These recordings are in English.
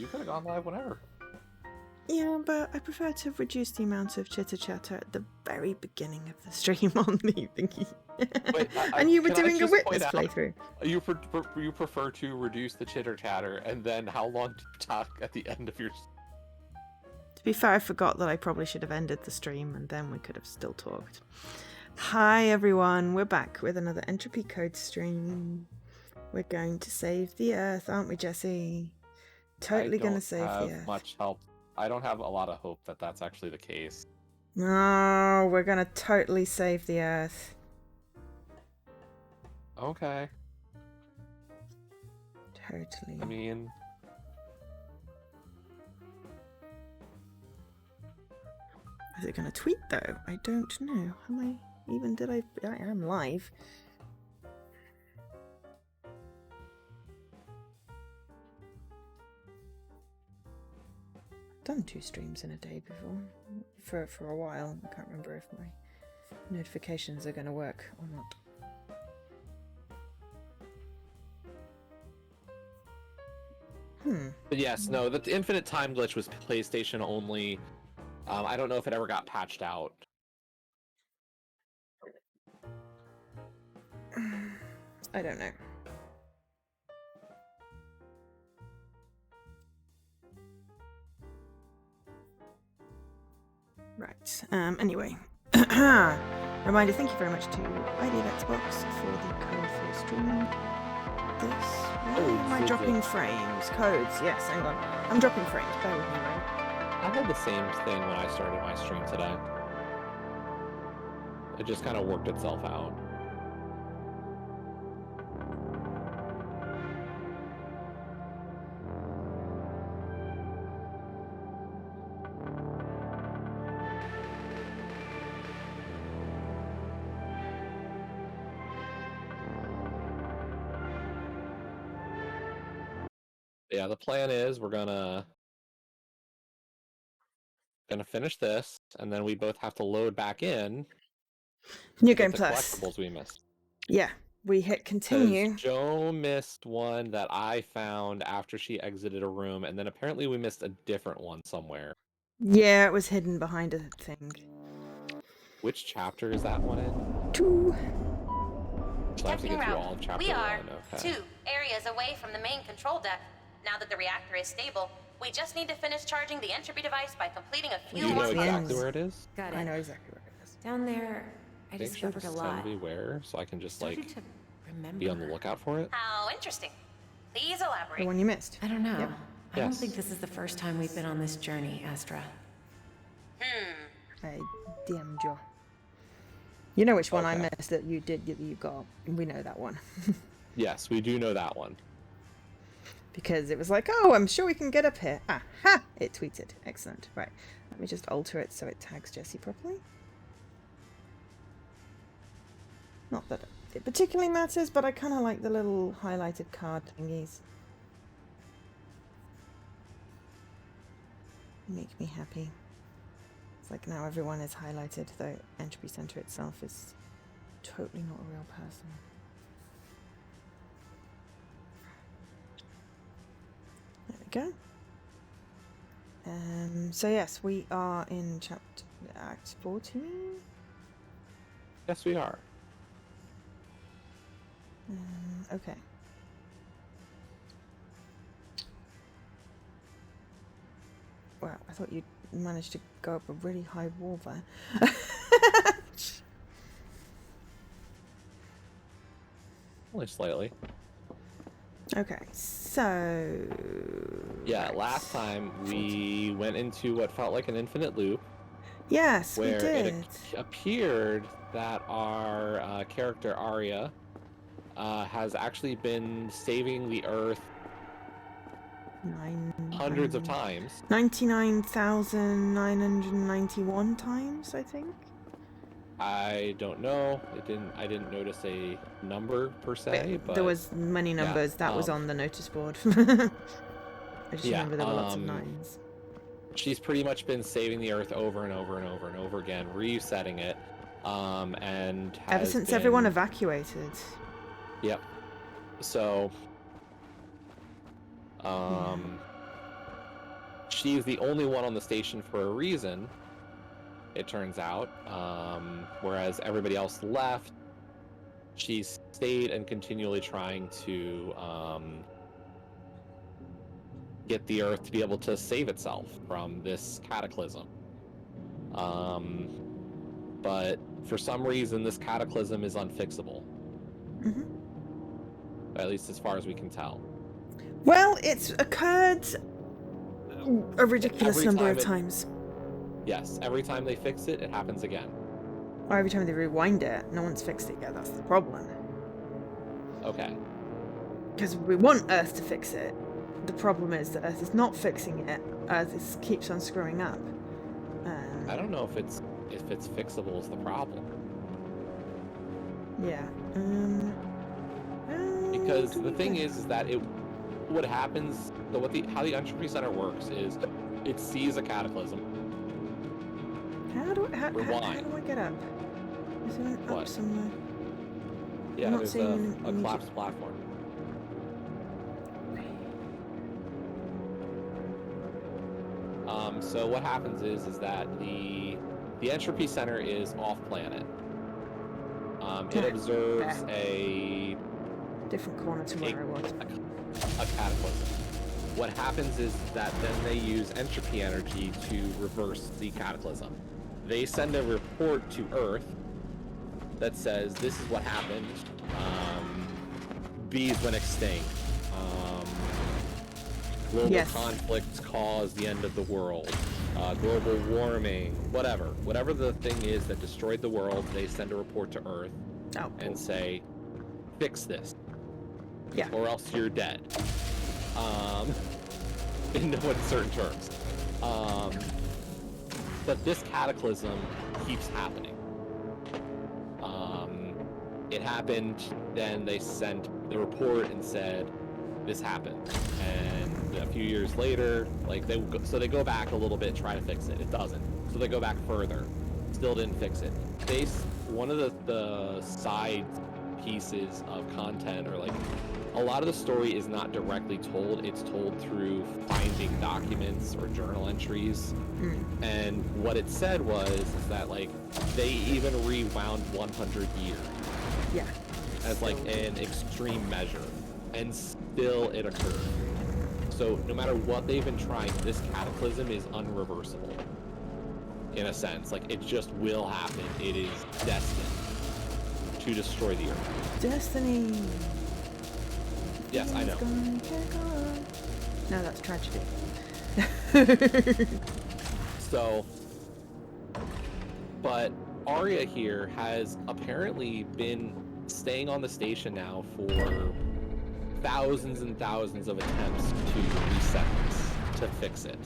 You could have gone live whenever. Yeah, but I prefer to reduce the amount of chitter-chatter at the very beginning of the stream on the thingy. Wait, And you were can I doing a just witness point out, playthrough. You prefer to reduce the chitter-chatter, and then how long do you talk at the end of your... To be fair, I forgot that I probably should have ended the stream, and then we could have still talked. Hi everyone, we're back with another Entropy Code stream. We're going to save the Earth, aren't we, Jesse? Totally going to save the Earth. Much help. I don't have a lot of hope that that's actually the case. No, we're going to totally save the Earth. Okay. Totally. I mean... Is it going to tweet though? I don't know. I am live. I've done 2 streams in a day before. For a while. I can't remember if my notifications are going to work or not. But yes, no, the infinite time glitch was PlayStation only. I don't know if it ever got patched out. I don't know. Right. Anyway. Reminder, thank you very much to ID of Xbox for the code for streaming this. Why am I dropping frames? Codes, yes, hang on. I'm dropping frames, bear with me, right? I had the same thing when I started my stream today. It just kind of worked itself out. Yeah, the plan is we're gonna finish this, and then we both have to load back in. New to Game get the Plus. collectibles we missed. Yeah, we hit continue. Joe missed one that I found after she exited a room, and then apparently we missed a different one somewhere. Yeah, it was hidden behind a thing. Which chapter is that one in? 2. So I have to get through all of chapter 1. We are Okay. 2 areas away from the main control deck. Now that the reactor is stable, we just need to finish charging the entropy device by completing a few You more know exactly puzzles. where it is? Got it. I know exactly where it is. Down there, I Make sure to discovered a lot. send me where, so I can just Started like to remember. be on the lookout for it. How interesting. Please The elaborate. one you missed. I don't know. Yep. I don't Yes. think this is the first time we've been on this journey, Astra. I DM'd you. You know which one I Okay. missed that you got. We know that one. Yes, we do know that one. Because it was like, oh, I'm sure we can get up here. Ah, ha! It tweeted. Excellent. Right. Let me just alter it so it tags Jesse properly. Not that it particularly matters, but I kind of like the little highlighted card thingies. Make me happy. It's like now everyone is highlighted, though Entropy Center itself is totally not a real person. There we go. So yes, we are in chapter Act 14. Yes, we are. Okay. Wow, I thought you'd managed to go up a really high wall there. Only slightly. Okay, so... Yeah, last time we went into what felt like an infinite loop. Yes, we where did. it appeared that our character Arya has actually been saving the Earth hundreds of times. 99,991 times, I think. I don't know. I didn't notice a number per se, but there was many numbers. yeah, That was on the notice board. I just yeah, remember there were lots of 9s. she's pretty much been saving the Earth over and over and over and over again, resetting it, and has Ever since been... everyone evacuated. Yep. So, she's the only one on the station for a reason, it turns out. Whereas everybody else left, she stayed and continually trying to get the Earth to be able to save itself from this cataclysm. But for some reason, this cataclysm is unfixable. Mm-hmm. At least as far as we can tell. Well, it's occurred a ridiculous Every number time of it- times. Yes, every time they fix it, it happens again. Or every time they rewind it, no one's fixed it yet. That's the problem. Okay. Because we want Earth to fix it. The problem is that Earth is not fixing it. Earth keeps on screwing up. I don't know if it's fixable is the problem. Yeah. Because the thing is that what happens, how the Entropy Center works is it sees a cataclysm. How do I get up? Is there an up What? somewhere? Yeah, not there's seeing a any- collapsed platform. So what happens is that the Entropy Center is off planet. It observes a Different corner to where I was. cataclysm. What happens is that then they use entropy energy to reverse the cataclysm. They send a report to Earth that says this is what happened. Bees went extinct. Global Yes. conflicts caused the end of the world. Global warming, whatever the thing is that destroyed the world, they send a report to Earth Oh, and say, fix this, yeah. or else you're dead. In no uncertain terms. But this cataclysm keeps happening. It happened, then they sent the report and said, this happened. And a few years later, so they go back a little bit, try to fix it. It doesn't. So they go back further. Still didn't fix it. One of the side pieces of content, or a lot of the story is not directly told. It's told through finding documents or journal entries. And what it said was that they even rewound 100 years Yeah. as an extreme measure, and still it occurred. So no matter what they've been trying, this cataclysm is unreversible. In a sense, it just will happen. It is destined to destroy the Earth. Destiny. Yes, I know. No, that's tragedy. So, but Arya here has apparently been staying on the station now for thousands and thousands of attempts to reset this, to fix it.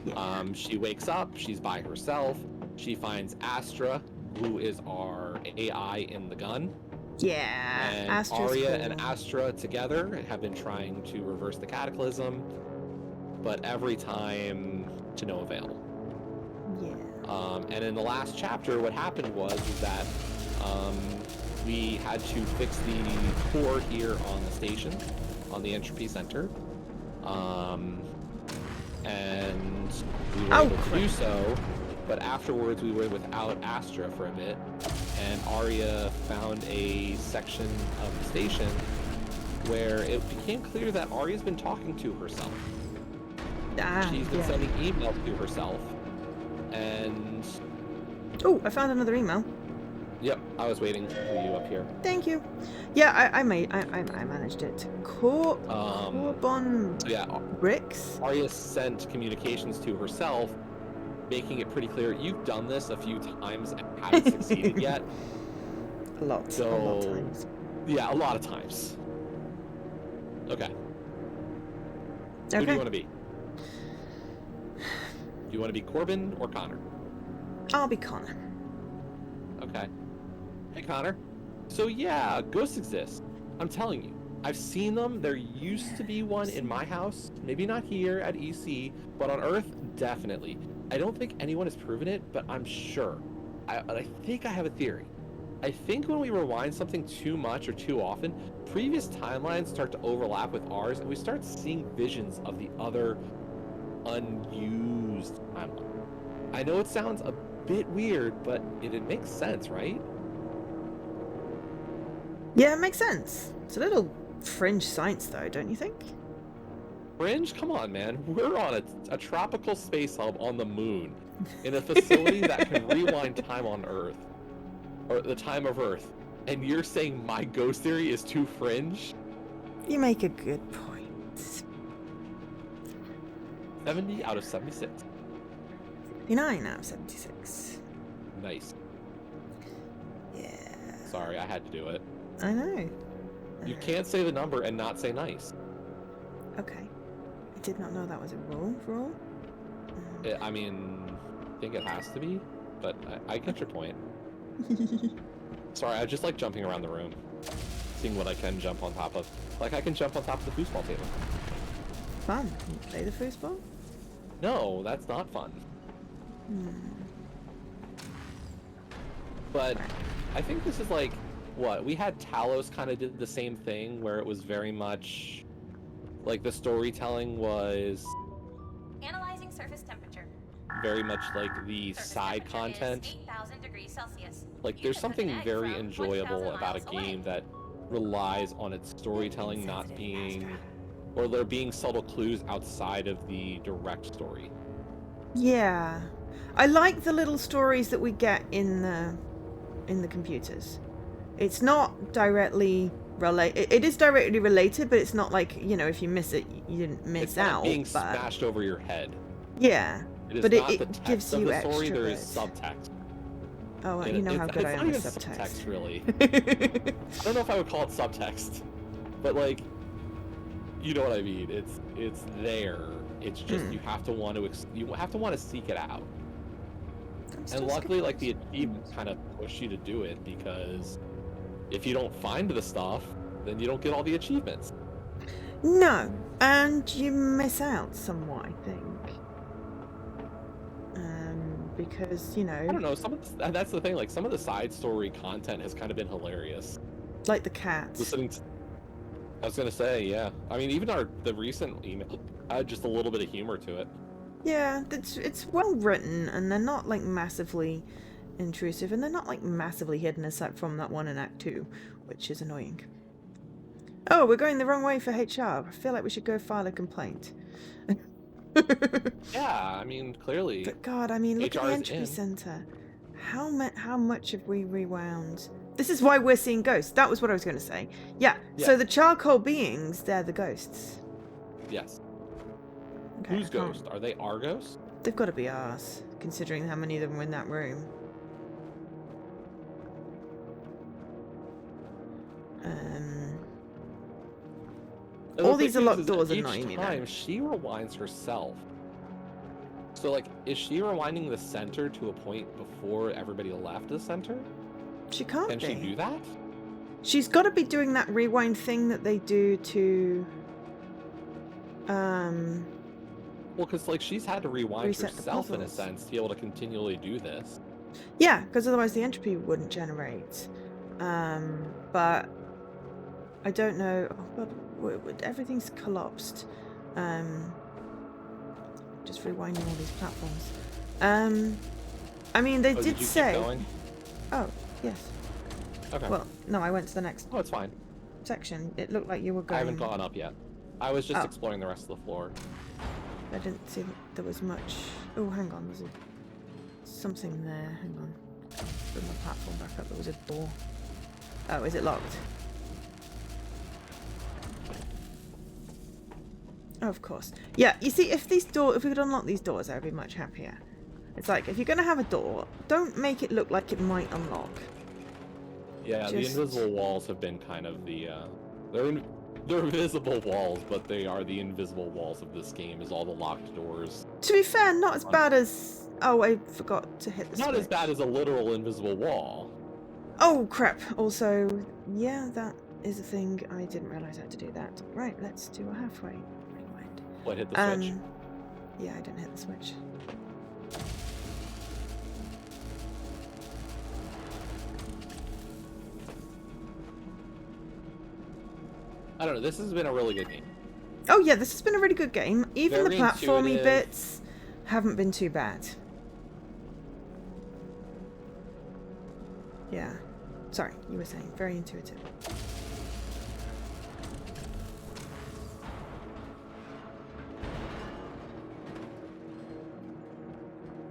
Yeah. She wakes up, she's by herself, she finds Astra, who is our AI in the gun. Yeah. And Astra's Arya cool. and Astra together have been trying to reverse the cataclysm, but every time to no avail. Yeah. And in the last chapter, what happened was that we had to fix the core here on the station, on the Entropy Center. And we were able to do so, but afterwards we were without Astra for a bit, and Arya found a section of the station where it became clear that Arya's been talking to herself. She's been sending emails to herself, and... Oh, I found another email. Yep, I was waiting for you up here. Thank you. Yeah, I managed it. Corbon So yeah, bricks. Arya sent communications to herself, making it pretty clear you've done this a few times and haven't succeeded yet. A lot of times. Yeah, a lot of times. Okay. Who do you want to be? Do you want to be Corbin or Connor? I'll be Connor. Okay. Hey, Connor. So yeah, ghosts exist. I'm telling you. I've seen them. There used to be one in my house. Maybe not here at EC, but on Earth, definitely. I don't think anyone has proven it, but I'm sure. I think I have a theory. I think when we rewind something too much or too often, previous timelines start to overlap with ours, and we start seeing visions of the other unused timeline. I know it sounds a bit weird, but it makes sense, right? Yeah, it makes sense. It's a little fringe science, though, don't you think? Fringe? Come on, man. We're on a tropical space hub on the moon in a facility that can rewind time on Earth, or the time of Earth, and you're saying my ghost theory is too fringe? You make a good point. 70 out of 76. 59 out of 76. Nice. Yeah. Sorry, I had to do it. I know. You can't say the number and not say nice. Okay. I did not know that was a rule. I mean, I think it has to be, but I get your point. Sorry, I just like jumping around the room, seeing what I can jump on top of. Like I can jump on top of the foosball table. Fun. Can you play the foosball? No, that's not fun. But I think this is like what we had. Talos kind of did the same thing, where it was very much like the storytelling was Analyzing surface temperature. very much like the Surface side temperature content. is 8,000 degrees Celsius. Like You there's can cook something an egg very from enjoyable 1,000 about a miles away. game that relies on its storytelling not Insensitive, being, Astra. or there being subtle clues outside of the direct story. Yeah. I like the little stories that we get in the computers. It's not directly related. It is directly related, but it's not like, you know, if you miss it, you didn't miss It's not out. being but smashed over your head. yeah. It is But not it the text gives of you the story. extra There is bits. subtext. Oh, And you know how good I it's am not with even subtext. really. I don't know if I would call it subtext, but like, you know what I mean. It's there. It's just you have to want to seek it out. And luckily, like the achievements kind of push you to do it, because if you don't find the stuff, then you don't get all the achievements. No, and you miss out somewhat, I think. Because, you I don't know, know. That's the thing. Like some of the side story content has kind of been hilarious. like the cat. I was gonna say, yeah. I mean, even the recent email had just a little bit of humor to it. Yeah, it's well written, and they're not like massively intrusive, and they're not like massively hidden aside from that one in Act 2, which is annoying. Oh, we're going the wrong way for HR. I feel like we should go file a complaint. Yeah, I mean, clearly. But God, I mean, look at HR the is Entropy in. Center. How much have we rewound? This is why we're seeing ghosts. That was what I was going to say. Yeah. So Yeah. the charcoal beings, they're the ghosts. Yes. Okay, Who's I can't- ghost? Are they our ghosts? They've got to be ours, considering how many of them were in that room. And All the these thing are locked is doors each annoy me, though. time she rewinds herself. So, like, is she rewinding the center to a point before everybody left the center? She can't Can be. she do that? She's got to be doing that rewind thing that they do to. Well, because, like, she's had to rewind Reset the herself in a puzzles. sense to be able to continually do this. Yeah, because otherwise the entropy wouldn't generate. But I don't know. Oh God, everything's collapsed. Just rewinding all these platforms. I mean, they Oh, did you say. Keep going? Oh, yes. Okay. Well, no, I went to the next Oh, it's fine. section. It looked like you were going. I haven't gone up yet. I was just Oh. exploring the rest of the floor. I didn't see that there was much. Oh, hang on. There's something there. Hang on. Bring my platform back up. There was a door. Oh, is it locked? Oh, of course. Yeah, you see, if we could unlock these doors, I'd be much happier. It's like, if you're going to have a door, don't make it look like it might unlock. Yeah, the Just- invisible walls have been kind of the, they're invisible walls, but they are the invisible walls of this game, is all the locked doors. To be fair, not as bad as... Oh, I forgot to hit the Not as switch. bad as a literal invisible wall. Oh, crap. Also, yeah, that is a thing. I didn't realise I had to do that. Right, let's do a halfway rewind. What, hit the switch? Yeah, I didn't hit the switch. I don't know, this has been a really good game. Oh yeah, this has been a really good game. Even the Very platformy intuitive. bits haven't been too bad. Yeah. Sorry, you were saying very intuitive.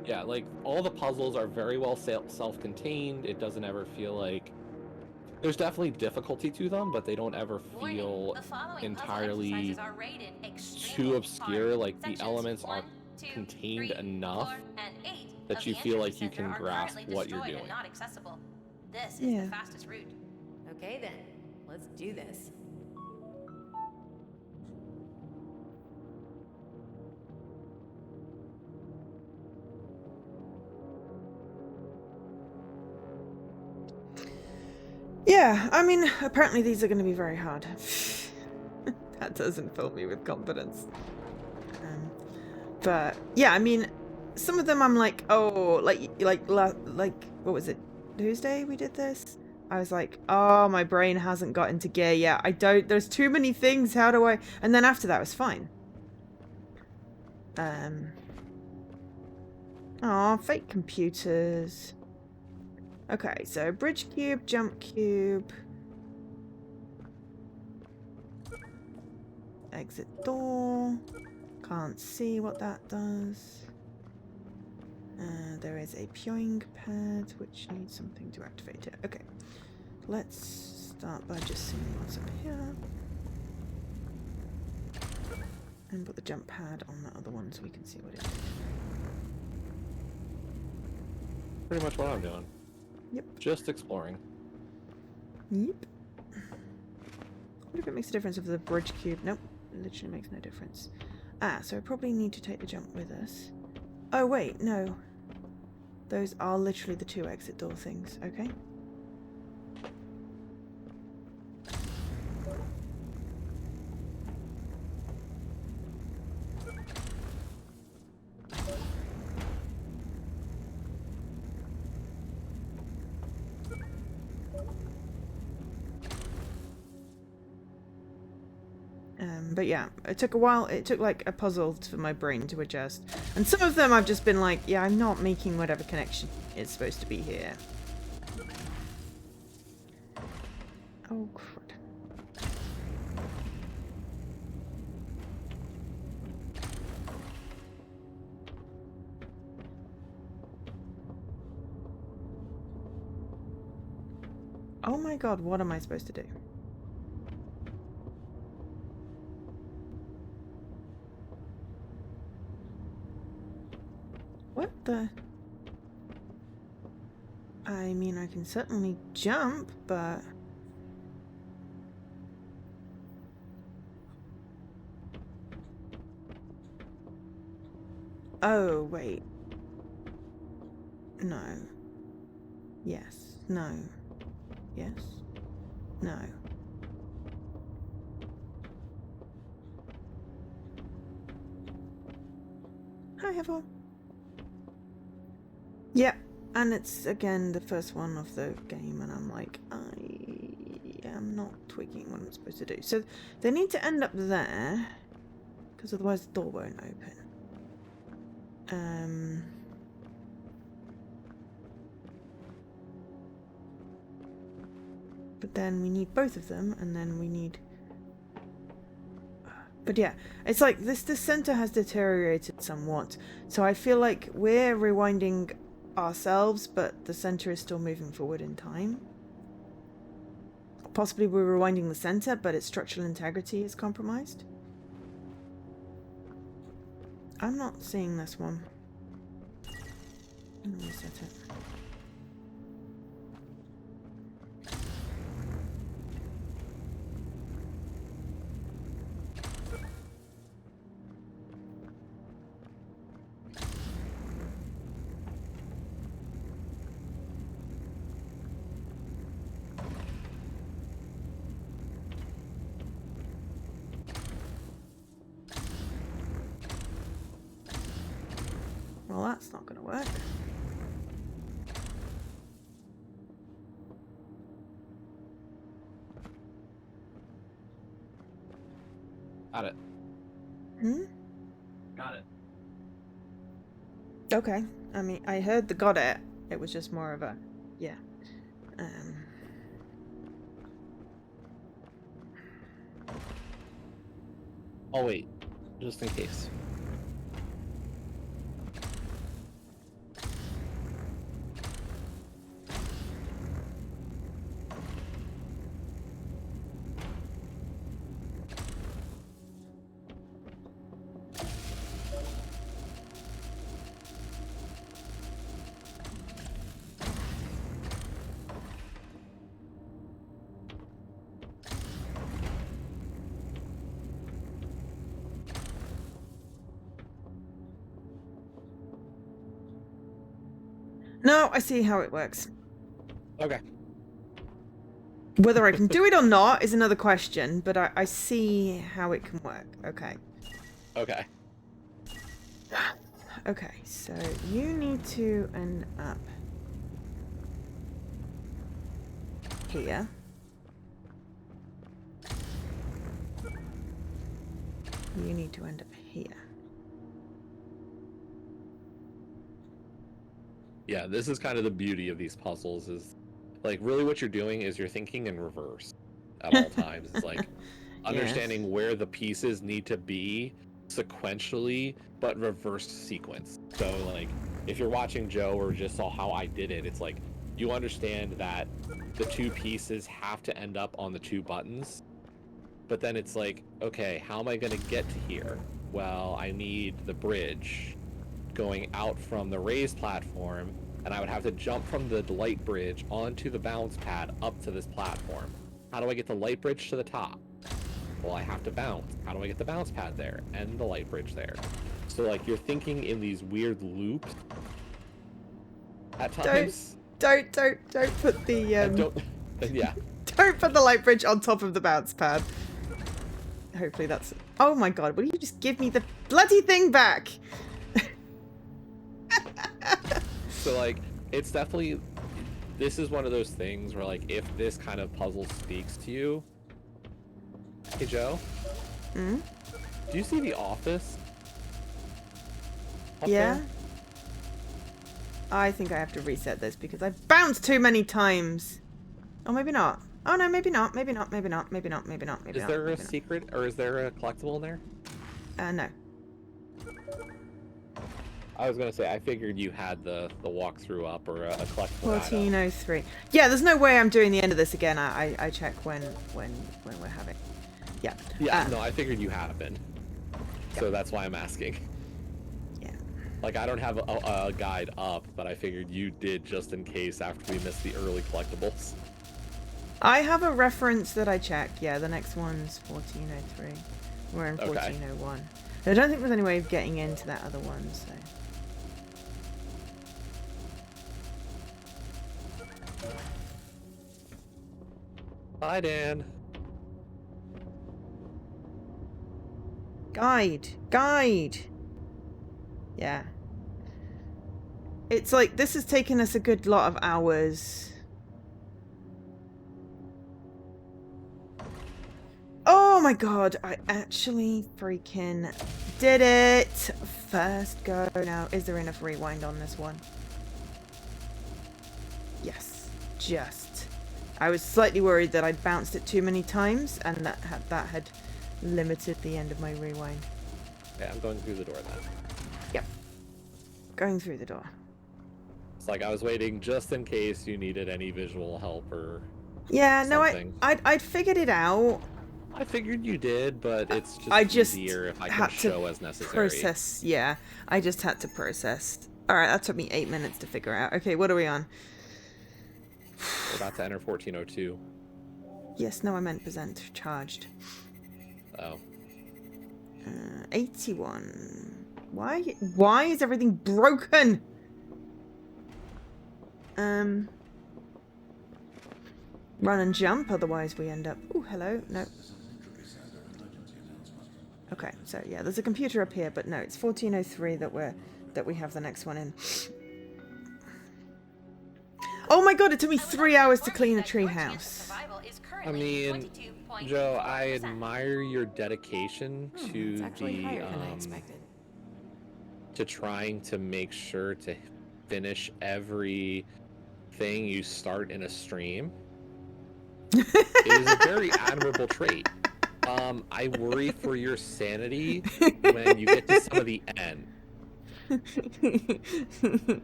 Yeah, like all the puzzles are very well self-contained. It doesn't ever feel like there's definitely difficulty to them, but they don't ever Warning, feel the following puzzle entirely exercises are rated extremely too obscure. hard. Like the Sections elements 1, are 2, contained 3, enough 4, and 8 that of you the feel Entropy like you Center can are grasp currently what you're destroyed doing. and not accessible. This is Yeah. the fastest route. Okay then, let's do this. Yeah, I mean, apparently these are going to be very hard. That doesn't fill me with confidence. But yeah, I mean, some of them I'm like, oh, like what was it? Tuesday we did this. I was like, oh, my brain hasn't got into gear yet. I don't. There's too many things. How do I? And then after that, it was fine. Oh, fake computers. Okay, so bridge cube, jump cube. Exit door. Can't see what that does. There is a pewing pad which needs something to activate it. Okay, let's start by just seeing what's up here. And put the jump pad on the other one so we can see what it is. Pretty much what I'm doing. Yep. Just exploring. Yep. I wonder if it makes a difference of the bridge cube. Nope, it literally makes no difference. Ah, so I probably need to take the jump with us. Oh wait, no. Those are literally the two exit door things, okay? But yeah, it took a while. It took like a puzzle for my brain to adjust. And some of them I've just been like, yeah, I'm not making whatever connection is supposed to be here. Oh, crud. Oh my god, what am I supposed to do? What the? I mean, I can certainly jump, but... Oh, wait. No. Yes. No. Yes. No. Hi, everyone. Yep. And it's, again, the first one of the game, and I'm like, I am not twigging what I'm supposed to do. So, they need to end up there, because otherwise the door won't open. But then we need both of them, and then we need... But yeah, it's like the center has deteriorated somewhat. So I feel like we're rewinding ourselves, but the center is still moving forward in time. Possibly we're rewinding the center, but its structural integrity is compromised. I'm not seeing this one. I'm gonna reset it. Well, that's not going to work. Got it. Got it. Okay. I mean, I heard the got it. It was just more of a, yeah. Oh wait, just in case. No, I see how it works. Okay. Whether I can do it or not is another question, but I see how it can work. Okay. Okay. Okay, so you need to end up here. You need to end up here. Yeah, this is kind of the beauty of these puzzles is like really what you're doing is you're thinking in reverse at all times. It's like understanding where the pieces need to be sequentially but reversed sequence. So like if you're watching Joe or just saw how I did it, it's like you understand that the two pieces have to end up on the two buttons. But then it's like, okay, how am I going to get to here? Well, I need the bridge going out from the raised platform, and I would have to jump from the light bridge onto the bounce pad up to this platform. How do I get the light bridge to the top? Well, I have to bounce. How do I get the bounce pad there and the light bridge there? So like you're thinking in these weird loops at times. Don't put the Yeah. don't put the light bridge on top of the bounce pad. Hopefully that's. Oh my god! Will you just give me the bloody thing back? So like it's definitely, this is one of those things where like if this kind of puzzle speaks to you. Hey Joe. Hmm? Do you see The Office? Up Yeah. there? I think I have to reset this because I've bounced too many times. Oh, maybe not. Oh no, maybe not. Maybe not. Maybe not. Maybe not. Maybe not. Maybe Is not. there a maybe not. secret or is there a collectible in there? No. I was gonna say I figured you had the walkthrough up or a collectible. 1403. Yeah, there's no way I'm doing the end of this again. I check when we're having. Yeah. Yeah. No, I figured you had been. So that's why I'm asking. Yeah. Like I don't have a guide up, but I figured you did just in case after we missed the early collectibles. I have a reference that I check. Yeah, the next one's 1403. We're in 1401. I don't think there's any way of getting into that other one, so. Hi, Dan. Guide. Yeah. It's like this has taken us a good lot of hours. Oh my god, I actually freaking did it! First go. Now, is there enough rewind on this one? Yes. Just. I was slightly worried that I'd bounced it too many times and that had limited the end of my rewind. Yeah, I'm going through the door then. Yep. Going through the door. It's like I was waiting just in case you needed any visual help or Yeah, something. no, I'd figured it out. I figured you did, but it's just, I just easier if I had can to show as necessary. process. Yeah, I just had to process. All right, that took me 8 minutes to figure out. Okay, what are we on? We're about to enter 1402. Yes, no, I meant present charged. Oh. 81. Why is everything broken? Run and jump, otherwise we end up. Oh, hello. No. Okay, so yeah, there's a computer up here, but no, it's 1403 that we have the next one in. Oh my god, it took me 3 hours to clean a treehouse. I mean, Joe, I admire your dedication to It's actually the higher than I expected. to trying to make sure to finish every thing you start in a stream is a very admirable trait. I worry for your sanity when you get to some of the end.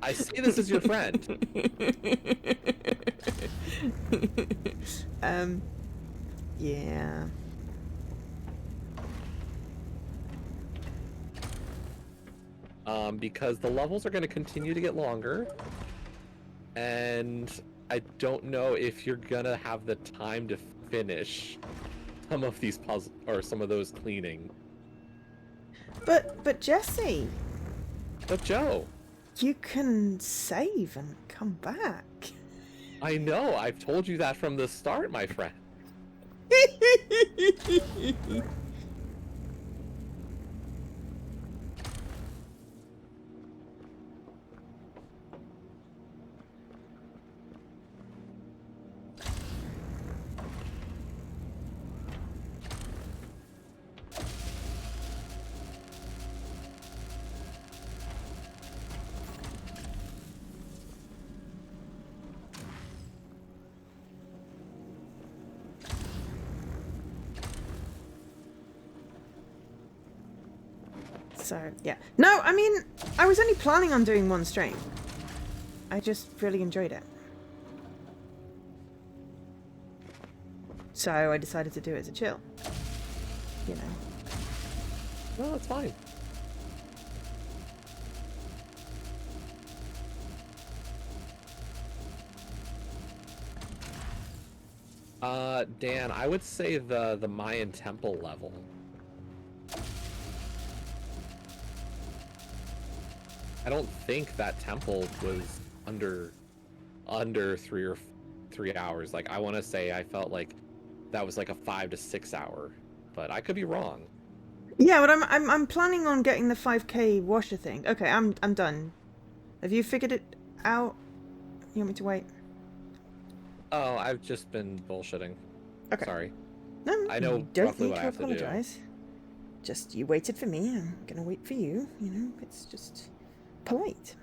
I say this as your friend. Yeah. Because the levels are going to continue to get longer, and I don't know if you're gonna have the time to finish some of these puzzles or some of those cleaning. But Jesse, But Joe, you can save and come back. I know, I've told you that from the start, my friend. So, yeah. No, I mean, I was only planning on doing one stream. I just really enjoyed it. So I decided to do it as a chill. You know. No, that's fine. Dan, I would say the Mayan temple level. I don't think that temple was under 3 hours. Like, I want to say I felt like that was like a 5 to 6 hour, but I could be wrong. Yeah, but I'm planning on getting the 5K washer thing. Okay, I'm done. Have you figured it out? You want me to wait? Oh, I've just been bullshitting. Okay. Sorry. No, I know you don't roughly need what I to have to do. apologize. Just you waited for me. I'm gonna wait for you. You know, it's just polite.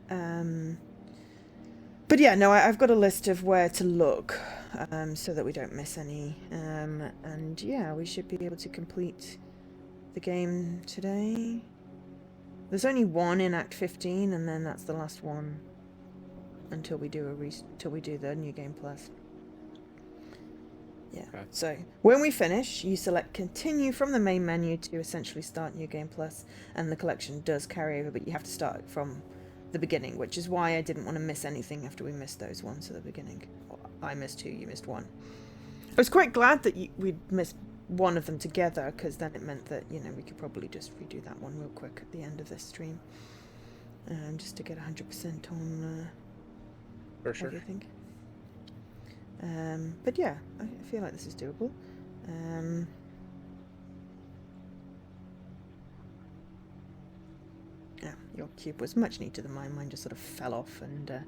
But yeah, no, I've got a list of where to look, so that we don't miss any. And yeah, we should be able to complete the game today. There's only one in Act 15, and then that's the last one until we do the New Game Plus. Yeah. Okay. So when we finish, you select Continue from the main menu to essentially start New Game Plus, and the collection does carry over, but you have to start from the beginning, which is why I didn't want to miss anything after we missed those ones at the beginning. I missed 2, you missed 1. I was quite glad that we'd missed one of them together, because then it meant that, you know, we could probably just redo that one real quick at the end of this stream, just to get 100% on For sure. everything. But yeah, I feel like this is doable. Yeah, your cube was much neater than mine. Mine just sort of fell off and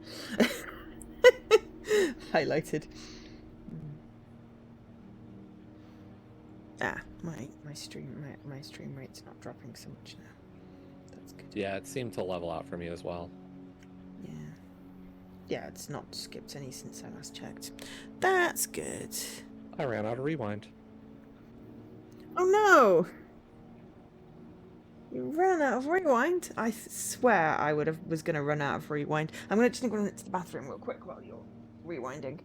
highlighted. My stream rate's not dropping so much now. That's good. Yeah, it seemed to level out for me as well. Yeah, it's not skipped any since I last checked. That's good. I ran out of rewind. Oh no! You ran out of rewind? I swear I was going to run out of rewind. I'm going to just go into the bathroom real quick while you're rewinding.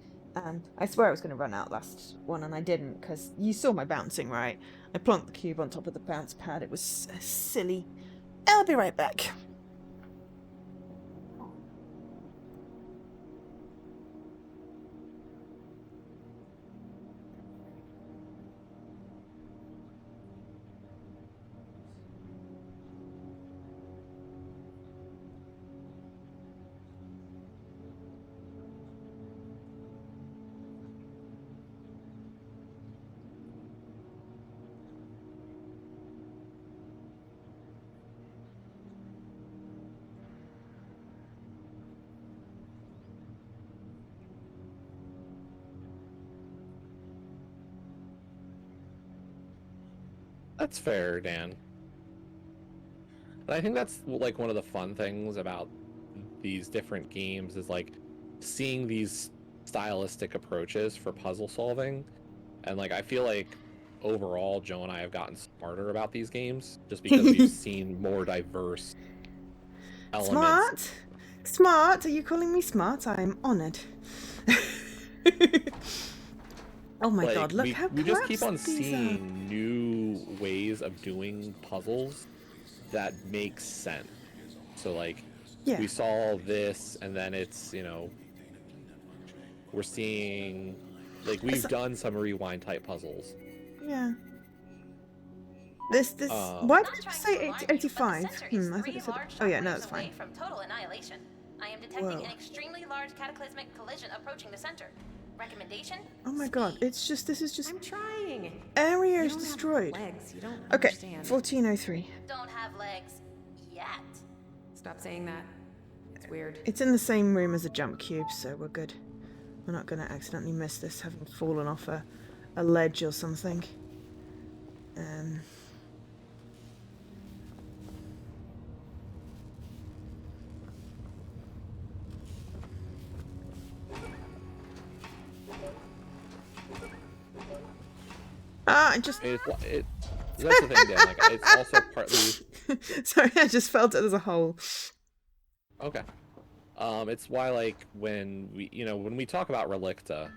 I swear I was going to run out last one, and I didn't, because you saw my bouncing, right? I plonked the cube on top of the bounce pad. It was silly. I'll be right back. That's fair, Dan. But I think that's like one of the fun things about these different games is like seeing these stylistic approaches for puzzle solving. And like I feel like overall Joe and I have gotten smarter about these games just because we've seen more diverse elements. Smart? Smart? Are you calling me smart? I'm honored. Oh my Like, god, look how we just keep on collapsed these are. seeing new ways of doing puzzles that make sense. So like Yeah. we saw this and then it's, you know, we're seeing like we've done some rewind type puzzles. Yeah. This why did you say 85? I thought it said. Oh yeah, no, that's fine. From total annihilation. I am detecting an extremely large cataclysmic collision approaching the center. Recommendation? Oh my god, it's just this is just I'm trying. area You is don't have destroyed. legs. You don't Okay, understand. 1403. Don't have legs yet. Stop saying that. It's weird. It's in the same room as a jump cube, so we're good. We're not gonna accidentally miss this having fallen off a ledge or something. Just That's the thing, Dan. Like it's also partly. sorry, I just felt it as a whole. Okay. It's why like when we talk about Relicta,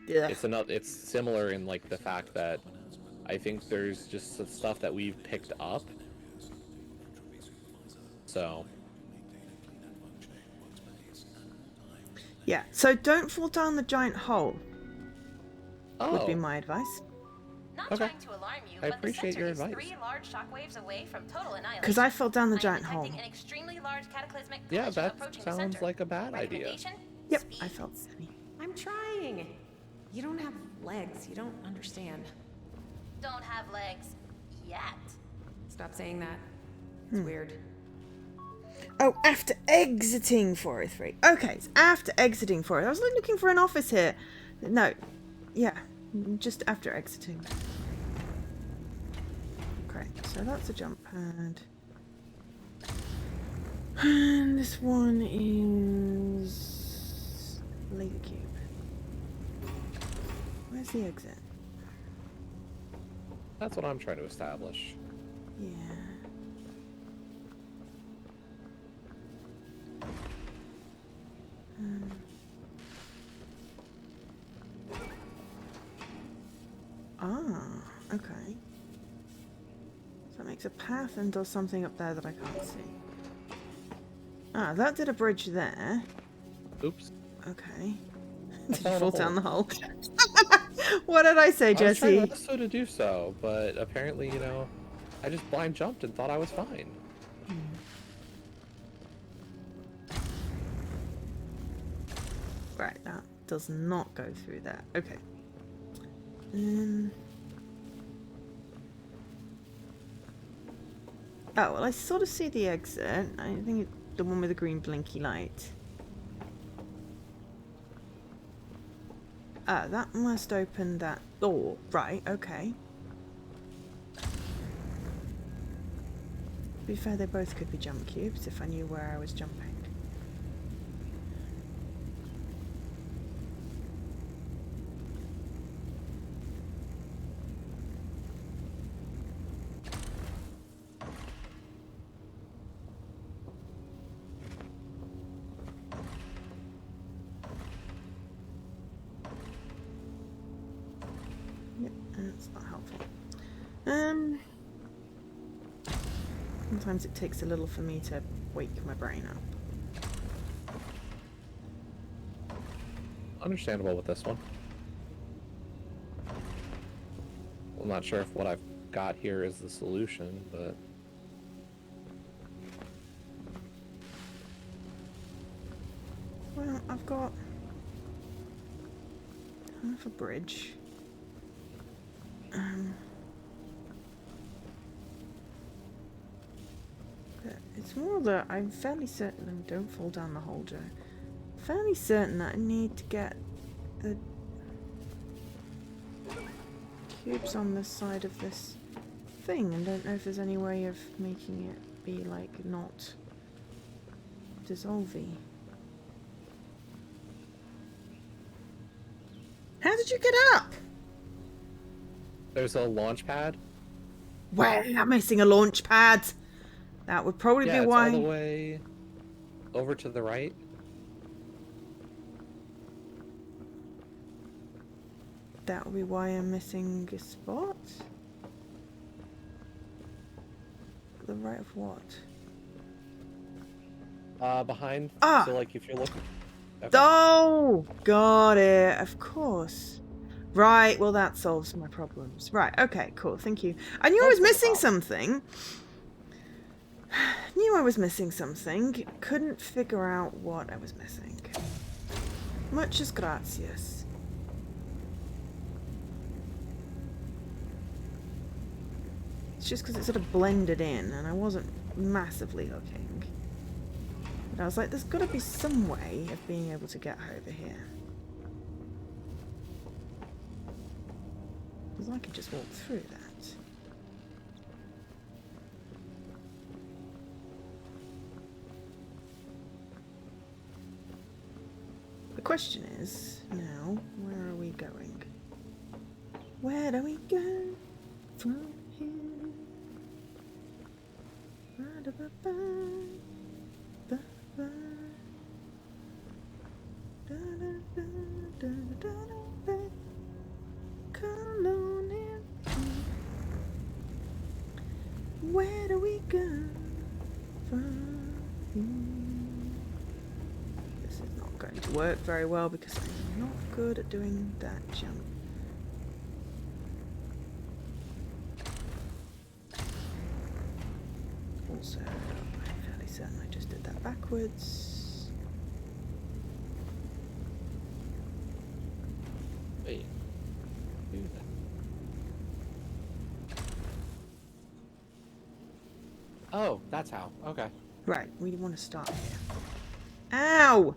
Yeah. it's similar in like the fact that I think there's just some stuff that we've picked up. So. Yeah. So don't fall down the giant hole. Oh. Would be my advice. Not Okay. trying to alarm you, I but appreciate the your center is advice. 3 large shockwaves away from total annihilation. Because I fell down the I am giant hole. detecting an extremely large cataclysmic Yeah, collision that approaching the sounds center. like a bad idea. Recommendation? Yep, Speed. I felt silly. I'm trying. You don't have legs. You don't understand. Don't have legs yet. Stop saying that. It's weird. Oh, after exiting 403. Okay, it's after exiting 403. I was like looking for an office here. No. Yeah, just after exiting. Okay, so that's a jump pad. And this one is Lake Cube. Where's the exit? That's what I'm trying to establish. Yeah. Okay. So that makes a path and does something up there that I can't see. Ah, that did a bridge there. Oops. Okay. I Did you fell in a fall hole. down the hole? What did I say, I was trying Jesse? also to do so, but apparently, I just blind jumped and thought I was fine. Right, that does not go through there. Okay. Oh, well, I sort of see the exit. I think it's the one with the green blinky light. Ah, that must open that door. Right, okay. To be fair, they both could be jump cubes if I knew where I was jumping. Yep, that's not helpful. Sometimes it takes a little for me to wake my brain up. Understandable with this one. I'm not sure if what I've got here is the solution, but... Well, I've got half a bridge. But it's more that I'm fairly certain, and don't fall down the hole, Joe. Fairly certain that I need to get the cubes on this side of this thing and don't know if there's any way of making it be, like, not dissolvey. How did you get up? There's a launch pad. Where am I missing a launch pad? That would probably Yeah, be it's why. all the way over to the right. That would be why I'm missing a spot. The right of what? Behind. Ah! So like if you're looking. Okay. Oh, got it. Of course. Right. Well, that solves my problems. Right. Okay. Cool. Thank you. I knew I was missing something. Knew I was missing something. Couldn't figure out what I was missing. Muchas gracias. It's just because it sort of blended in and I wasn't massively hooking. But I was like, there's got to be some way of being able to get over here. Because I could just walk through that. The question is, now, where are we going? Where do we go from here? Ba-da-ba-ba, ba-ba, da-da-da-da-da-da-da. Come on in. Where do we go from here? This is not going to work very well because I'm not good at doing that jump. Also, I'm fairly certain I just did that backwards. Wait. Do that. Oh, that's how. Okay. Right, we want to start here. Ow!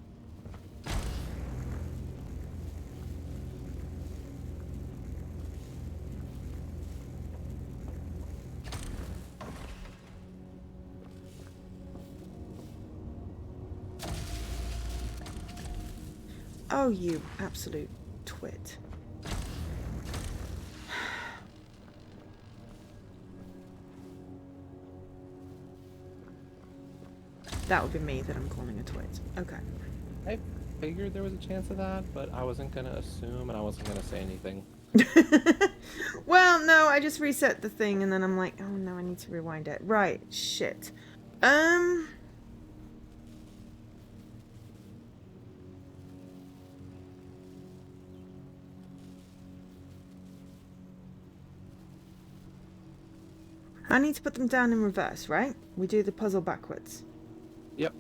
Oh, you absolute twit. That would be me that I'm calling a twit. Okay. I figured there was a chance of that, but I wasn't gonna assume and I wasn't gonna say anything. Well, no, I just reset the thing and then I'm like, oh no, I need to rewind it. Right, shit. I need to put them down in reverse, right? We do the puzzle backwards. Yep.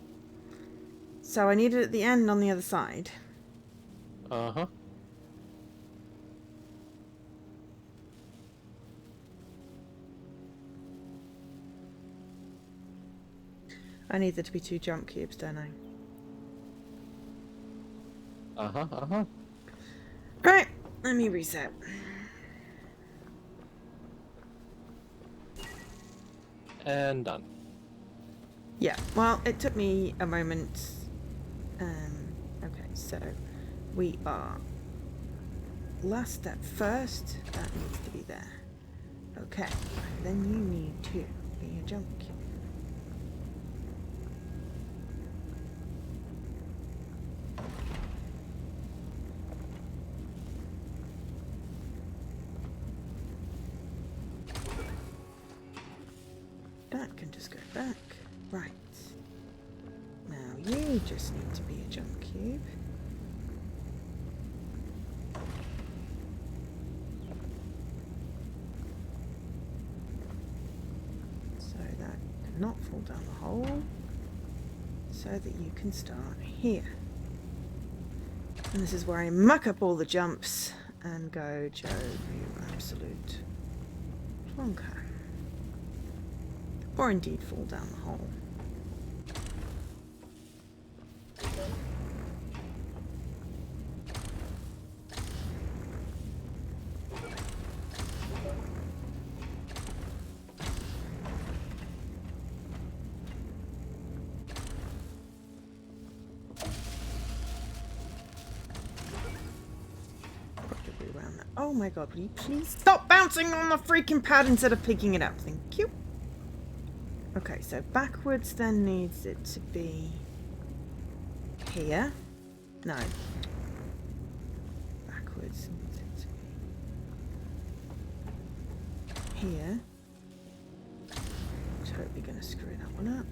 So I need it at the end on the other side. Uh-huh. I need there to be 2 jump cubes, don't I? Uh-huh, uh-huh. Right, let me reset. And done. Yeah, well, it took me a moment. Okay, so we are last step first. That needs to be there. Okay, then you need to be a jump cube. That can just go back. Right. Now you just need to be a jump cube. So that cannot fall down the hole. So that you can start here. And this is where I muck up all the jumps and go, Joe, you absolute plonker. Or indeed fall down the hole. Probably around that. Oh my god, will you please stop bouncing on the freaking pad instead of picking it up? Thank you. Okay, so backwards then needs it to be here. No. Backwards needs it to be here. Totally gonna screw that one up.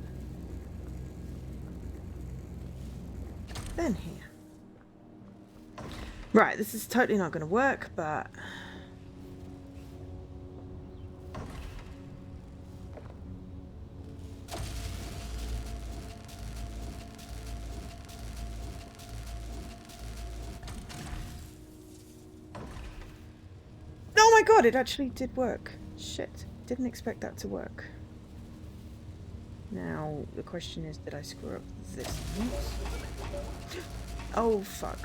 Then here. Right, this is totally not gonna work, but oh my god, it actually did work. Shit, didn't expect that to work. Now, the question is, did I screw up this one? Oh, fuck.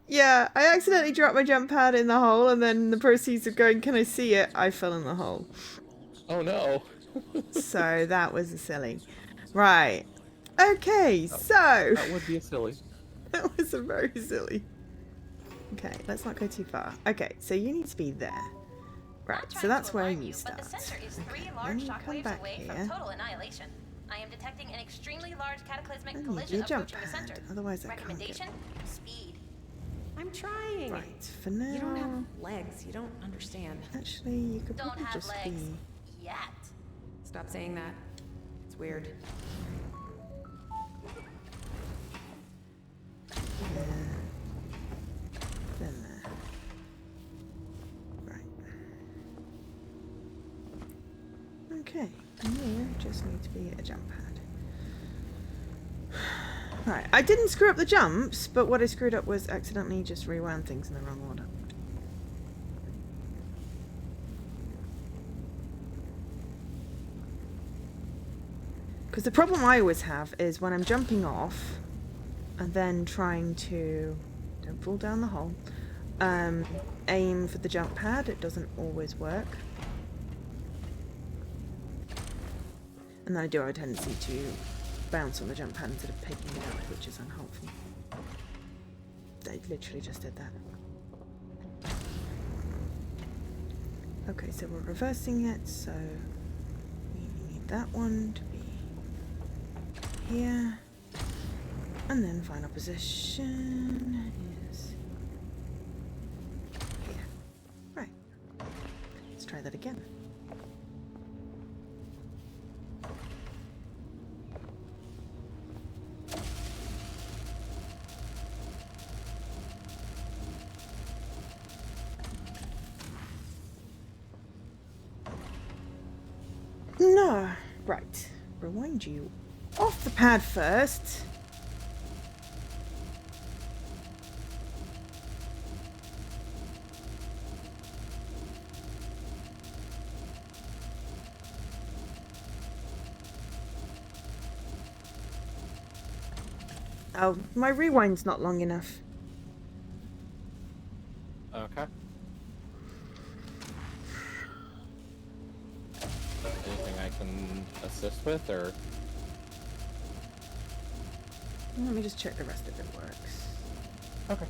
Yeah, I accidentally dropped my jump pad in the hole, and then the proceeds of going, can I see it? I fell in the hole. Oh no. So that was silly. Right. Okay, so That would be silly. that was a very silly. Okay, let's not go too far. Okay, so you need to be there. Right, Not so trying that's to where alarm you start. But the sensor is Okay, 3 then large you come shockwaves back away here. from total annihilation. I am detecting an extremely large cataclysmic And collision your jump approaching the pad, center. otherwise I can't Recommendation? get... Speed. I'm trying. Right, for now... You don't have legs. You don't understand. Actually, you could Don't probably have just legs. be... Yet. Stop saying that. It's weird. There. Then there. Right. Okay, and you just need to be a jump pad. Right, I didn't screw up the jumps, but what I screwed up was accidentally just rewound things in the wrong order. Because the problem I always have is when I'm jumping off and then trying to, don't fall down the hole, aim for the jump pad, it doesn't always work. And then I do have a tendency to bounce on the jump pad instead of picking it up, which is unhelpful. I literally just did that. Okay, so we're reversing it, so we need that one to be here. And then final position is here. Right. Let's try that again. No. Right. Rewind you off the pad first. Oh, my rewind's not long enough. Okay. Anything I can assist with, or? Let me just check the rest of it works. Okay.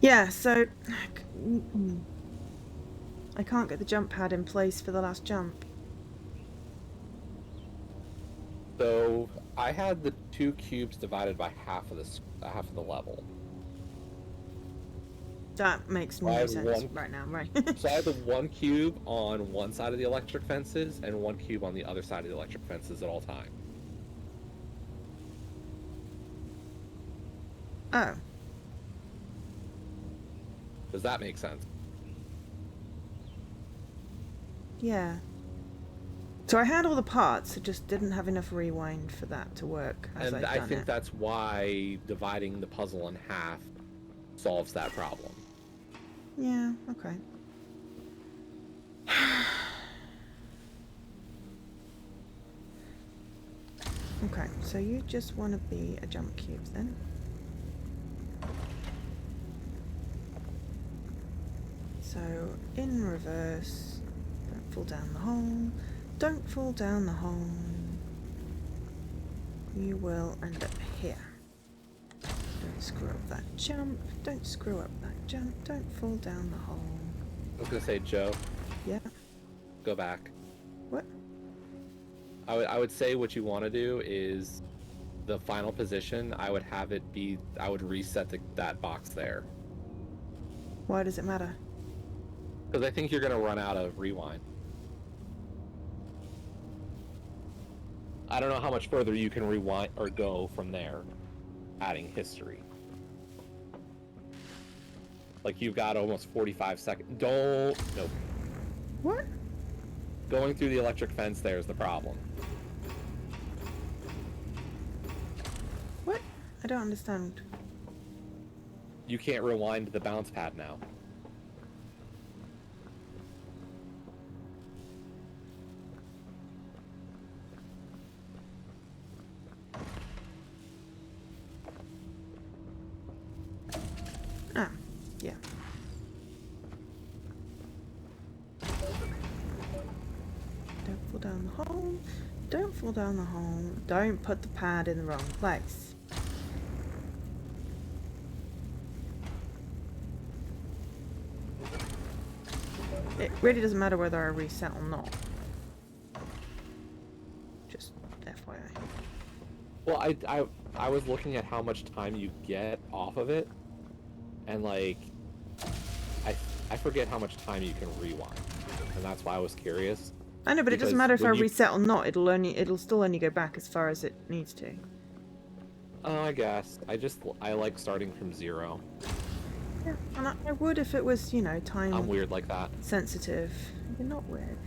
Yeah, so I can't get the jump pad in place for the last jump. So I had the 2 cubes divided by half of the level. That makes I no had sense one- right now, right? So I had the 1 cube on one side of the electric fences and 1 cube on the other side of the electric fences at all times. Oh. Does that make sense? Yeah. So I had all the parts, I just didn't have enough rewind for that to work as And I've I done think it. that's why dividing the puzzle in half solves that problem. Yeah, okay. Okay, so you just want to be a jump cube then. So, in reverse, don't fall down the hole, don't fall down the hole. You will end up here. Don't screw up that jump, don't screw up that jump, don't fall down the hole. I was gonna say, Joe, Yeah, go back. what? I would say what you want to do is the final position. I would have it be. I would reset that box there Why does it matter? because I think you're gonna run out of rewind. I don't know how much further you can rewind or go from there, adding history. Like you've got almost 45 seconds. Nope. What? Going through the electric fence there is the problem. What? I don't understand. You can't rewind the bounce pad now. Ah, yeah. Don't fall down the hole. Don't fall down the hole. Don't put the pad in the wrong place. It really doesn't matter whether I reset or not. Just FYI. Well, I was looking at how much time you get off of it, and like, I forget how much time you can rewind, and that's why I was curious. I know, but it doesn't Because matter if I when you- reset or not. It'll still only go back as far as it needs to. Oh, I guess. I like starting from 0. Yeah, and I would if it was, you know, time I'm weird like that. sensitive. You're not weird.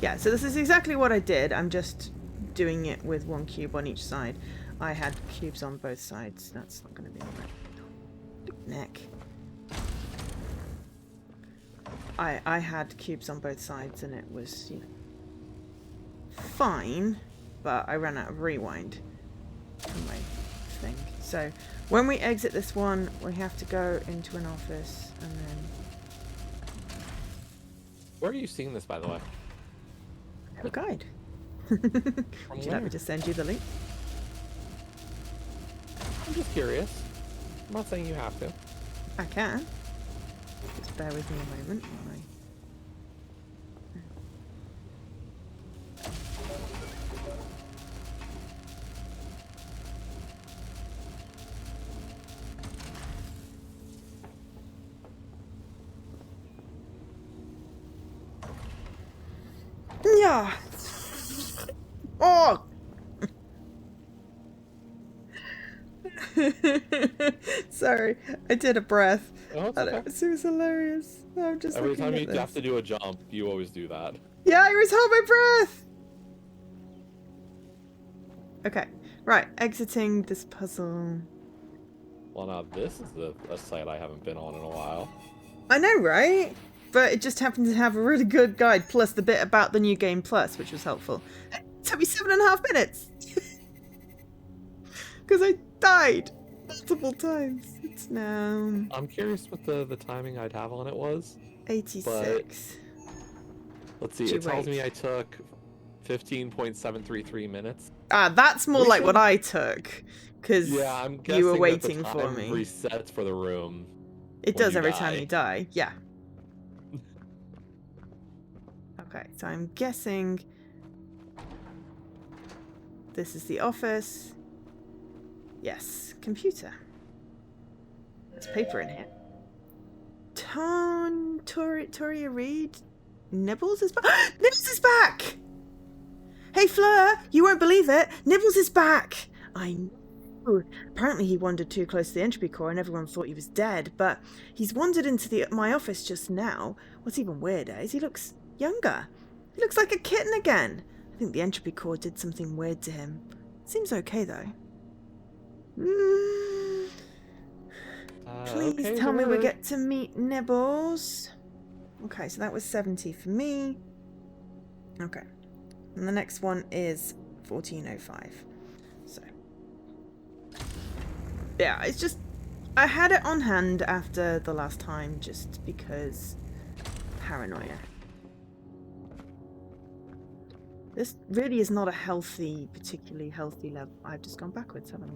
Yeah, so this is exactly what I did. I'm just doing it with one cube on each side. I had cubes on both sides. That's not going to be on my neck. I had cubes on both sides and it was, you know, fine, but I ran out of rewind on my thing. So when we exit this one, we have to go into an office and then... Where are you seeing this, by the way? I have a guide. Would you like where? me to send you the link? I'm just curious. I'm not saying you have to. I can. Just bear with me a moment while I... Yeah. Oh. Sorry, I did a breath. Oh, it's And okay. it was hilarious. I'm just Every looking time at you this. have to do a jump, you always do that. Yeah, I always hold my breath. Okay, right. Exiting this puzzle. Well, now this is a site I haven't been on in a while. I know, right? But it just happened to have a really good guide, plus the bit about the new game plus, which was helpful. It took me 7.5 minutes. Because I died multiple times. It's now I'm curious what the timing I'd have on it was. 86. Let's see, Did you it tells me wait? I took 15.733 minutes. Ah, that's more We like should- what I took. Because Yeah, I'm guessing you were that waiting the for time me. resets for the room. It when does you every time die. you die. Yeah. Okay, so I'm guessing this is the office. Yes, computer. There's paper in here. Toria Reed? Nibbles is back. Nibbles is back! Hey Fleur, you won't believe it. Nibbles is back. I know. Apparently he wandered too close to the entropy core and everyone thought he was dead, but he's wandered into my office just now. What's even weirder is he looks younger. He looks like a kitten again. I think the entropy core did something weird to him. Seems okay though. Please okay, tell me we sure. get to meet Nibbles. Okay, so that was 70 for me. Okay. And the next one is 1405. So. Yeah, it's just... I had it on hand after the last time just because... paranoia. This really is not a healthy, particularly healthy level. I've just gone backwards, haven't I?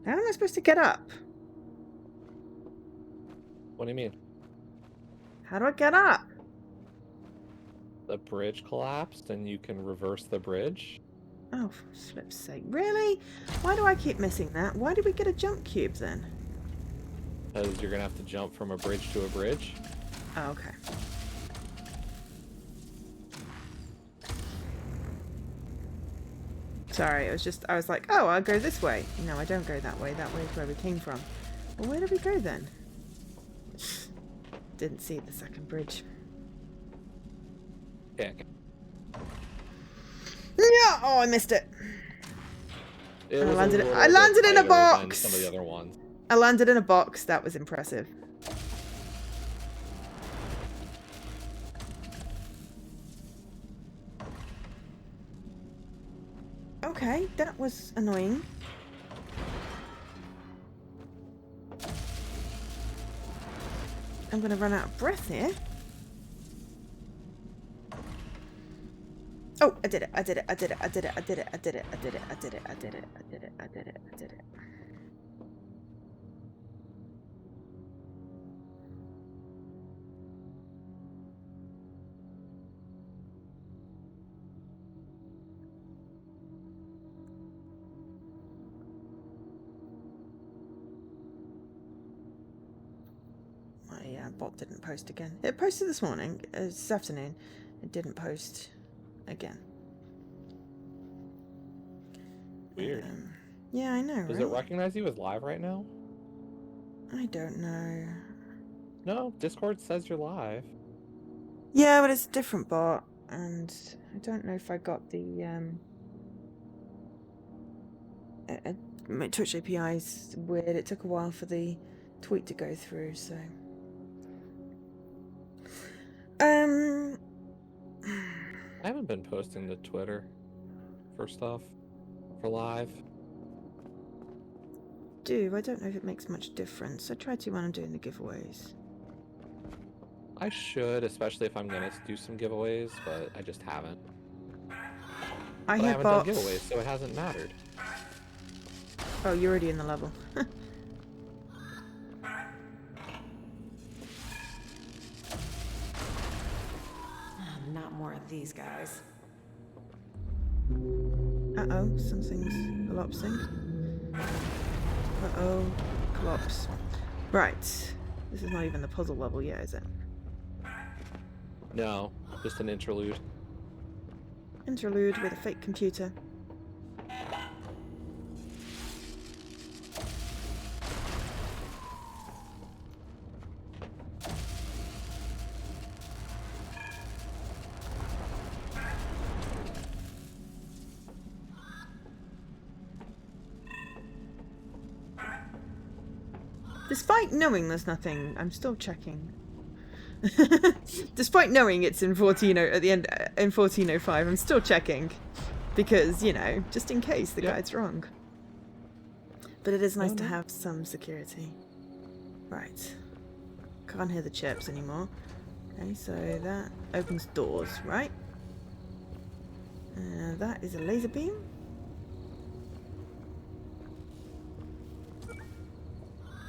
How am I supposed to get up? What do you mean? How do I get up? The bridge collapsed and you can reverse the bridge? Oh, for flip's sake. Really? Why do I keep missing that? Why did we get a jump cube then? Because you're gonna have to jump from a bridge to a bridge. Oh, okay. Sorry, it was just, I was like, oh, I'll go this way. No, I don't go that way. That way is where we came from. Well, where did we go then? Didn't see the second bridge. Yeah. Yeah! Oh, I missed it. It I was landed, little I bit landed in a tighter than box! some of the other ones. I landed in a box. That was impressive. Okay, that was annoying. I'm gonna run out of breath here. Oh, I did it, I did it, I did it, I did it, I did it, I did it, I did it, I did it, I did it, I did it, I did it, I did it. My bot didn't post again. It posted this morning, this afternoon. It didn't post again. Weird. Yeah, I know, Does right? it recognize you as live right now? I don't know. No, Discord says you're live. Yeah, but it's a different bot, and I don't know if I got the my Twitch API is weird. It took a while for the tweet to go through, so I haven't been posting to Twitter for stuff for live. I don't know if it makes much difference. I try to when I'm doing the giveaways. I should, especially if I'm gonna do some giveaways, but I just haven't. I But I hear haven't bots. done giveaways, so it hasn't mattered. Oh, you're already in the level. Not more of these guys. Uh-oh, something's collapsing. Uh-oh, collapse. Right. This is not even the puzzle level yet, is it? No, just an interlude. Interlude with a fake computer. Despite knowing there's nothing, I'm still checking. Despite knowing it's in 14 at the end in 1405, I'm still checking because, you know, just in case the guide's wrong. But it is nice to have some security. Right. Can't hear the chirps anymore. Okay, so that opens doors, right? That is a laser beam.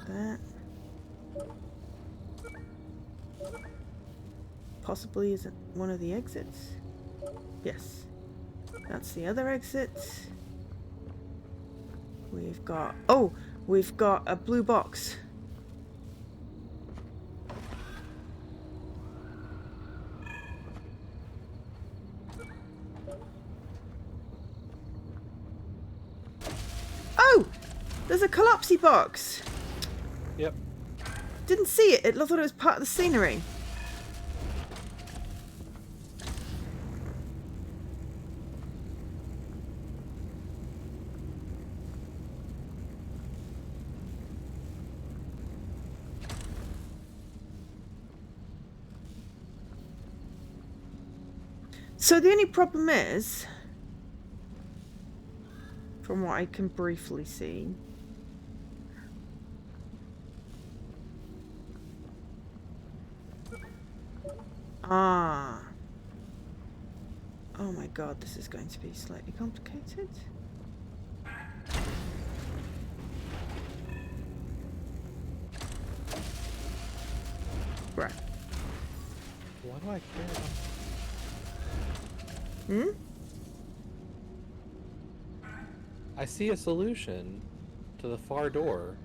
That possibly isn't one of the exits. Yes, that's the other exit. We've got we've got a blue box. there's a collapsy box. Yep. Didn't see it. I thought it was part of the scenery. So the only problem is, from what I can briefly see, oh my god, this is going to be slightly complicated. Right. Why do I care about Hmm? I see a solution to the far door,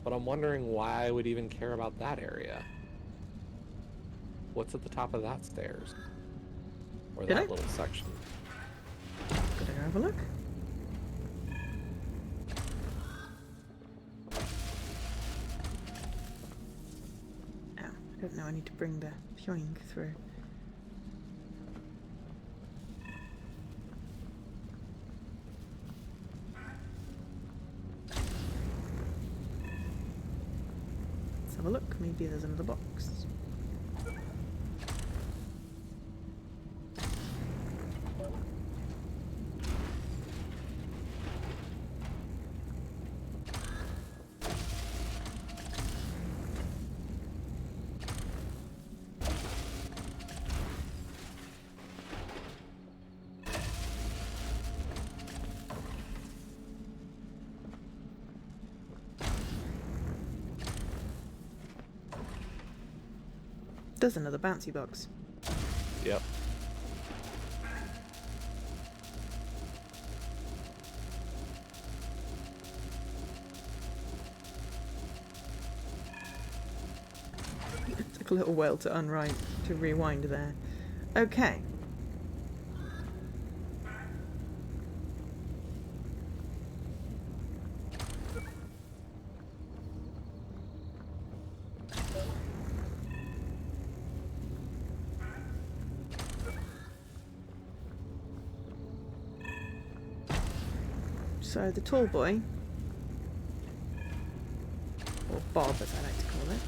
but I'm wondering why I would even care about that area. What's at the top of that stairs? Or Did that I? little section? Gotta go have a look. Oh, I don't know, I need to bring the pyoing through. Let's have a look, maybe there's another box. There's another bouncy box. Yep. Took a little while to rewind there. Okay. So the tall boy, or Bob as I like to call it.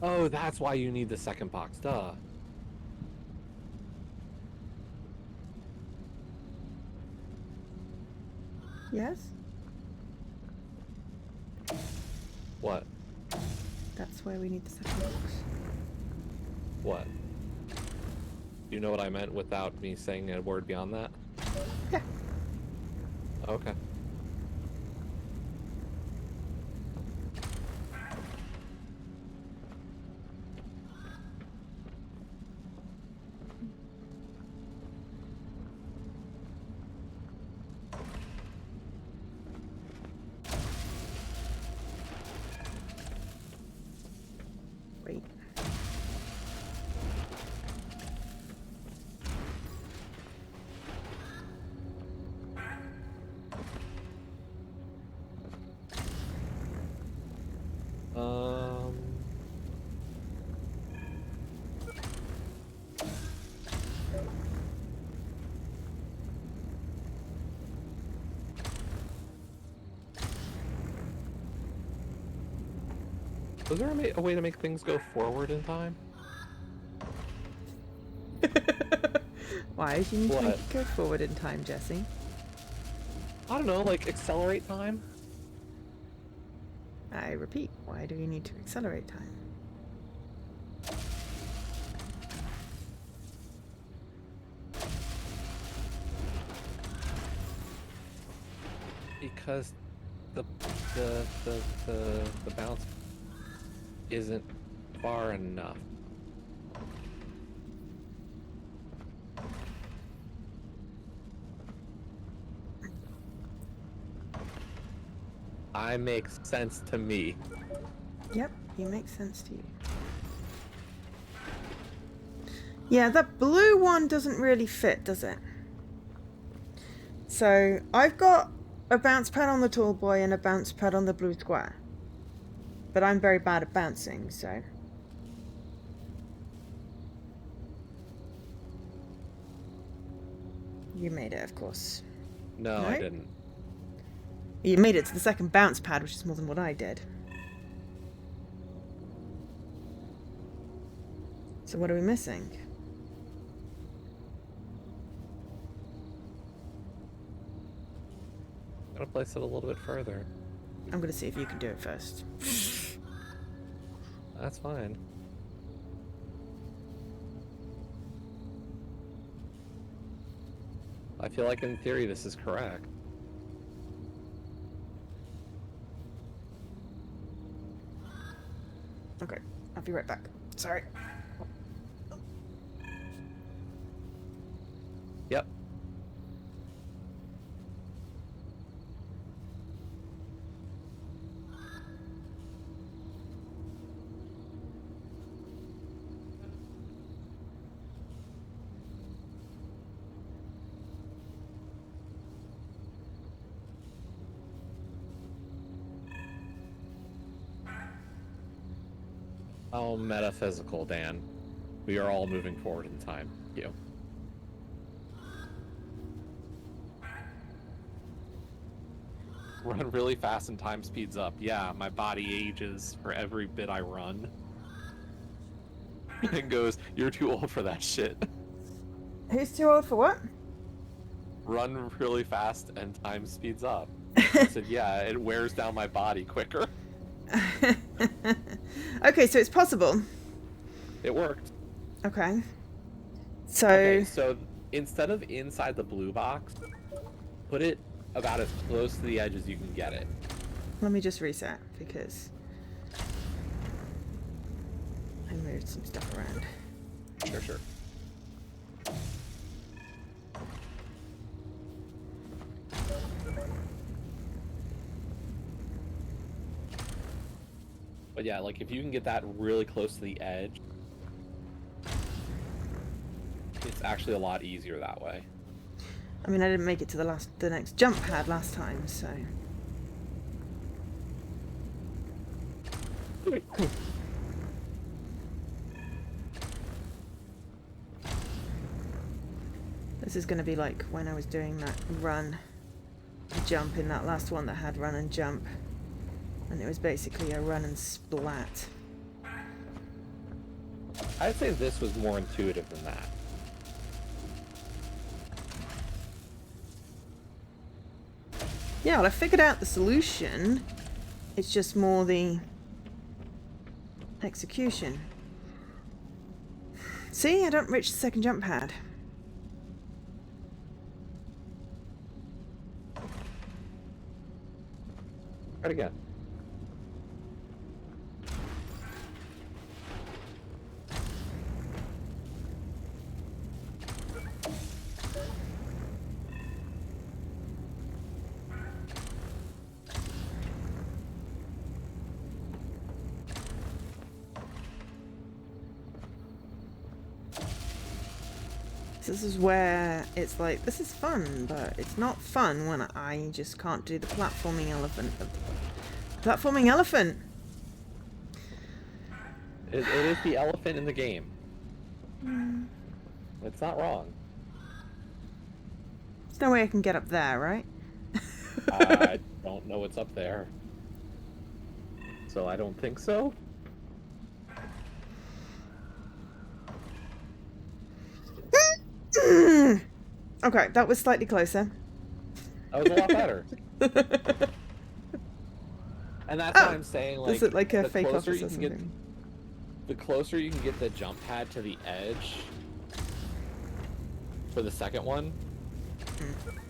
Oh, that's why you need the second box, duh. Yes? What? That's why we need the second box. What? You know what I meant without me saying a word beyond that? Yeah. Okay. Wait. Um... Was there a way to make things go forward in time? Why do you need to make What? it go forward in time, Jesse? I don't know, like accelerate time? I repeat, why do you need to accelerate time? Because the bounce isn't far enough. I make sense to me. Yep, you make sense to you. Yeah, that blue one doesn't really fit, does it? So I've got a bounce pad on the tall boy and a bounce pad on the blue square. But I'm very bad at bouncing, so... You made it, of course. No, No? I didn't. You made it to the second bounce pad, which is more than what I did. So what are we missing? I'm gonna place it a little bit further. I'm going to see if you can do it first. That's fine. I feel like in theory this is correct. Okay, I'll be right back. Sorry. Yep. Oh, metaphysical, Dan. We are all moving forward in time. You. Run really fast and time speeds up. Yeah, my body ages for every bit I run. And goes, you're too old for that shit. Who's too old for what? Run really fast and time speeds up. I said, yeah, it wears down my body quicker. Okay, so it's possible. It worked. Okay. So... Okay, so instead of inside the blue box, put it about as close to the edge as you can get it. Let me just reset, because... I moved some stuff around. Sure. But yeah, like if you can get that really close to the edge, it's actually a lot easier that way. I mean, I didn't make it to the next jump pad last time, so... This is going to be like when I was doing that run, jump in that last one that had run and jump. And it was basically a run and splat. I'd say this was more intuitive than that. Yeah, well, I figured out the solution. It's just more the execution. See, I don't reach the second jump pad. Try it again. This is where it's like, this is fun, but it's not fun when I just can't do the platforming elephant. Platforming elephant! It is the elephant in the game. It's not wrong. There's no way I can get up there, right? I don't know what's up there. So I don't think so. Okay, that was slightly closer. That was a lot better. And that's why I'm saying, like, is it like a the fake closer office you or can get, something? the closer you can get the jump pad to the edge for the second one,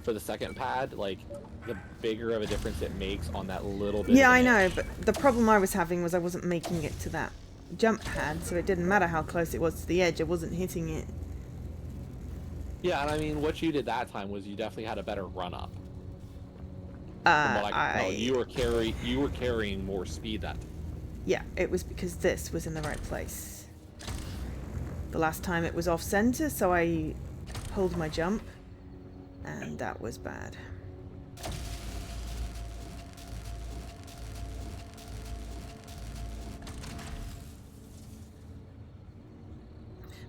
for the second pad, like, the bigger of a difference it makes on that little bit. Yeah, of I an know, edge. but the problem I was having was I wasn't making it to that jump pad, so it didn't matter how close it was to the edge, I wasn't hitting it. Yeah, and I mean, what you did that time was you definitely had a better run up. From what I can tell, you were carrying more speed that time. Yeah, it was because this was in the right place. The last time it was off center, so I pulled my jump, and that was bad.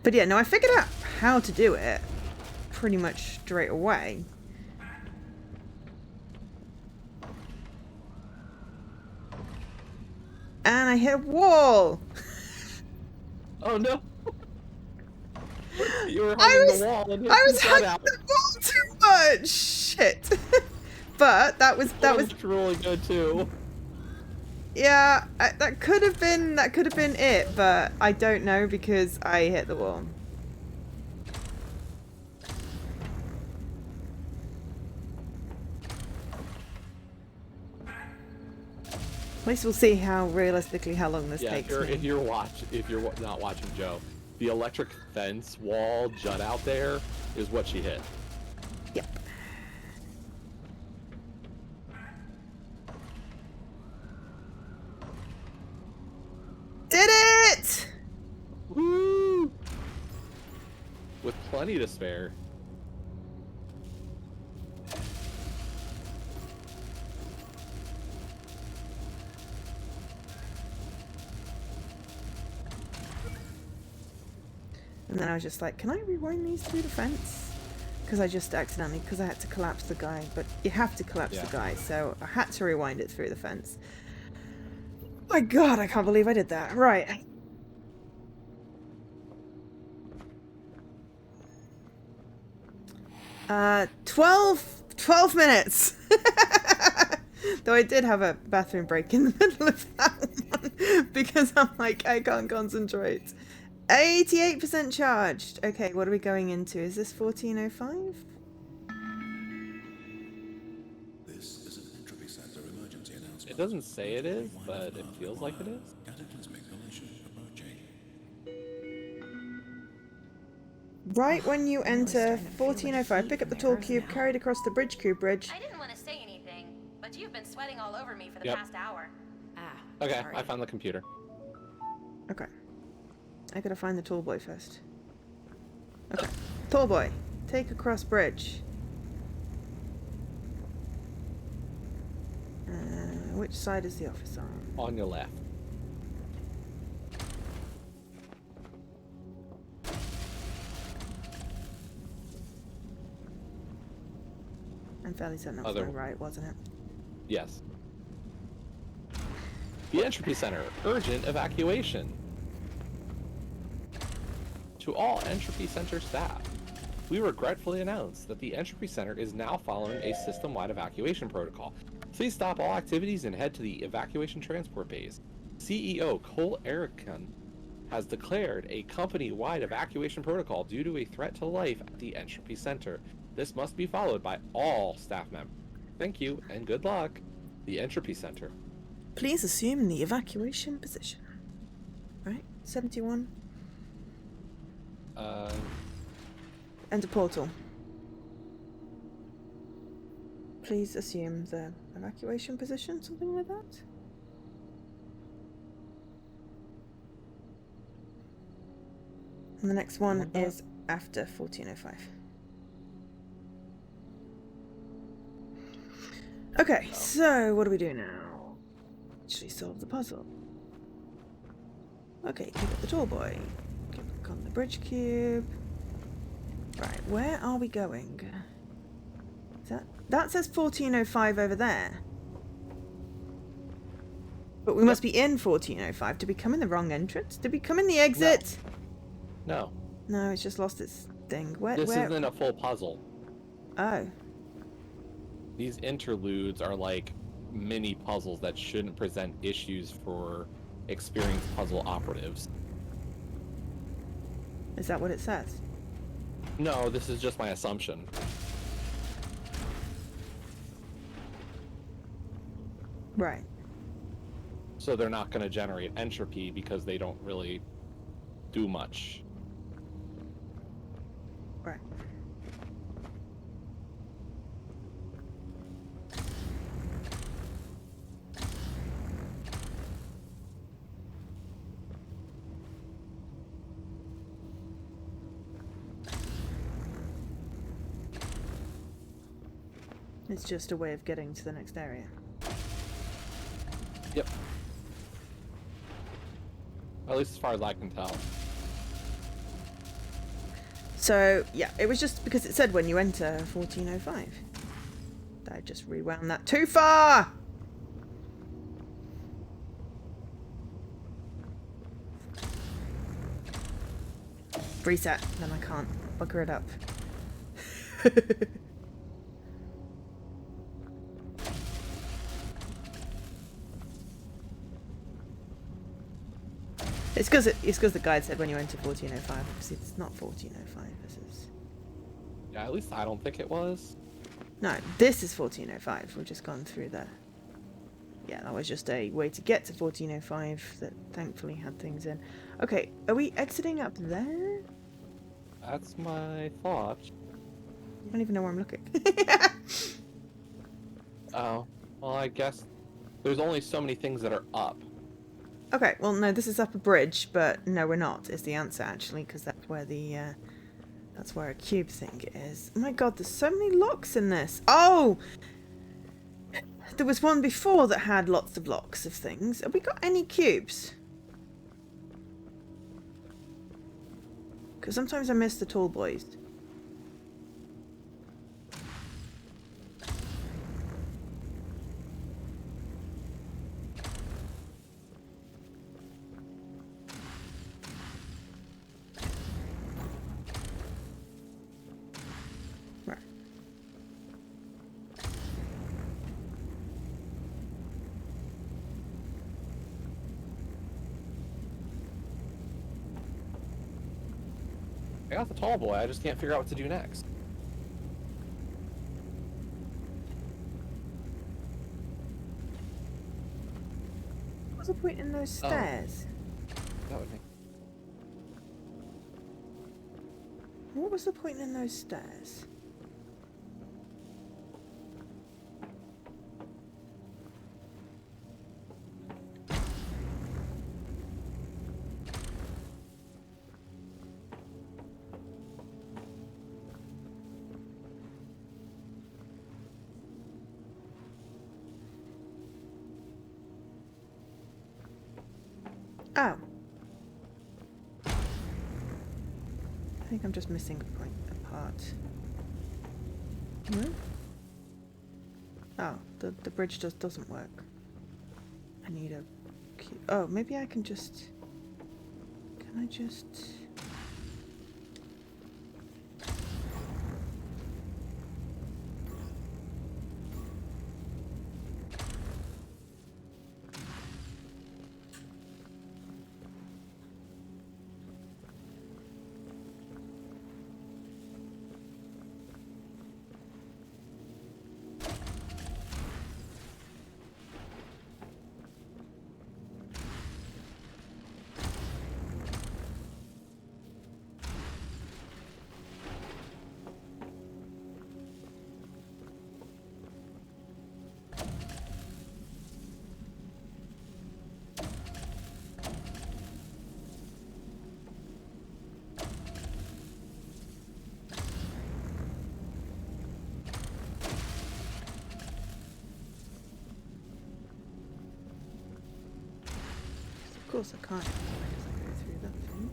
But yeah, no, I figured out how to do it pretty much straight away. And I hit a wall. Oh no! You were hugging the wall and hit I your was gut hugging out. the wall too much. Shit. But that was really good too. yeah. That could have been it, but I don't know because I hit the wall. At least we'll see how realistically how long this takes. If you're not watching Joe, the electric fence wall jut out there is what she hit. Yep. Did it! Woo! With plenty to spare. And then I was just like, can I rewind these through the fence? Because I just accidentally, because I had to collapse the guy, but you have to collapse the guy, so I had to rewind it through the fence. My god, I can't believe I did that. Right. Uh, 12 minutes! Though I did have a bathroom break in the middle of that one, because I'm like, I can't concentrate. 88% charged. Okay, what are we going into? Is this 1405? This is an Entropy Center emergency announcement. It doesn't say it is, but it feels like it is. Cataclysmic collision approaching. Right when you enter 1405, pick up the tall cube carried across the bridge cube bridge. I didn't want to say anything, but you've been sweating all over me for the Yep. past hour. Okay, sorry. I found the computer. Okay. I gotta find the tall boy first. Okay. Tall boy, take across bridge. Which side is the office on? On your left. I'm fairly certain that was my right, wasn't it? Yes. The Entropy Center, urgent evacuation. To all Entropy Center staff, we regretfully announce that the Entropy Center is now following a system-wide evacuation protocol. Please stop all activities and head to the evacuation transport base. CEO Cole Erickson has declared a company-wide evacuation protocol due to a threat to life at the Entropy Center. This must be followed by all staff members. Thank you and good luck. The Entropy Center. Please assume the evacuation position. Right? 71. Enter portal. Please assume the evacuation position, something like that. And the next one is after 1405. Okay, so what do we do now? Actually solve the puzzle. Okay, pick up the tall boy. Click on the bridge cube. Right, where are we going? That says 1405 over there. But we must be in 1405. Did we come in the wrong entrance? Did we come in the exit? No. No, it's just lost its thing. Where? Isn't a full puzzle. Oh. These interludes are like mini puzzles that shouldn't present issues for experienced puzzle operatives. Is that what it says? No, this is just my assumption. Right. So they're not going to generate entropy because they don't really do much. Right. It's just a way of getting to the next area. Yep. At least as far as I can tell. So, yeah, it was just because it said when you enter 1405. I just rewound that too far! Reset, then I can't bugger it up. It's because the guide said when you enter 1405. Obviously, it's not 1405. This is Yeah, at least I don't think it was. no. This is 1405. We've just gone through the. Yeah, that was just a way to get to 1405 that thankfully had things in. Okay, are we exiting up there? That's my thought. I don't even know where I'm looking. Oh, well, I guess there's only so many things that are up. Okay, well, no, this is up a bridge, but no, we're not, is the answer, actually, because that's where the, that's where a cube thing is. Oh my god, there's so many locks in this. Oh! There was one before that had lots of locks of things. Have we got any cubes? Because sometimes I miss the tall boys. Right. I got the tall boy, I just can't figure out what to do next. What's the point in those stairs? That would make... What was the point in those stairs? Oh. I think I'm just missing a part. No? Oh, the bridge just doesn't work. I need a key. Oh, maybe I can just... Can I just... Of course I can't. Why does it go through that thing?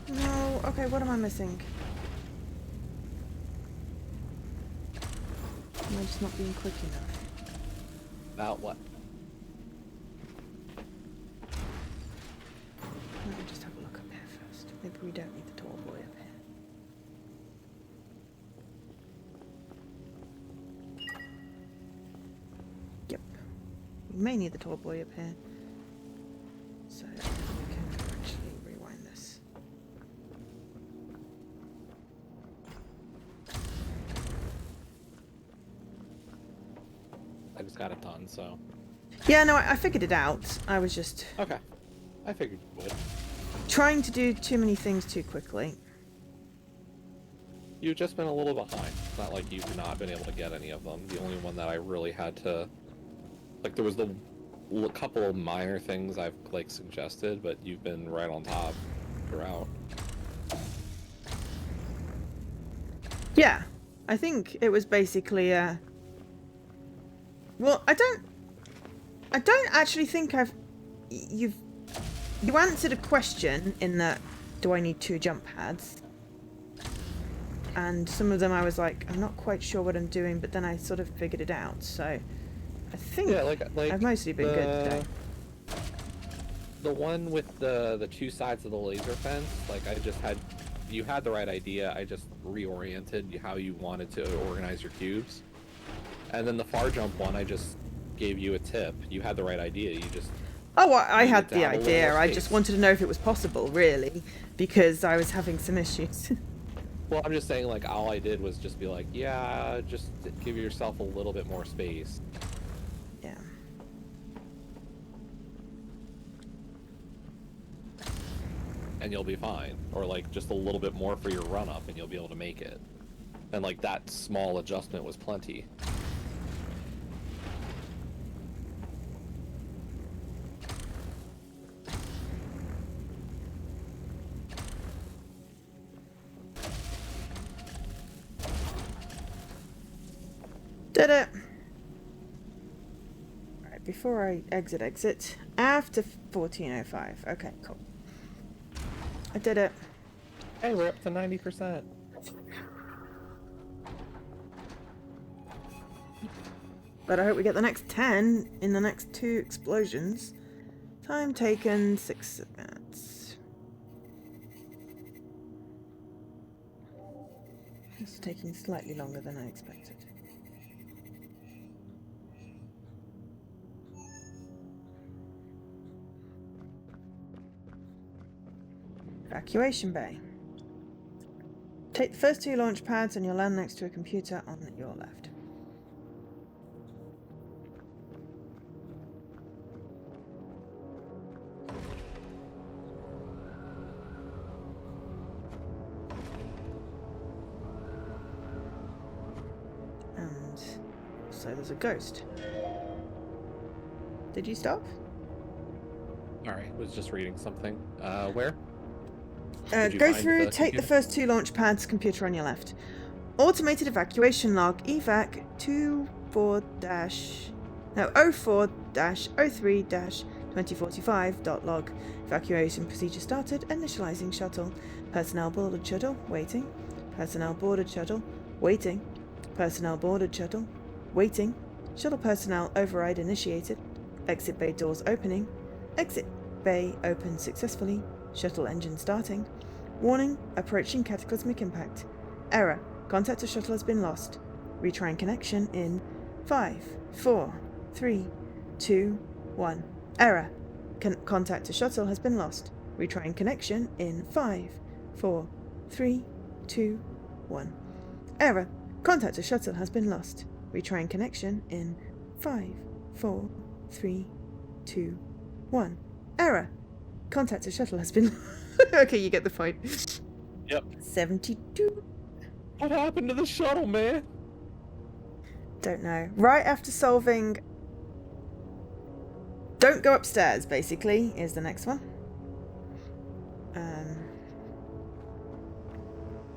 No, okay, what am I missing? Am I just not being quick enough? About what? Let me just have a look up here first. Maybe we don't need the tall boy up here. Yep. We may need the tall boy up here. So we can actually rewind this. I just got it done, so... Yeah, no, I figured it out. I was just Okay. I figured you would. trying to do too many things too quickly. You've just been a little behind. It's not like you've not been able to get any of them. The only one that I really had to... Like, there was the a couple of minor things I've like suggested, but you've been right on top throughout. Yeah, I think it was basically well, I don't actually think you answered a question in that, do I need 2 jump pads? And some of them I was like, I'm not quite sure what I'm doing, but then I sort of figured it out. So I think I've mostly been good today. The one with the 2 sides of the laser fence, like you had the right idea. I just reoriented how you wanted to organize your cubes. And then the far jump one, I just gave you a tip. You had the right idea. You just I had the have a little idea. more I space. just wanted to know if it was possible, really, because I was having some issues. Well, I'm just saying, like, all I did was just be like, yeah, just give yourself a little bit more space. Yeah. And you'll be fine. Or, like, just a little bit more for your run-up, and you'll be able to make it. And, like, that small adjustment was plenty. Did it. Alright, before I exit, after 1405. Okay, cool. I did it. Hey, we're up to 90%. But I hope we get the next 10 in the next 2 explosions. Time taken, 6 minutes. It's taking slightly longer than I expected. Evacuation bay. Take the first 2 launch pads and you'll land next to a computer on your left. And so there's a ghost. Did you stop? Alright, was just reading something. Where? Go through, take the first 2 launch pads, computer on your left. Automated evacuation log, evac 04-03-2045.log. Evacuation procedure started, initializing shuttle. Personnel boarded shuttle, waiting. Personnel boarded shuttle, waiting. Personnel boarded shuttle, waiting. Shuttle personnel override initiated. Exit bay doors opening. Exit bay opened successfully. Shuttle engine starting. Warning, approaching cataclysmic impact. Error, contact to shuttle has been lost. Retrying connection in 5, 4, 3, 2, 1. Error, contact to shuttle has been lost. Retrying connection in 5, 4, 3, 2, 1. Error, contact to shuttle has been lost. Retrying connection in 5, 4, 3, 2, 1. Error, contact to shuttle has been... Okay, you get the point. Yep. 72. What happened to the shuttle, man? Don't know. Right after solving... Don't go upstairs, basically, is the next one.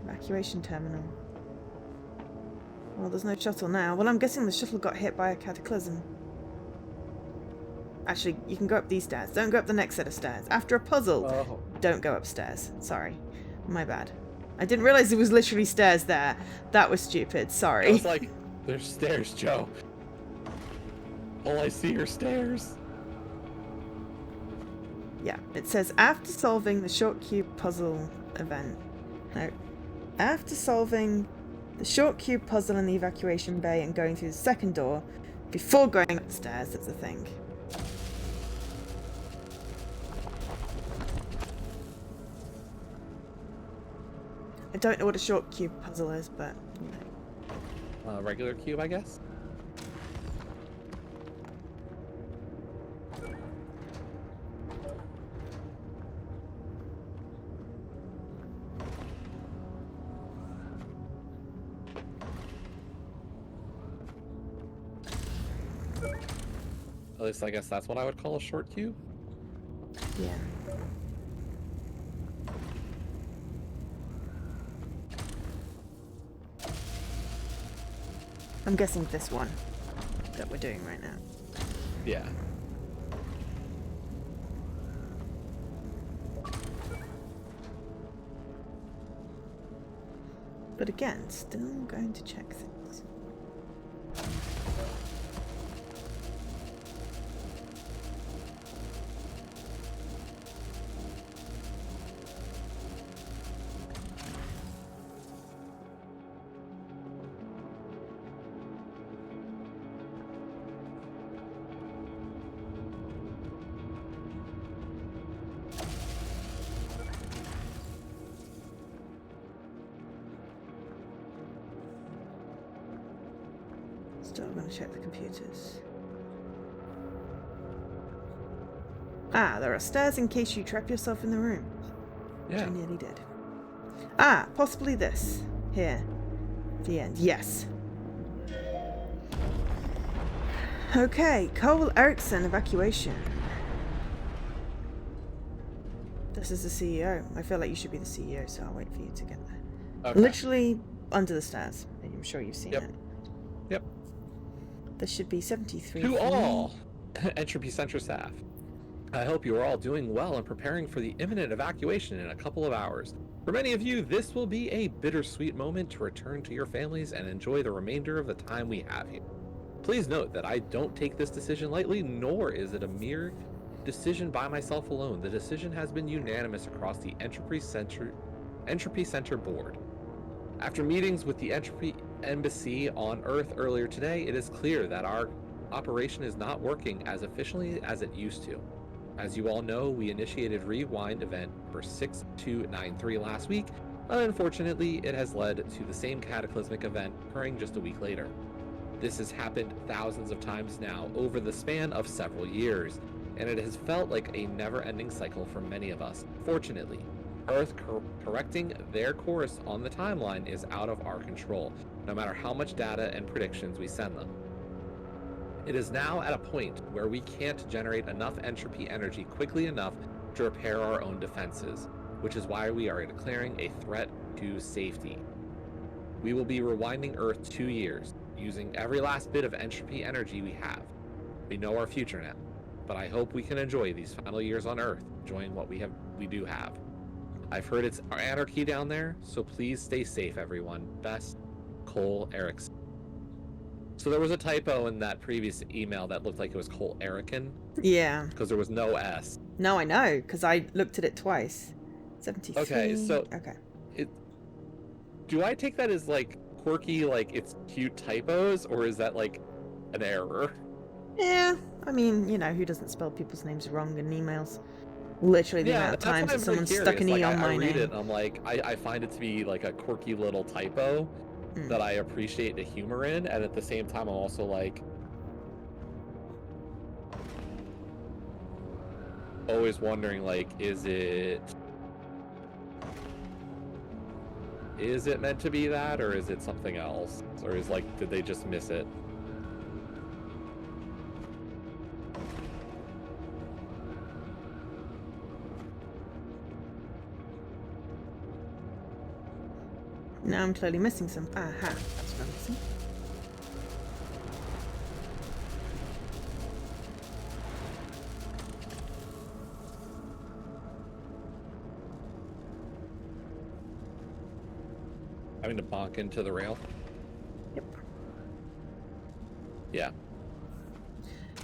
Evacuation terminal. Well, there's no shuttle now. Well, I'm guessing the shuttle got hit by a cataclysm. Actually, you can go up these stairs. Don't go up the next set of stairs. After a puzzle, don't go upstairs. Sorry. My bad. I didn't realize there was literally stairs there. That was stupid. Sorry. I was like, there's stairs, Joe. All I see are stairs. Yeah, it says after solving the short cube puzzle event. No. After solving the short cube puzzle in the evacuation bay and going through the second door, before going upstairs, that's the thing. I don't know what a short cube puzzle is, but you know. Regular cube, I guess. At least I guess that's what I would call a short cube. Yeah. I'm guessing this one that we're doing right now. Yeah. But again, still going to check things. Still going to check the computers. Ah, there are stairs in case you trap yourself in the room. Which Yeah. I nearly did. Ah, possibly this. Here. The end. Yes. Okay, Cole Erickson evacuation. This is the CEO. I feel like you should be the CEO, so I'll wait for you to get there. Okay. Literally under the stairs. I'm sure you've seen Yep. it. Yep. There should be 73. To for me. all Entropy Center staff, I hope you are all doing well and preparing for the imminent evacuation in a couple of hours. For many of you, this will be a bittersweet moment to return to your families and enjoy the remainder of the time we have here. Please note that I don't take this decision lightly, nor is it a mere decision by myself alone. The decision has been unanimous across the Entropy Center board. After meetings with the Entropy Embassy on Earth earlier today, it is clear that our operation is not working as efficiently as it used to. As you all know, we initiated Rewind event number 6293 last week, but unfortunately it has led to the same cataclysmic event occurring just a week later. This has happened thousands of times now over the span of several years, and it has felt like a never-ending cycle for many of us. Fortunately, Earth correcting their course on the timeline is out of our control, no matter how much data and predictions we send them. It is now at a point where we can't generate enough entropy energy quickly enough to repair our own defenses, which is why we are declaring a threat to safety. We will be rewinding Earth 2 years, using every last bit of entropy energy we have. We know our future now, but I hope we can enjoy these final years on Earth, enjoying what we do have. I've heard it's anarchy down there, so please stay safe, everyone. Best, Cole Erickson. So there was a typo in that previous email that looked like it was Cole Erickson, Yeah. because there was no S. No, I know, because I looked at it twice. 73. Okay, so Okay. do I take that as like quirky, like it's cute typos, or is that like an error? Yeah. I mean, you know, who doesn't spell people's names wrong in emails? Literally the amount of that's why times I'm that really someone stuck an curious. E Like, on I my read name. it and I'm like, I find it to be like a quirky little typo that I appreciate the humor in, and at the same time I'm also like always wondering, like, is it meant to be that, or is it something else, or is like, did they just miss it? Now I'm clearly missing some. Aha, that's what I'm missing. Having to bonk into the rail? Yep. Yeah.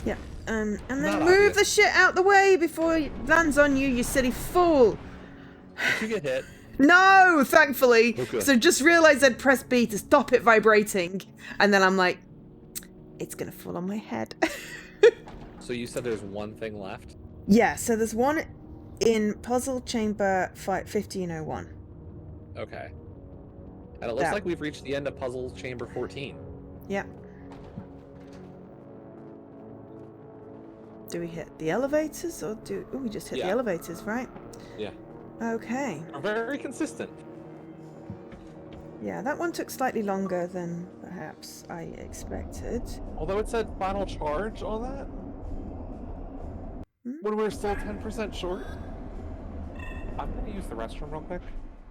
Yeah. And then Not move obvious. the shit out the way before it lands on you, you silly fool. Did you get hit? No, thankfully. Oh, good. So just realised I'd press B to stop it vibrating. And then I'm like, it's going to fall on my head. So you said there's one thing left? Yeah, so there's one in Puzzle Chamber 1501. Okay. And it looks That- like we've reached the end of Puzzle Chamber 14. Yeah. Do we hit the elevators or do... Oh, we just hit the Yeah. elevators, right? Yeah. Okay. We're very consistent. Yeah, that one took slightly longer than perhaps I expected. Although it said final charge on that? when we're still 10% short. I'm gonna use the restroom real quick.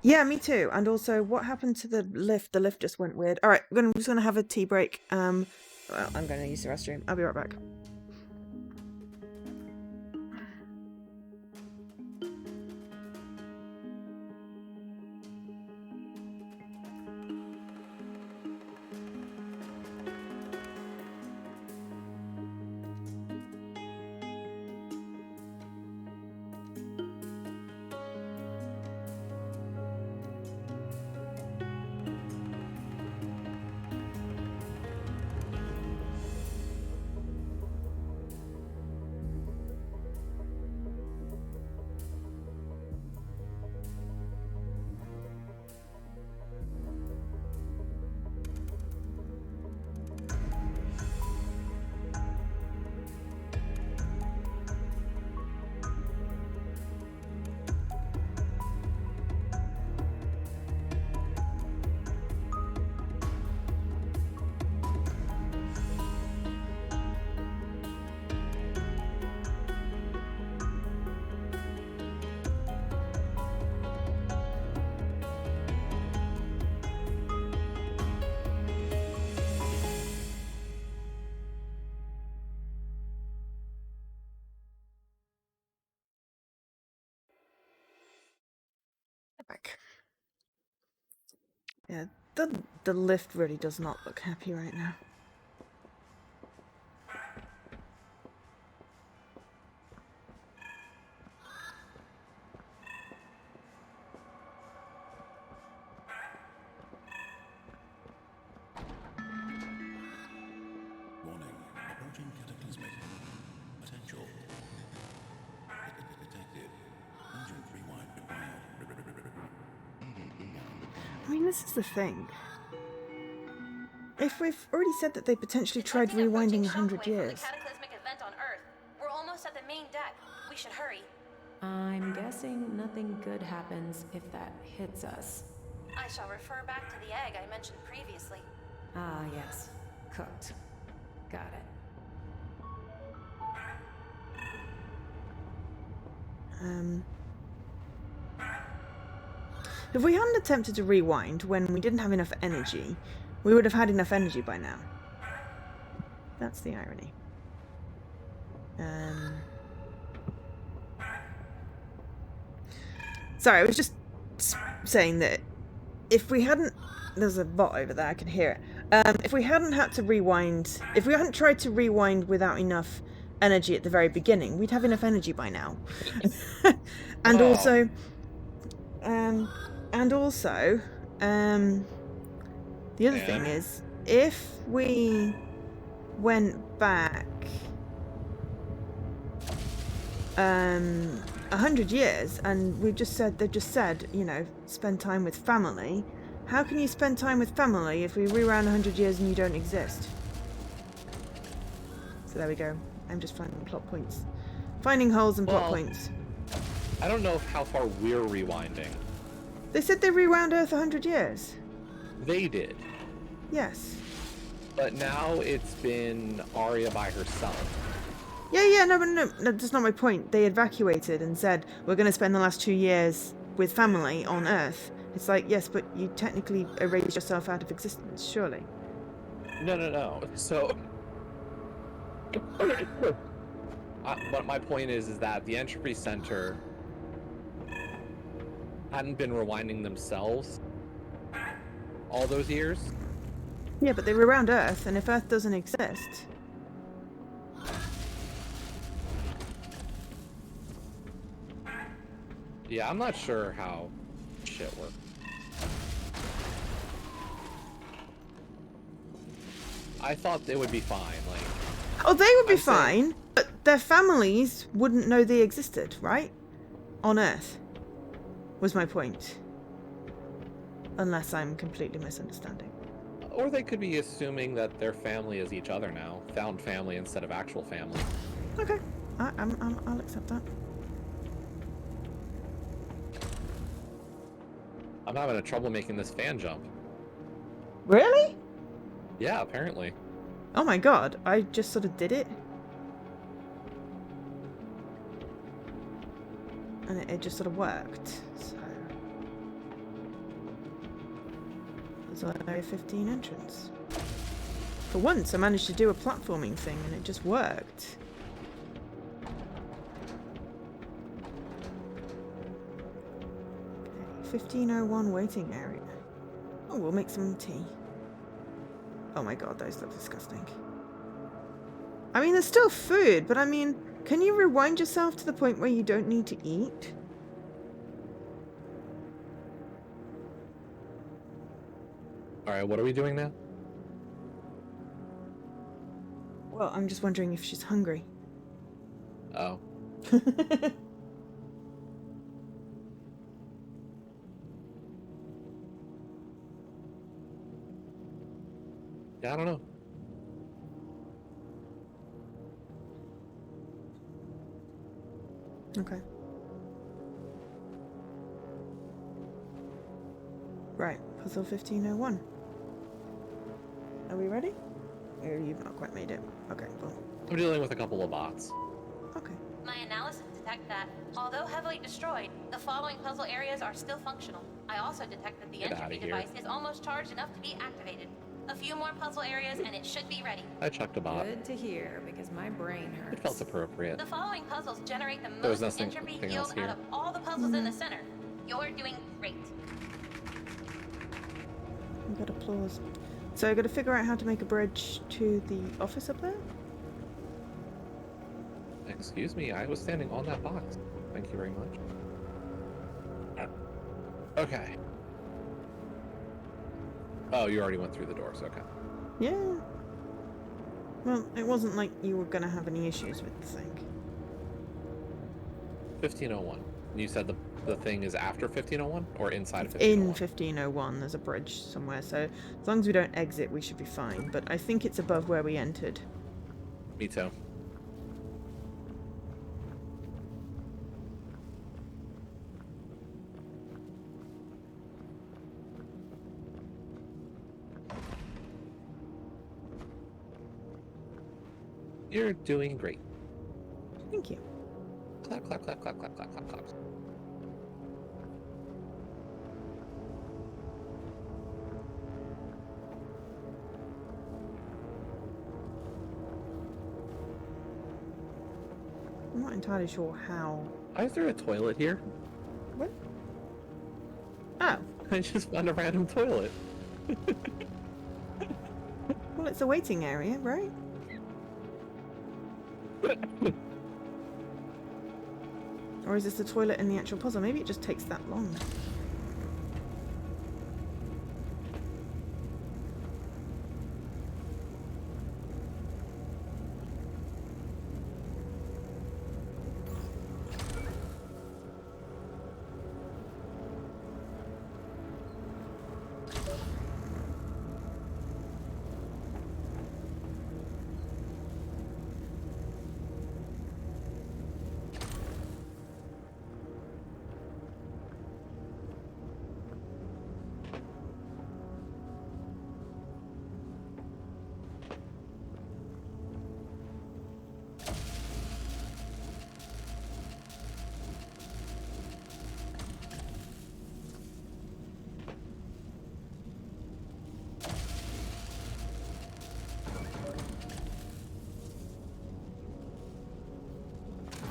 Yeah, me too. And also, what happened to the lift? The lift just went weird. All right, I'm just gonna have a tea break. Well, I'm gonna use the restroom. I'll be right back. Back. Yeah, the lift really does not look happy right now. Warning. Approaching cataclysmic. Potential. Detected. Urgent rewind required. I mean, this is the thing. If we've already said that they potentially tried Detecting approaching rewinding 100 shockwave from years. the cataclysmic event on Earth. We're almost at the main deck. We should hurry. I'm guessing nothing good happens if that hits us. I shall refer back to the egg I mentioned previously. Ah, yes. Cooked. Got it. If we hadn't attempted to rewind when we didn't have enough energy, we would have had enough energy by now. That's the irony. Sorry, I was just saying that if we hadn't... There's a bot over there, I can hear it. If we hadn't had to rewind... If we hadn't tried to rewind without enough energy at the very beginning, we'd have enough energy by now. And also... the other thing is, if we went back 100 years and they've just said, you know, spend time with family, how can you spend time with family if we rewound 100 years and you don't exist? So there we go. I'm just finding plot points. Finding holes in plot points. I don't know how far we're rewinding. They said they rewound Earth 100 years. They did. Yes. But now it's been Arya by herself. Yeah, no, that's not my point. They evacuated and said, we're going to spend the last 2 years with family on Earth. It's like, yes, but you technically erased yourself out of existence, surely. No. So... what my point is that the Entropy Center hadn't been rewinding themselves all those years. Yeah, but they were around Earth, and if Earth doesn't exist... Yeah, I'm not sure how shit works. I thought they would be fine, like... Oh, they would be fine, but their families wouldn't know they existed, right? On Earth, was my point. Unless I'm completely misunderstanding. Or they could be assuming that their family is each other now. Found family instead of actual family. Okay, I'll accept that. I'm having a trouble making this fan jump. Really? Yeah, apparently. Oh my god, I just sort of did it. and it just sort of worked. So there's Area 15 entrance. For once, I managed to do a platforming thing, and it just worked. Okay, 1501 waiting area. Oh, we'll make some tea. Oh my god, those look disgusting. I mean, there's still food, but I mean, can you rewind yourself to the point where you don't need to eat? Alright, what are we doing now? Well, I'm just wondering if she's hungry. Oh. Yeah, I don't know. Okay. Right, puzzle 1501. Are we ready? Or you've not quite made it? Okay, well. I'm dealing with a couple of bots. Okay. My analysis detect that, although heavily destroyed, the following puzzle areas are still functional. I also detect that the Get outta entropy here. device is almost charged enough to be activated. A few more puzzle areas and it should be ready. I checked a bot. Good to hear, because my brain hurts. It felt appropriate. The following puzzles generate the There was most nothing entropy else yield here. out of all the puzzles in the center. You're doing great. I've got applause. So I've got to figure out how to make a bridge to the office up there? Excuse me, I was standing on that box. Thank you very much. Okay. Oh, you already went through the doors, okay. Yeah. Well, it wasn't like you were going to have any issues with the thing. 1501. You said the thing is after 1501 or inside of In 1501? 1501, there's a bridge somewhere, so as long as we don't exit, we should be fine. But I think it's above where we entered. Me too. You're doing great. Thank you. Clap, clap, clap, clap, clap, clap, clap, clap. I'm not entirely sure how. Why is there a toilet here? What? Oh. I just found a random toilet. Well, it's a waiting area, right? Or is this the toilet in the actual puzzle? Maybe it just takes that long.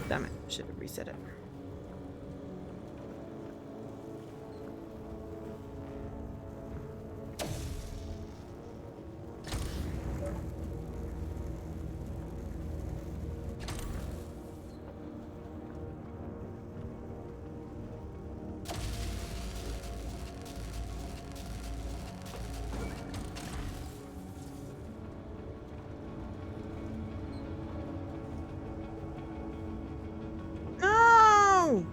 Damn it, should have reset it. No!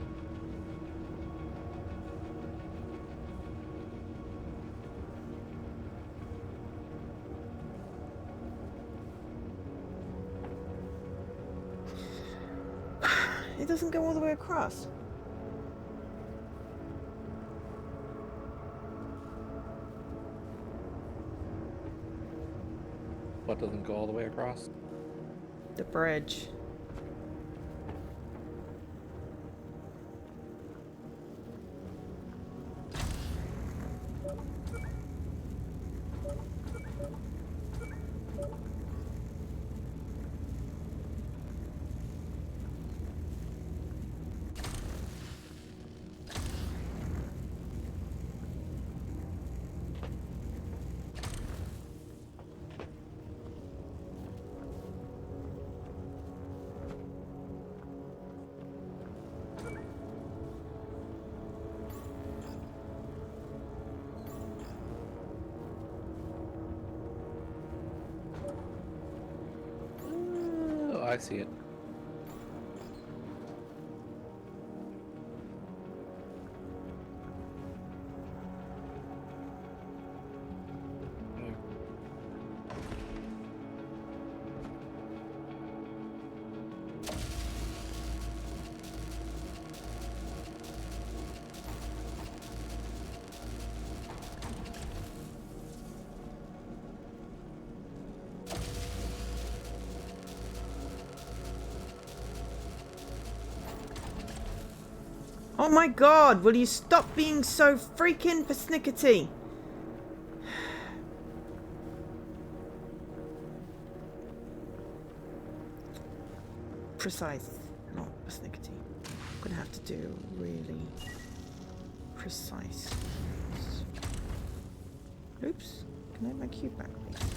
It doesn't go all the way across. What doesn't go all the way across? The bridge. I see it. Oh my god, will you stop being so freaking persnickety? Precise, not persnickety. I'm gonna have to do really precise. Oops, can I have my cube back, please?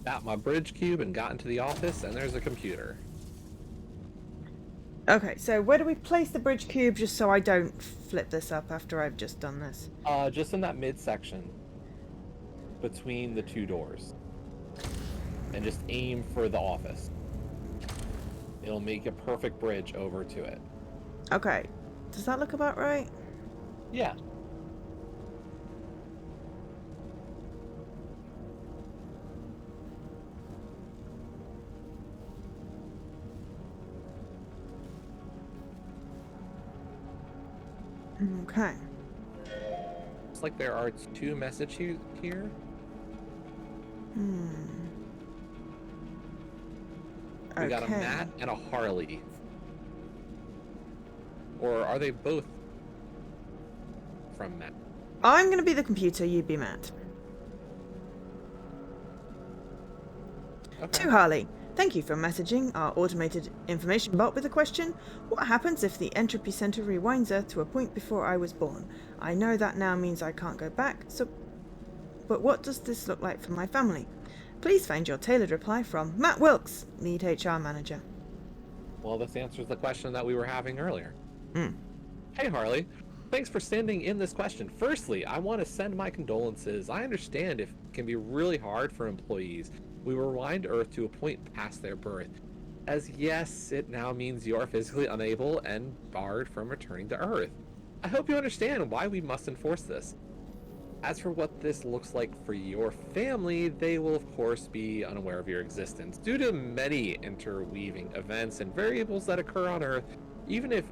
Got my bridge cube and got into the office, and there's a computer. Okay, so where do we place the bridge cube just so I don't flip this up after I've just done this? Just in that midsection between the two doors. And just aim for the office. It'll make a perfect bridge over to it. Okay, does that look about right? Yeah. Okay. It's like there are two messages here. We got a Matt and a Harley. Or are they both from Matt? I'm gonna be the computer, you be Matt. Okay. To Harley, thank you for messaging our automated information bot with a question. What happens if the Entropy Center rewinds Earth to a point before I was born? I know that now means I can't go back, but what does this look like for my family? Please find your tailored reply from Matt Wilkes, lead HR manager. Well, this answers the question that we were having earlier. Mm. Hey, Harley. Thanks for sending in this question. Firstly, I want to send my condolences. I understand it can be really hard for employees. We rewind Earth to a point past their birth. As yes, it now means you are physically unable and barred from returning to Earth. I hope you understand why we must enforce this. As for what this looks like for your family, they will of course be unaware of your existence. Due to many interweaving events and variables that occur on Earth, even if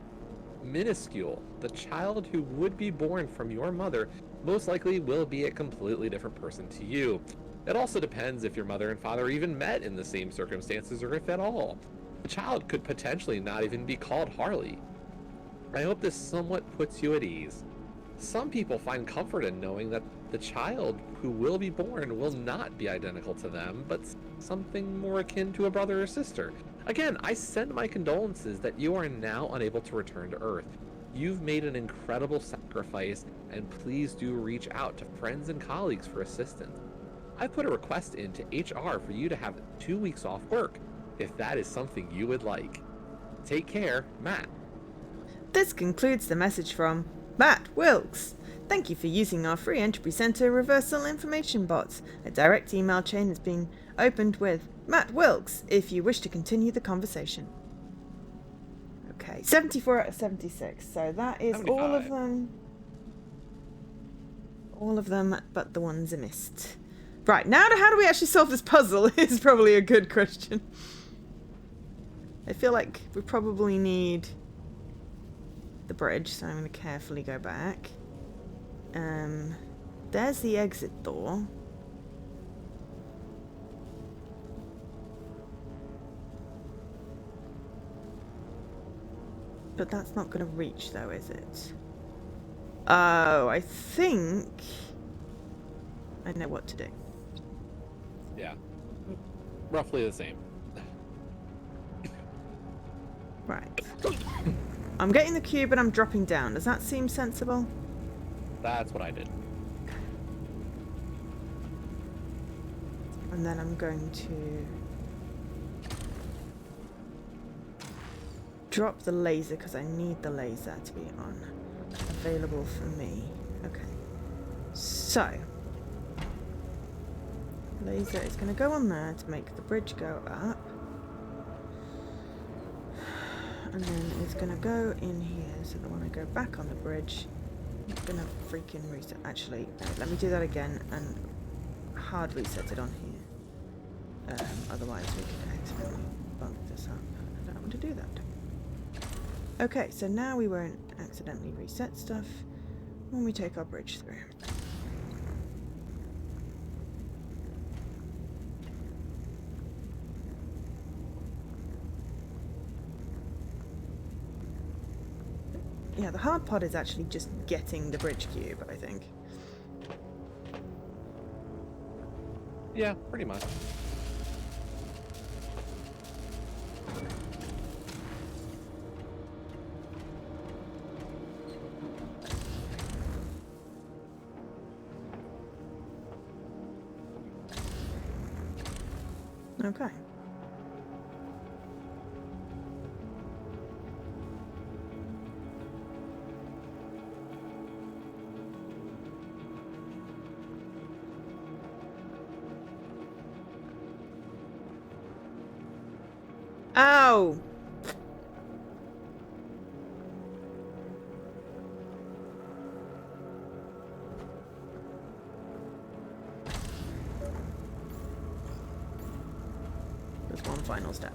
minuscule, the child who would be born from your mother most likely will be a completely different person to you. It also depends if your mother and father even met in the same circumstances or if at all. The child could potentially not even be called Harley. I hope this somewhat puts you at ease. Some people find comfort in knowing that the child who will be born will not be identical to them, but something more akin to a brother or sister. Again, I send my condolences that you are now unable to return to Earth. You've made an incredible sacrifice, and please do reach out to friends and colleagues for assistance. I put a request into HR for you to have 2 weeks off work. if that is something you would like. Take care, Matt. This concludes the message from Matt Wilkes. Thank you for using our free Entropy Center reversal information bots. A direct email chain has been opened with Matt Wilkes if you wish to continue the conversation. Okay, 74 out of 76. So that is 75. all of them. All of them but the ones I missed. Right, now how do we actually solve this puzzle is probably a good question. I feel like we probably need the bridge, so I'm going to carefully go back. There's the exit door. But that's not going to reach though, is it? Oh, I think I know what to do. Yeah. Roughly the same. Right. I'm getting the cube and I'm dropping down. Does that seem sensible? That's what I did. And then I'm going to drop the laser because I need the laser to be on available for me. Okay. So laser is going to go on there to make the bridge go up. And then it's going to go in here so that when I go back on the bridge, it's going to freaking reset. Actually, let me do that again and hard reset it on here. Otherwise we can accidentally bump this up. I don't want to do that. Okay, so now we won't accidentally reset stuff when we take our bridge through. Yeah, the hard part is actually just getting the bridge cube, I think. Yeah, pretty much. Okay. Ow! There's one final step.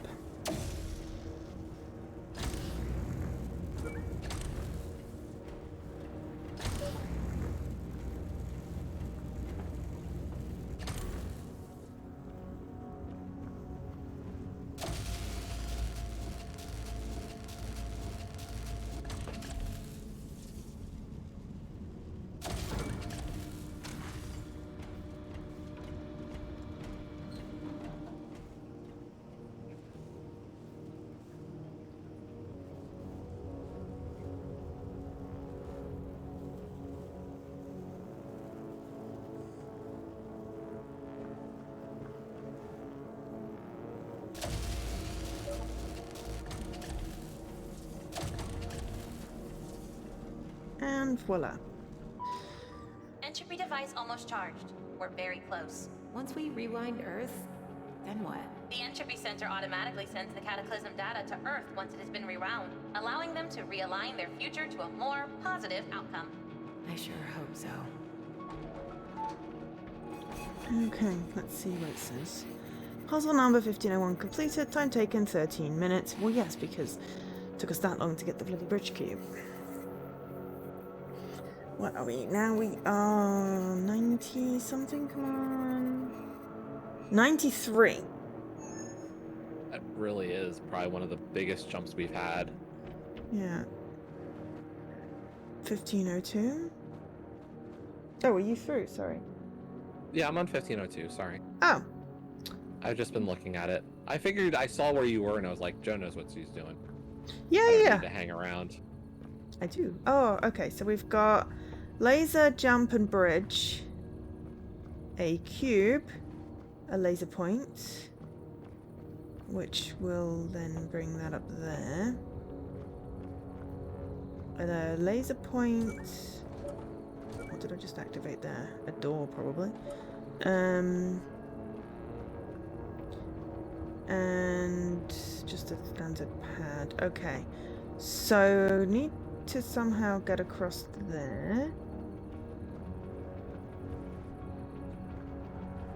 And voila. Entropy device almost charged. We're very close. Once we rewind Earth, then what? The Entropy Center automatically sends the Cataclysm data to Earth once it has been rewound, allowing them to realign their future to a more positive outcome. I sure hope so. Okay, let's see what it says. Puzzle number 1501 completed. Time taken 13 minutes. Well, yes, because it took us that long to get the bloody bridge cube. What are we? Now we are 90 something, come on. 93. That really is probably one of the biggest jumps we've had. Yeah. 1502? Oh, are you through? Sorry. Yeah, I'm on 1502, sorry. Oh. I've just been looking at it. I figured I saw where you were and I was like, Joe knows what she's doing. Yeah, I don't yeah. need to hang around. I do. Oh, okay. So we've got laser, jump, and bridge. A cube. A laser point. which will then bring that up there. And a laser point. What did I just activate there? A door, probably. And just a standard pad. Okay. So need to somehow get across there.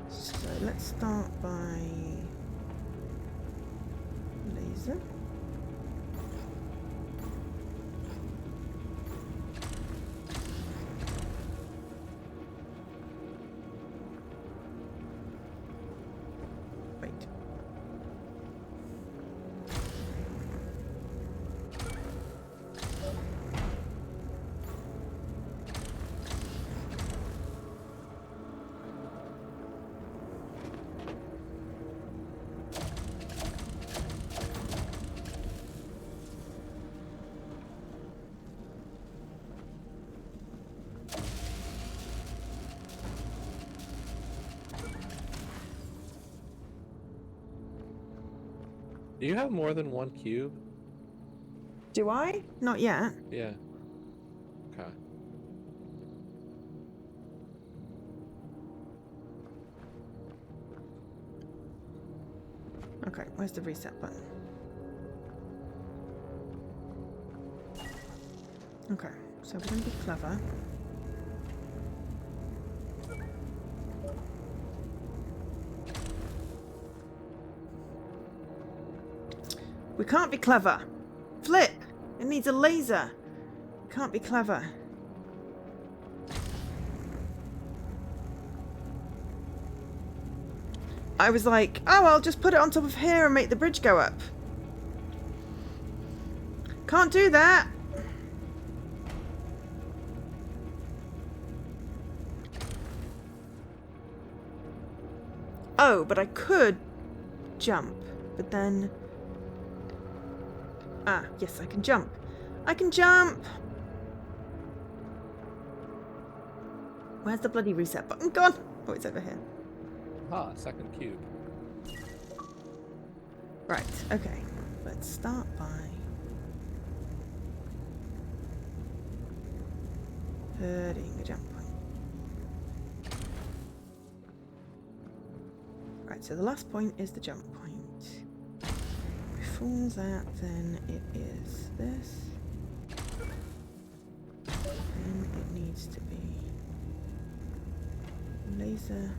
So let's start by laser. Wait. Do you have more than one cube? Do I? Not yet. Yeah. Okay. Okay, where's the reset button? Okay, so we're gonna be clever. We can't be clever. Flip! It needs a laser. Can't be clever. I was like, oh, I'll just put it on top of here and make the bridge go up. Can't do that. Oh, but I could jump. But then... Ah, yes, I can jump. I can jump! Where's the bloody reset button gone? Oh, it's over here. Ah, second cube. Right, okay. Let's start by... putting the jump point. Right, so the last point is the jump point. Before that, then it is this. Then it needs to be laser.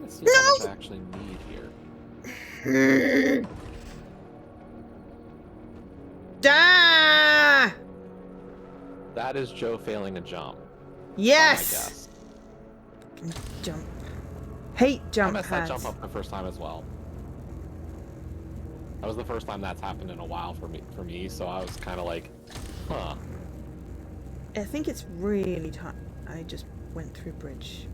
See how much I actually need here. Ah! That is Joe failing a jump. Yes! I guess. Jump. Hate jump I messed pads. that jump up the first time as well. That was the first time that's happened in a while for me, so I was kind of like, huh. I think it's really tight. I just went through bridge.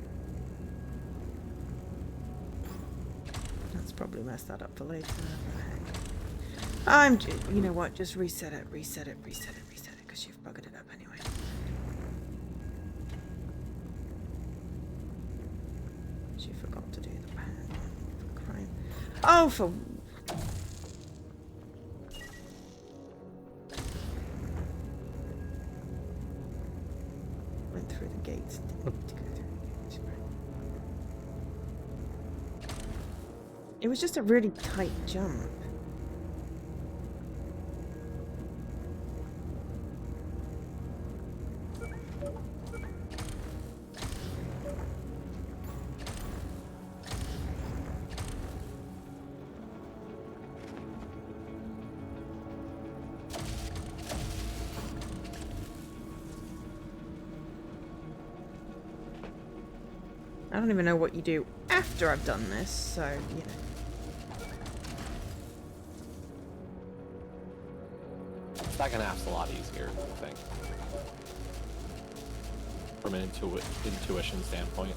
That's probably messed that up for later. You know what? Just reset it, because you've buggered it up anyway. She forgot to do the pad. For crying. Oh, for... Went through the gates. Didn't need to go through the gates. It was just a really tight jump. I don't even know what you do after I've done this, so, you know. Second half's a lot easier, I think. From an intuition standpoint.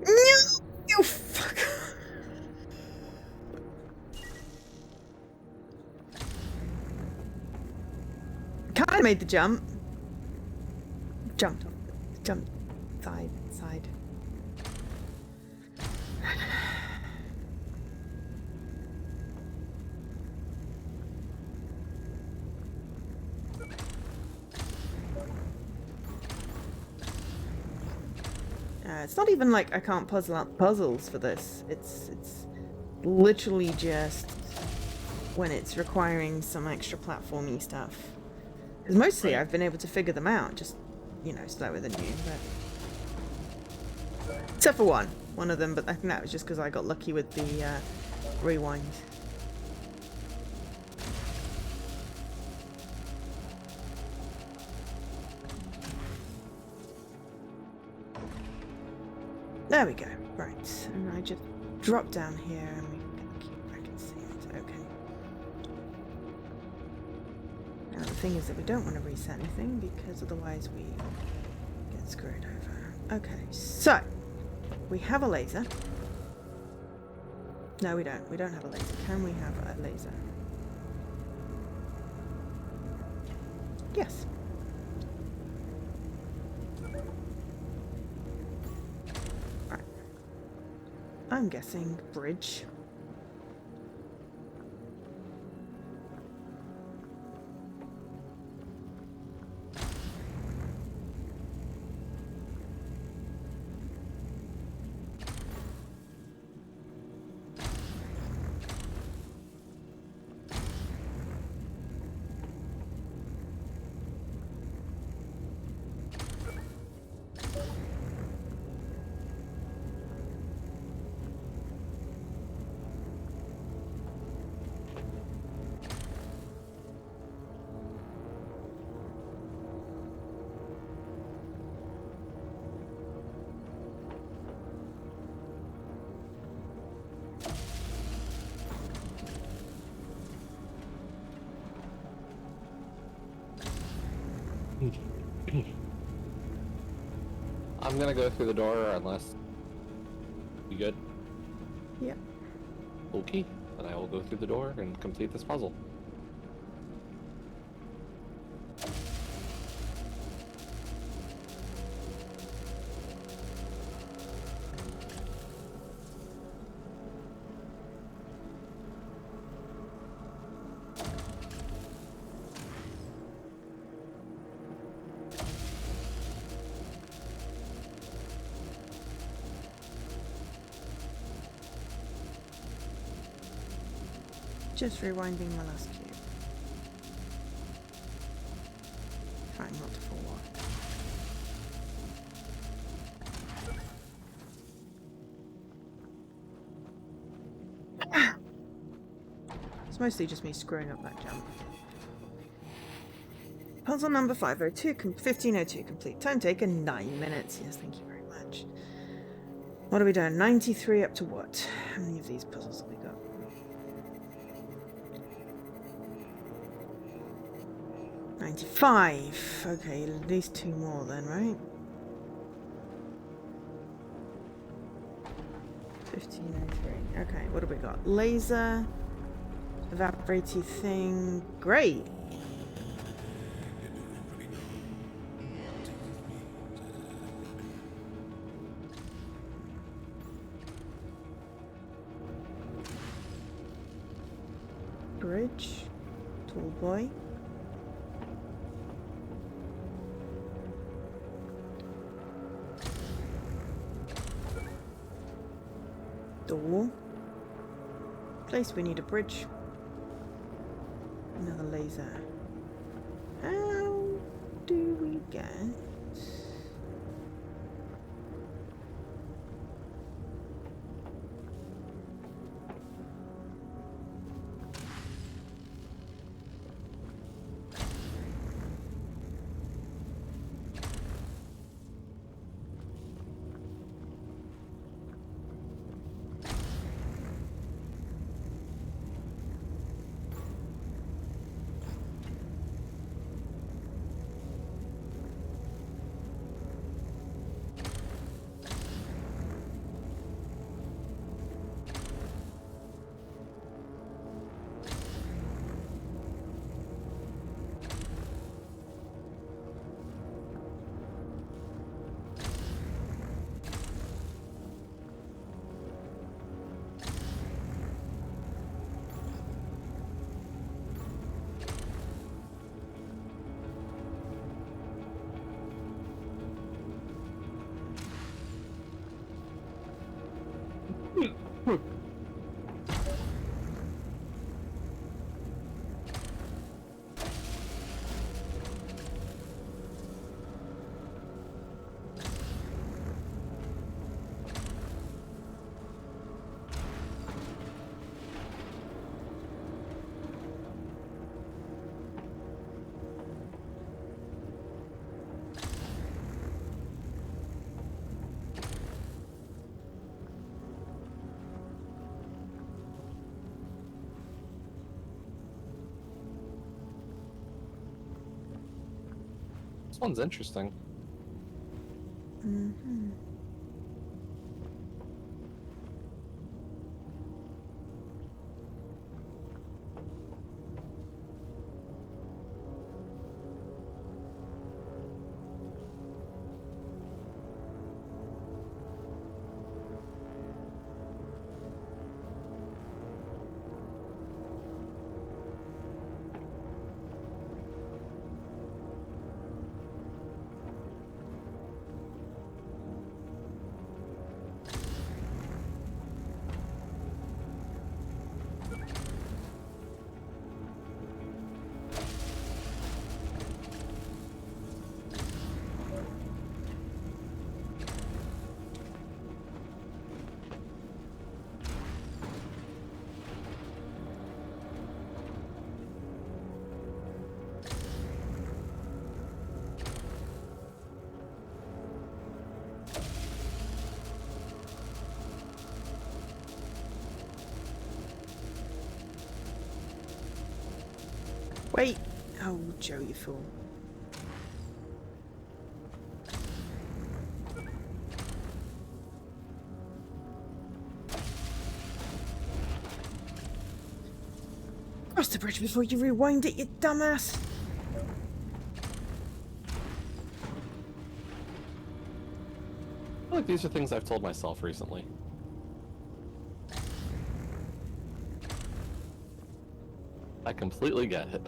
No! You fuck! Kinda made the jump. Jumped. Side. It's not even like I can't puzzle out puzzles for this. It's literally just when it's requiring some extra platformy stuff. Because mostly I've been able to figure them out, just, you know, slower than you, but... Except for one of them, but I think that was just because I got lucky with the rewind. There we go. Right, and I just drop down here and we can keep back and see it. Okay. Now the thing is that we don't want to reset anything because otherwise we get screwed over. Okay, so we have a laser. No, we don't. We don't have a laser. Can we have a laser? Yes. I'm guessing bridge. I'm gonna go through the door unless... You good? Yep. Okay, then I will go through the door and complete this puzzle. Just rewinding my last cube. Trying not to fall off. It's mostly just me screwing up that jump. Puzzle number 502, 1502 complete. Time taken 9 minutes. Yes, thank you very much. What are we doing? 93 up to what? How many of these puzzles have we got? 95. Okay, at least 2 more then, right? 1503. Okay, what have we got? Laser, evaporating thing. Great. Bridge, tool boy. Door. Place we need a bridge. Another laser. How do we get... one's interesting. Mm-hmm. Wait! Oh, Joe, you fool. Cross the bridge before you rewind it, you dumbass! I feel like these are things I've told myself recently. I completely get it.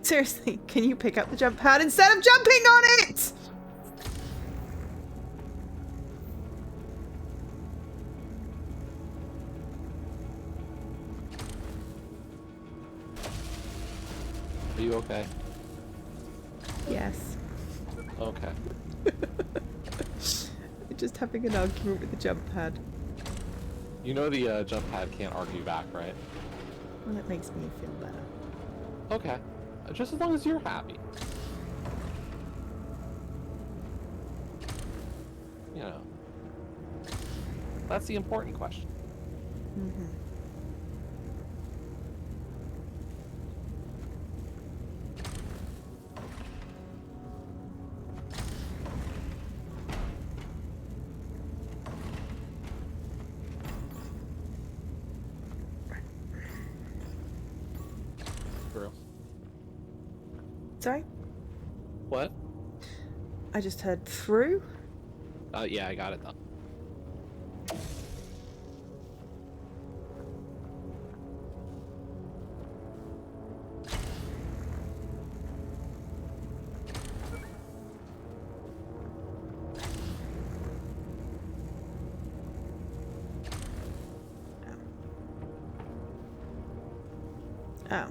Seriously, can you pick up the jump pad instead of jumping on it? Are you okay? Yes. Okay. We're just having an argument with the jump pad. You know the jump pad can't argue back, right? Well, it makes me feel better. Okay. Just as long as you're happy. You know. That's the important question. Mm-hmm. True. Sorry? What? I just heard through. Yeah, I got it done. Oh.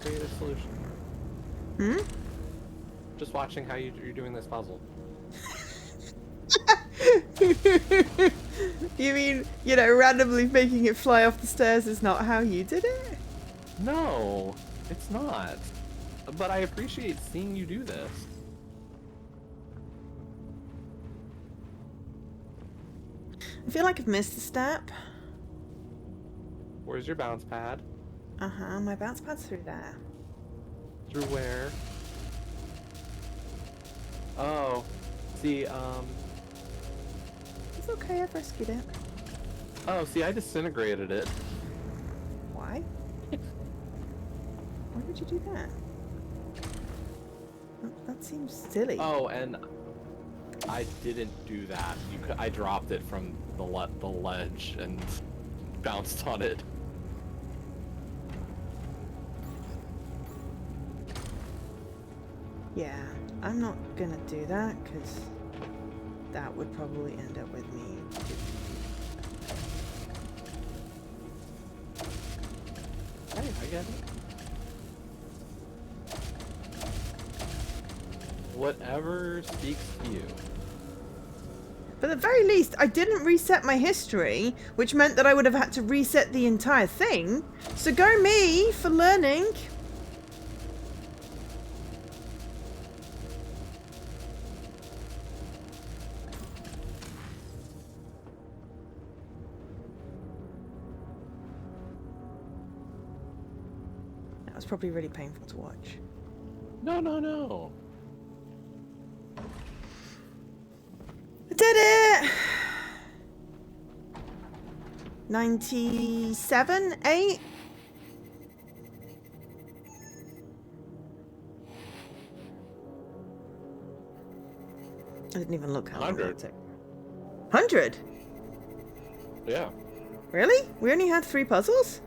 Creative solution. Hmm? Just watching how you're doing this puzzle. You mean, you know, randomly making it fly off the stairs is not how you did it? No, it's not. But I appreciate seeing you do this. I feel like I've missed a step. Where's your bounce pad? Uh-huh, my bounce pad's through there. Through where? Oh, see, It's okay, I've rescued it. oh, see, I disintegrated it. Why? Why would you do that? That seems silly. Oh, and I didn't do that. I dropped it from the ledge and bounced on it. Yeah, I'm not gonna do that because that would probably end up with me. Hey, I get it. Whatever speaks to you. But at the very least, I didn't reset my history, which meant that I would have had to reset the entire thing. So go me for learning. That was probably really painful to watch. No, no, no. I did it! 97? 8? I didn't even look how long 100. it took. 100? Yeah. Really? We only had 3 puzzles?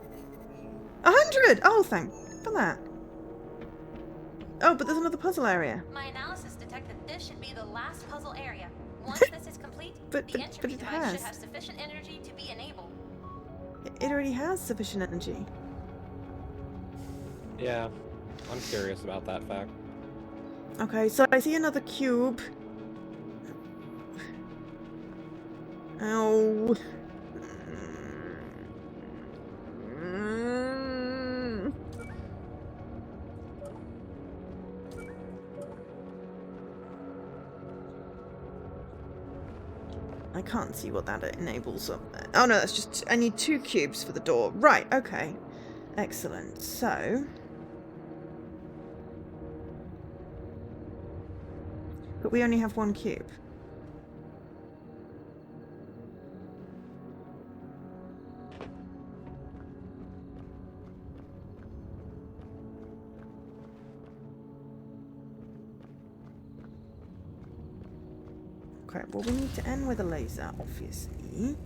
100! Oh, thank for that. Oh, but there's another puzzle area. My analysis detected this should be the last puzzle area. Once this is complete, But the entropy it device has. should have sufficient energy to be enabled. It already has sufficient energy. Yeah. I'm curious about that fact. Okay, so I see another cube. Ow. I can't see what that enables up there. Oh no, that's just... I need 2 cubes for the door. Right, okay. Excellent. So... But we only have 1 cube. Okay, well we need to end with a laser, obviously.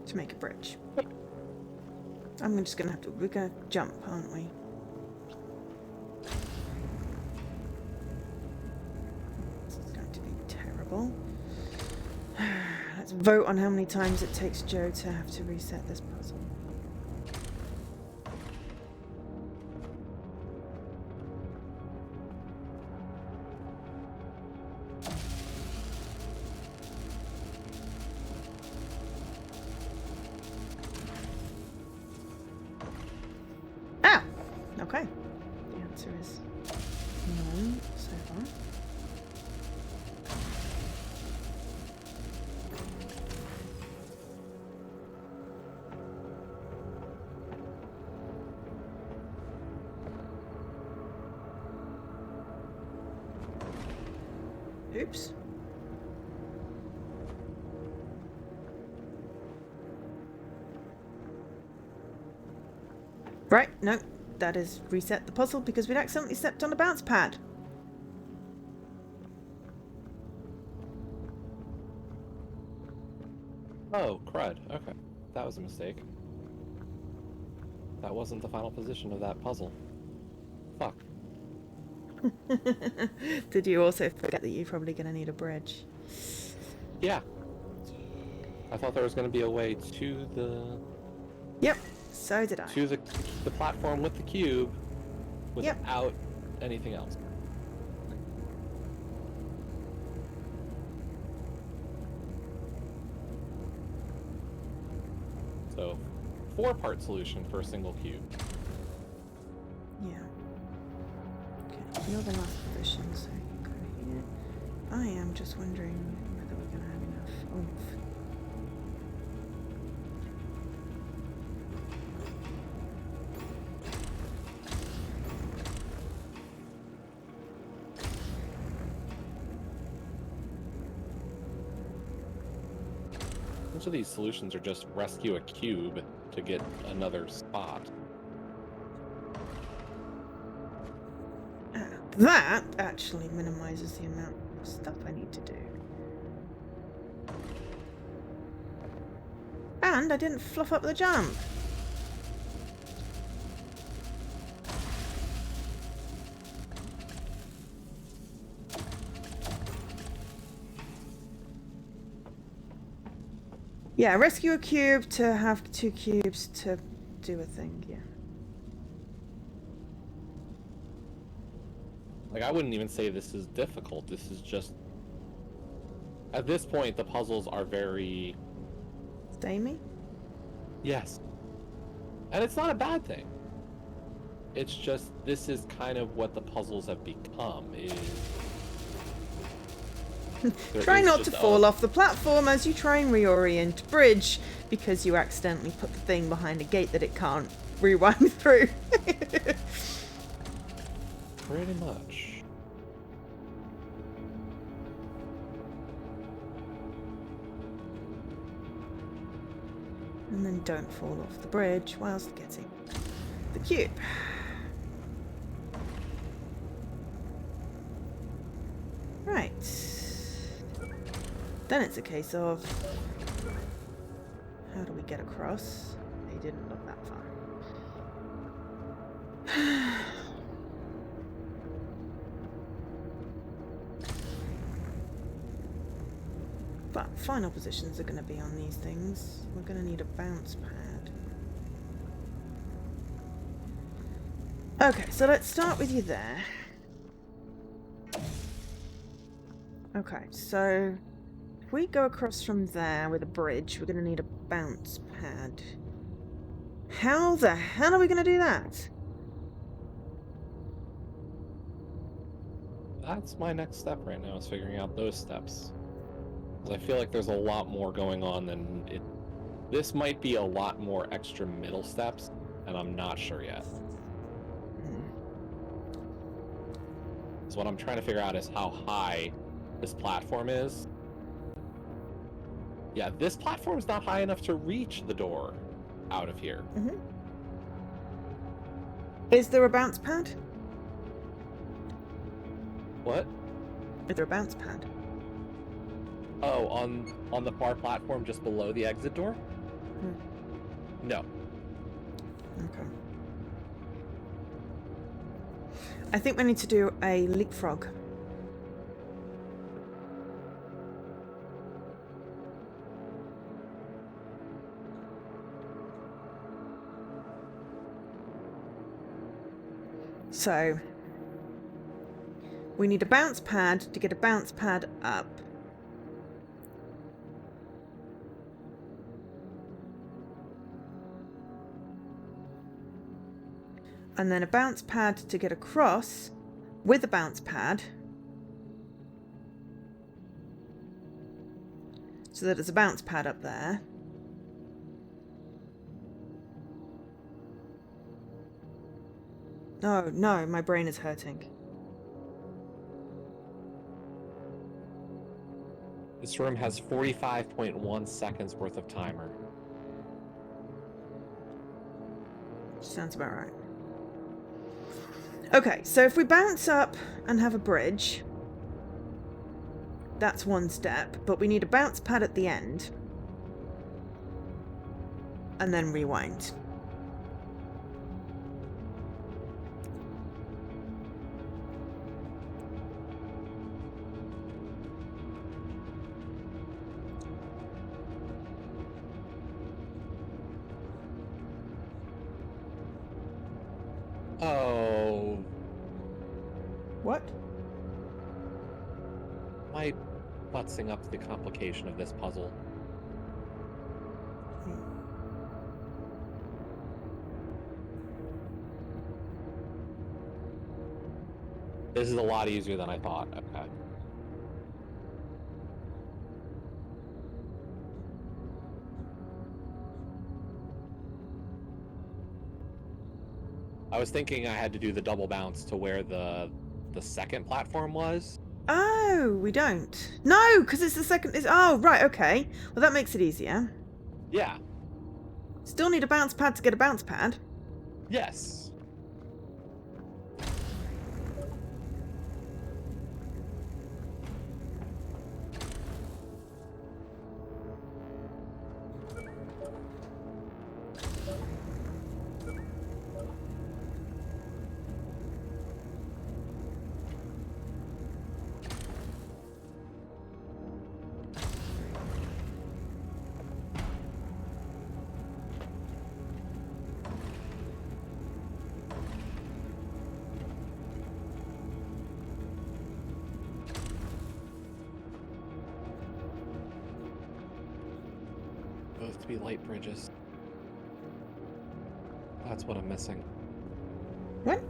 To make a bridge. I'm just gonna have to... We're gonna jump, aren't we? This is going to be terrible. Let's vote on how many times it takes Joe to have to reset this puzzle. Ah! Okay. The answer is no so far. Oops. Right, no, that is reset the puzzle because we'd accidentally stepped on a bounce pad. Oh, crud. Okay. That was a mistake. That wasn't the final position of that puzzle. Fuck. Did you also forget that you're probably going to need a bridge? Yeah. I thought there was going to be a way to the... Yep, so did I. to the platform with the cube Yep. without anything else. So, 4-part solution for a single cube. Yeah. Okay, you're the last position, so you go here. I am just wondering whether we're going to have enough oomph. Most of these solutions are just rescue a cube to get another spot. That actually minimizes the amount of stuff I need to do. And I didn't fluff up the jump. Yeah, rescue a cube to have 2 cubes to do a thing, yeah. Like, I wouldn't even say this is difficult. This is just... At this point, the puzzles are very... Samey? Yes. And it's not a bad thing. It's just, this is kind of what the puzzles have become, is... Try not to fall off the platform as you try and reorient bridge because you accidentally put the thing behind a gate that it can't rewind through. Pretty much. And then don't fall off the bridge whilst getting the cube. Right. Then it's a case of how do we get across? They didn't look that far. But final positions are going to be on these things. We're going to need a bounce pad. Okay, so let's start with you there. Okay, so if we go across from there with a bridge, we're going to need a bounce pad. How the hell are we going to do that? That's my next step right now, is figuring out those steps. Because I feel like there's a lot more going on than it... This might be a lot more extra middle steps, and I'm not sure yet. So what I'm trying to figure out is how high this platform is. Yeah, this platform is not high enough to reach the door out of here. Mm-hmm. Is there a bounce pad? What? Is there a bounce pad? Oh, on the far platform just below the exit door? No. Okay. I think we need to do a leapfrog. So, we need a bounce pad to get a bounce pad up. And then a bounce pad to get across with a bounce pad. So that there's a bounce pad up there. Oh, no, my brain is hurting. This room has 45.1 seconds worth of timer. Sounds about right. Okay, so if we bounce up and have a bridge, that's one step, but we need a bounce pad at the end. And then rewind. Oh. What? Am I butzing up the complication of this puzzle? This is a lot easier than I thought. Okay. I was thinking I had to do the double bounce to where the second platform was. Oh, we don't. No, because it's the second. Oh, right, okay. Well, that makes it easier. Yeah. Still need a bounce pad to get a bounce pad. Yes. both to be light bridges. That's what I'm missing. What?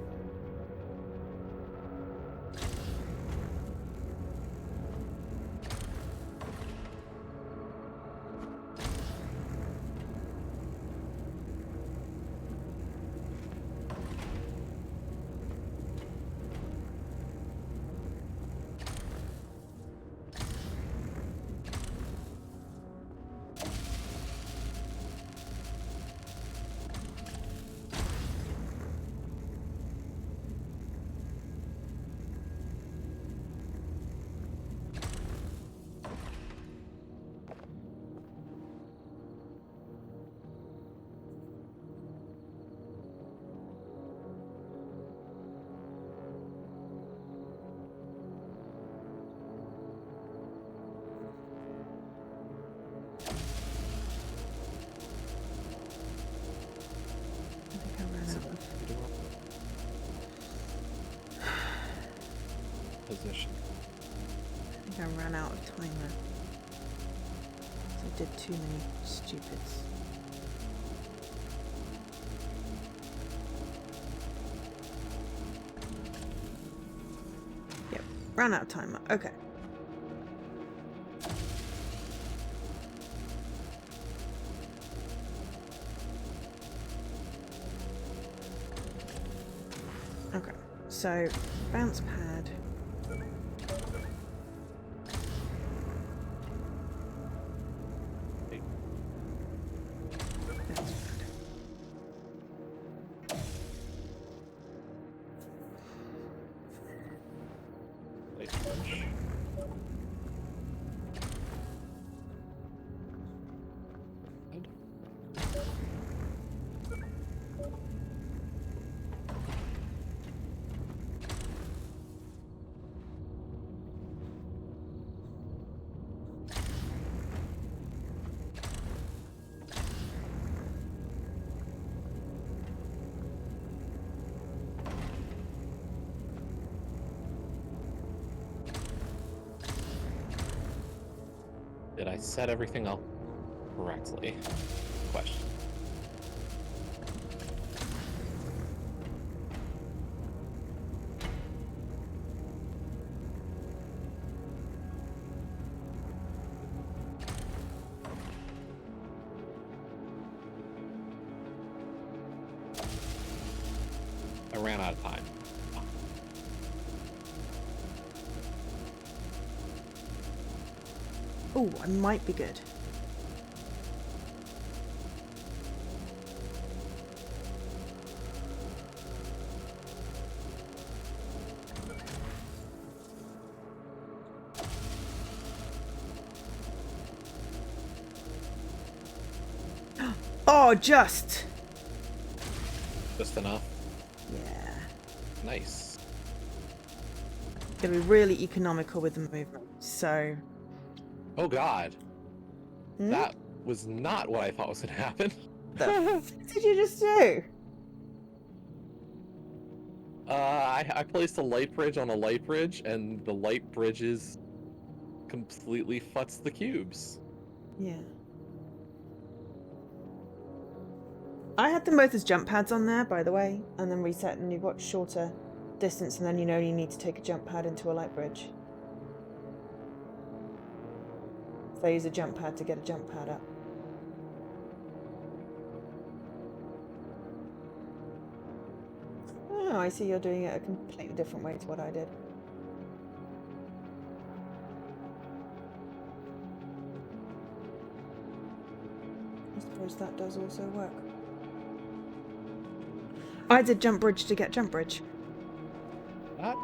Position. I think I ran out of timer. So I did too many stupids. Yep, ran out of timer. Okay. Okay, so bounce pad. Light bridge. Did I set everything up correctly? Question. I ran out of time. Oh, I might be good. Oh, just. Just enough. Yeah. Nice. Gonna be really economical with the movement. So. Oh God. Hmm? That was not what I thought was gonna happen. The f did you just do? I placed a light bridge on a light bridge, and the light bridges completely futz the cubes. Yeah. I had them both as jump pads on there, by the way, and then reset, and you've got shorter distance, and then you know you need to take a jump pad into a light bridge. So I use a jump pad to get a jump pad up. Oh, I see you're doing it a completely different way to what I did. I suppose that does also work. I did jump bridge to get jump bridge. That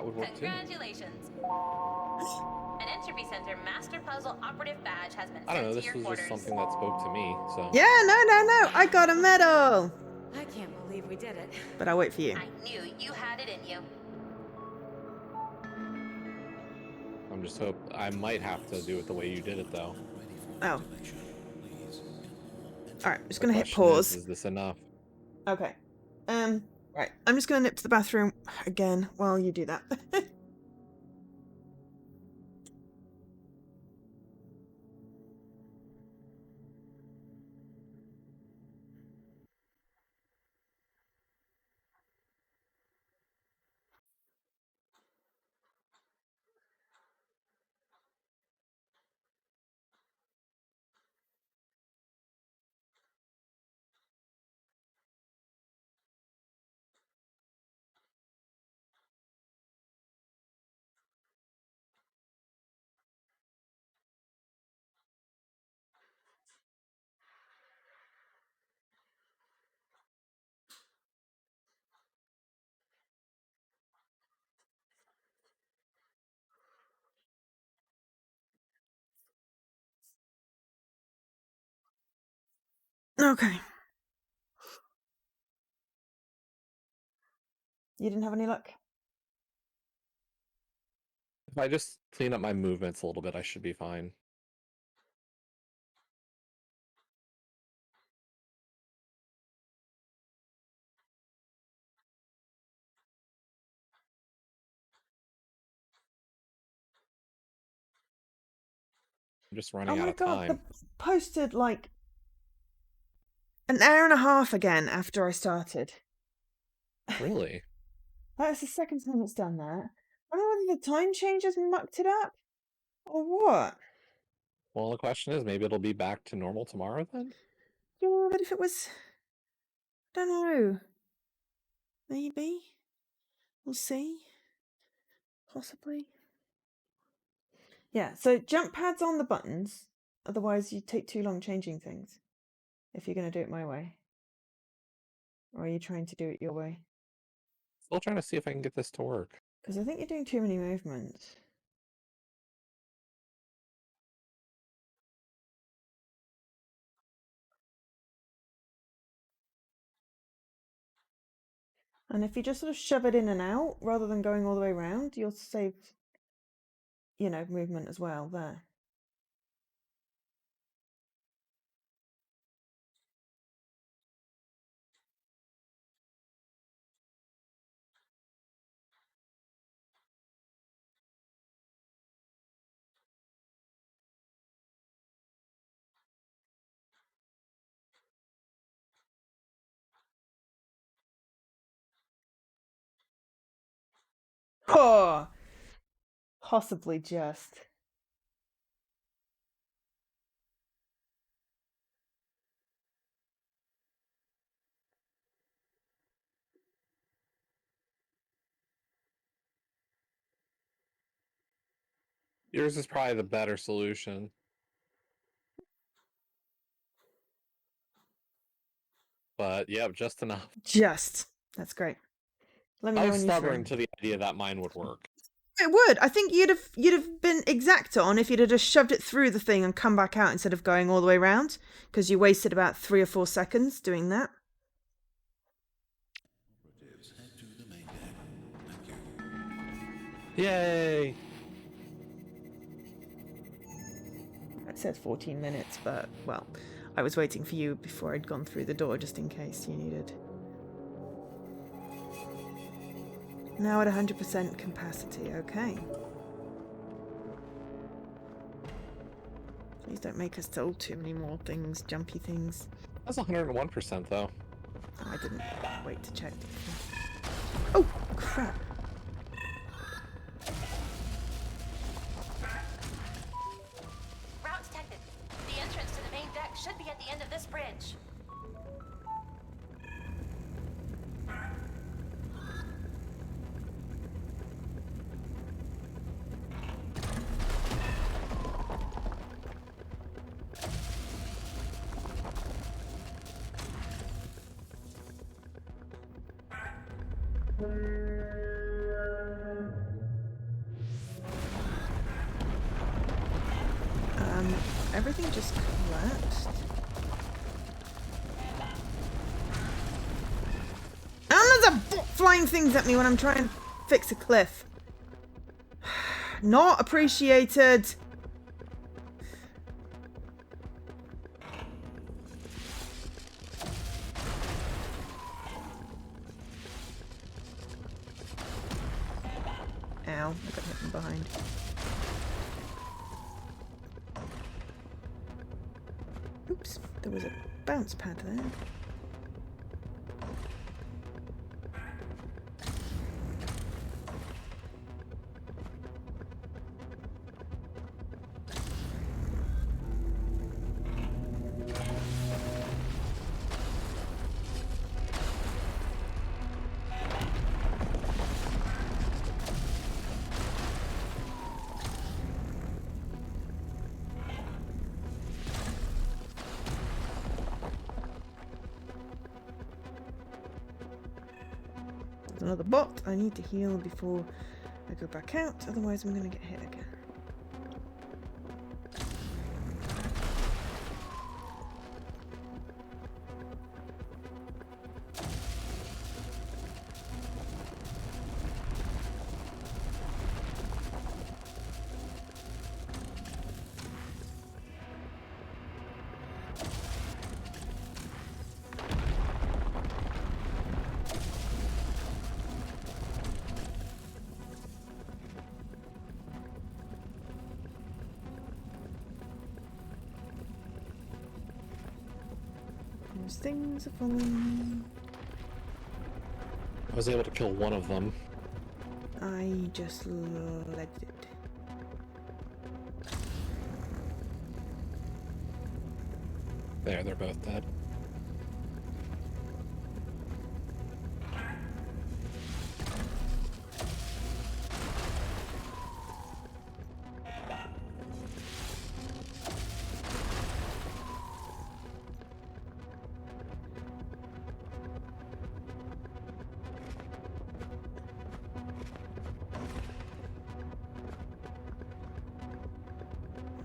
would work too. Congratulations. An Entropy Center Master Puzzle Operative Badge has been I don't sent know, to this your was quarters. just something that spoke to me, so. Yeah, no, I got a medal! I can't believe we did it. But I'll wait for you. I knew you had it in you. I'm just hope I might have to do it the way you did it though. Oh. Alright, just The gonna hit question pause. Is this enough? Okay. Right. I'm just gonna nip to the bathroom again while you do that. Okay. You didn't have any luck? If I just clean up my movements a little bit, I should be fine. I'm just running out my of god, the time. posted like an hour and a half again after I started. Really? That's the second time it's done that. I don't know whether the time change has mucked it up or what. Well, the question is, maybe it'll be back to normal tomorrow then? Yeah, but if it was... I don't know. Maybe. We'll see. Possibly. Yeah, so jump pads on the buttons. Otherwise you take too long changing things. If you're going to do it my way. Or are you trying to do it your way? Still trying to see if I can get this to work. Because I think you're doing too many movements. And if you just sort of shove it in and out, rather than going all the way around, you'll save, you know, movement as well there. Oh! Possibly just. Yours is probably the better solution. But yeah, just enough. Just. That's great. Let me I know was when you're stubborn through. to the idea that mine would work. It would. I think you'd have been exact on if you'd have just shoved it through the thing and come back out instead of going all the way around, because you wasted about 3 or 4 seconds doing that. Operatives, head to the main deck. Thank you. Yay! It says 14 minutes, but, well, I was waiting for you before I'd gone through the door just in case you needed. Now at 100% capacity, okay. Please don't make us tell too many more things, jumpy things. That's 101% though. Oh, I didn't wait to check. Oh, crap. Route detected. The entrance to the main deck should be at the end of this bridge. Everything just collapsed. And there's a flying things at me when I'm trying to fix a cliff. Not appreciated. Ow, I got hit from behind. Oops, there was a bounce pad there. Another bot. I need to heal before I go back out, otherwise I'm going to get hit again. Those things are falling. I was able to kill one of them. I just legged it. There, they're both dead.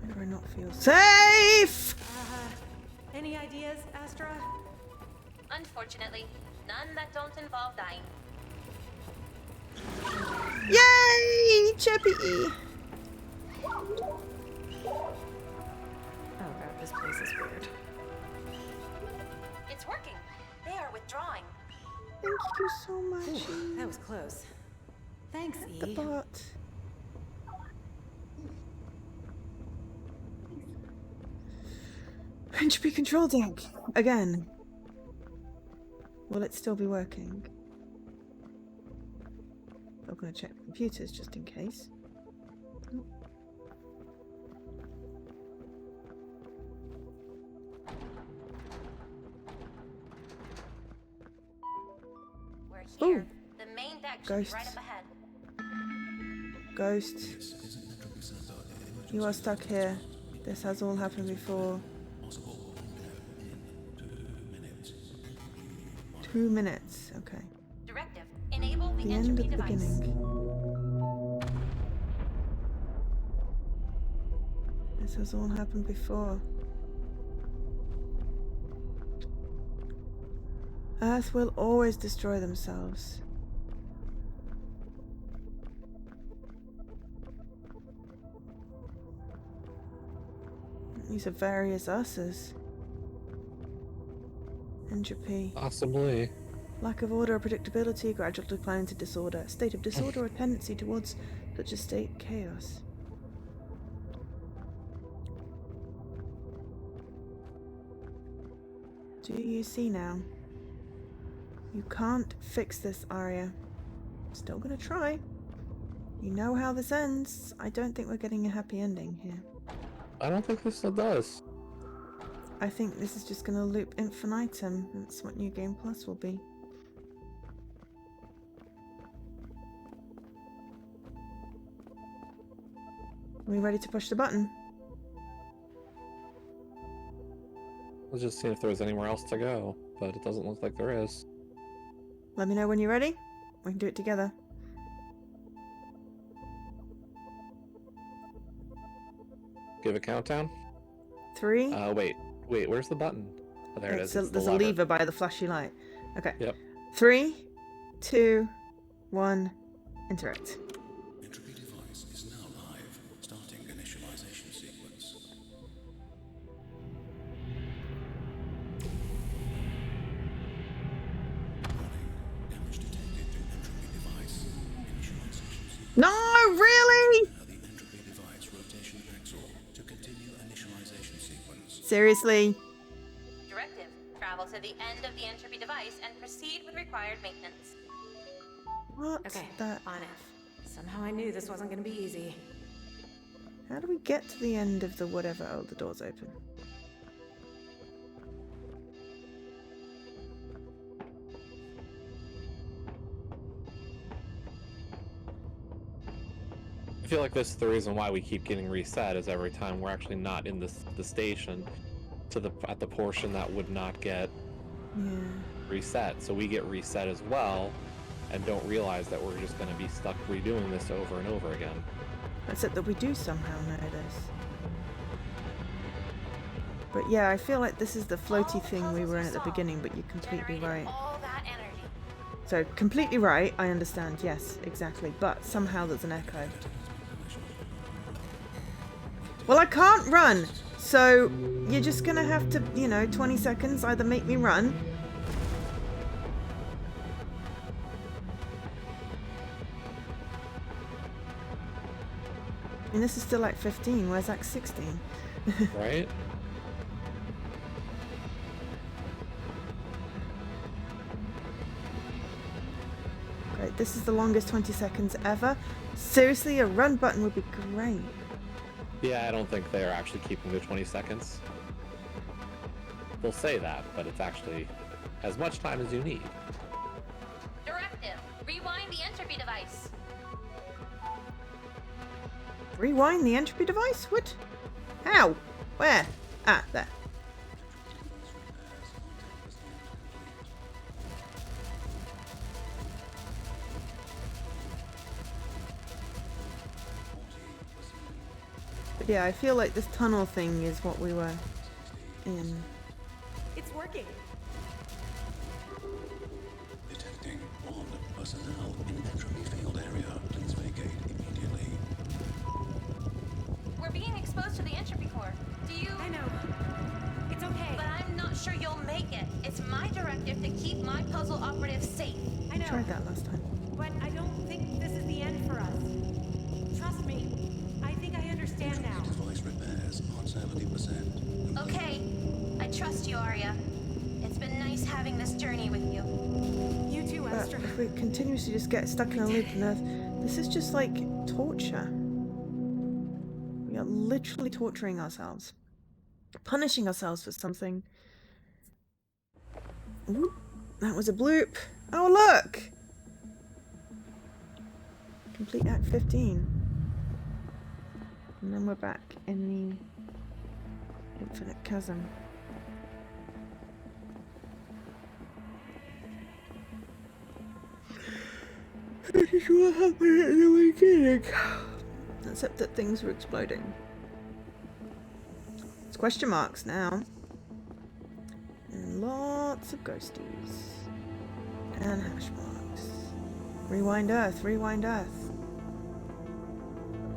Why do I not feel safe? Any ideas, Astra? Unfortunately, none that don't involve dying. Yay! Chippy! Oh god, this place is weird. It's working. They are withdrawing. Thank you so much. Ooh, that was close. Thanks, The E. bot. Entropy control deck. Again. Will it still be working? I'm going to check the computers just in case. We're here. Ooh. The main deck should Ghosts. be right up ahead. Ghost, you are stuck here. This has all happened before. 2 minutes. Okay. Directive. Enable the The end of entropy the device. beginning. This has all happened before. Earth will always destroy themselves. These are various us's. Entropy. Possibly. Lack of order or predictability, gradual decline into disorder. A state of disorder or tendency towards such a state chaos. Do you see now? You can't fix this, Arya. Still gonna try. You know how this ends. I don't think we're getting a happy ending here. I don't think this does. I think this is just gonna loop infinitum. That's what New Game Plus will be. Are we ready to push the button? Let's just see if there's anywhere else to go, but it doesn't look like there is. Let me know when you're ready. We can do it together. Give a countdown. 3. Wait, where's the button? Oh, there it is. It's the There's a lever by the flashy light. Okay. Yep. 3, 2, 1, interact. Entropy device is now live. Starting initialization sequence. Warning. Damage detected to entropy device. Initialization sequence. No, really? The entropy device rotation axle to continue initialization sequence. Seriously? Directive. Travel to the end of the entropy device and proceed with required maintenance. What Okay, the on it. Somehow I knew this wasn't gonna be easy. How do we get to the end of the whatever? Oh, the door's open. I feel like this is the reason why we keep getting reset, is every time we're actually not in the station at the portion that would not get Yeah. reset. So we get reset as well and don't realize that we're just going to be stuck redoing this over and over again. Except that we do somehow know this. But yeah, I feel like this is the floaty thing we were in at the beginning, but you're completely Generated right. all that energy. So, completely right, I understand, yes, exactly. But somehow there's an echo. Well, I can't run! So you're just gonna have to, 20 seconds, either make me run. And this is still Act 15, where's Act 16? Right? Great, this is the longest 20 seconds ever. Seriously, a run button would be great. Yeah, I don't think they're actually keeping the 20 seconds. They'll say that, but it's actually as much time as you need. Directive. Rewind the entropy device. Rewind the entropy device? What? How? Where? Ah, there. But yeah, I feel like this tunnel thing is what we were in. It's working. Detecting one personnel in entropy field area. Please vacate immediately. We're being exposed to the entropy core. Do you... I know. It's okay. But I'm not sure you'll make it. It's my directive to keep my puzzle operative safe. I know. Tried that last time. But I don't think this is the end for us. Trust me. I think I understand now. Device repairs on 70%. Okay. I trust you, Arya. It's been nice having this journey with you. You too, But Astra. if we continuously just get stuck in a loop on Earth, this is just like torture. We are literally torturing ourselves. Punishing ourselves for something. Ooh, that was a bloop. Oh, look! Complete Act 15. And then we're back in the infinite chasm. This is what happened at the beginning. Except that things were exploding. It's question marks now. And lots of ghosties. And hash marks. Rewind Earth, rewind Earth.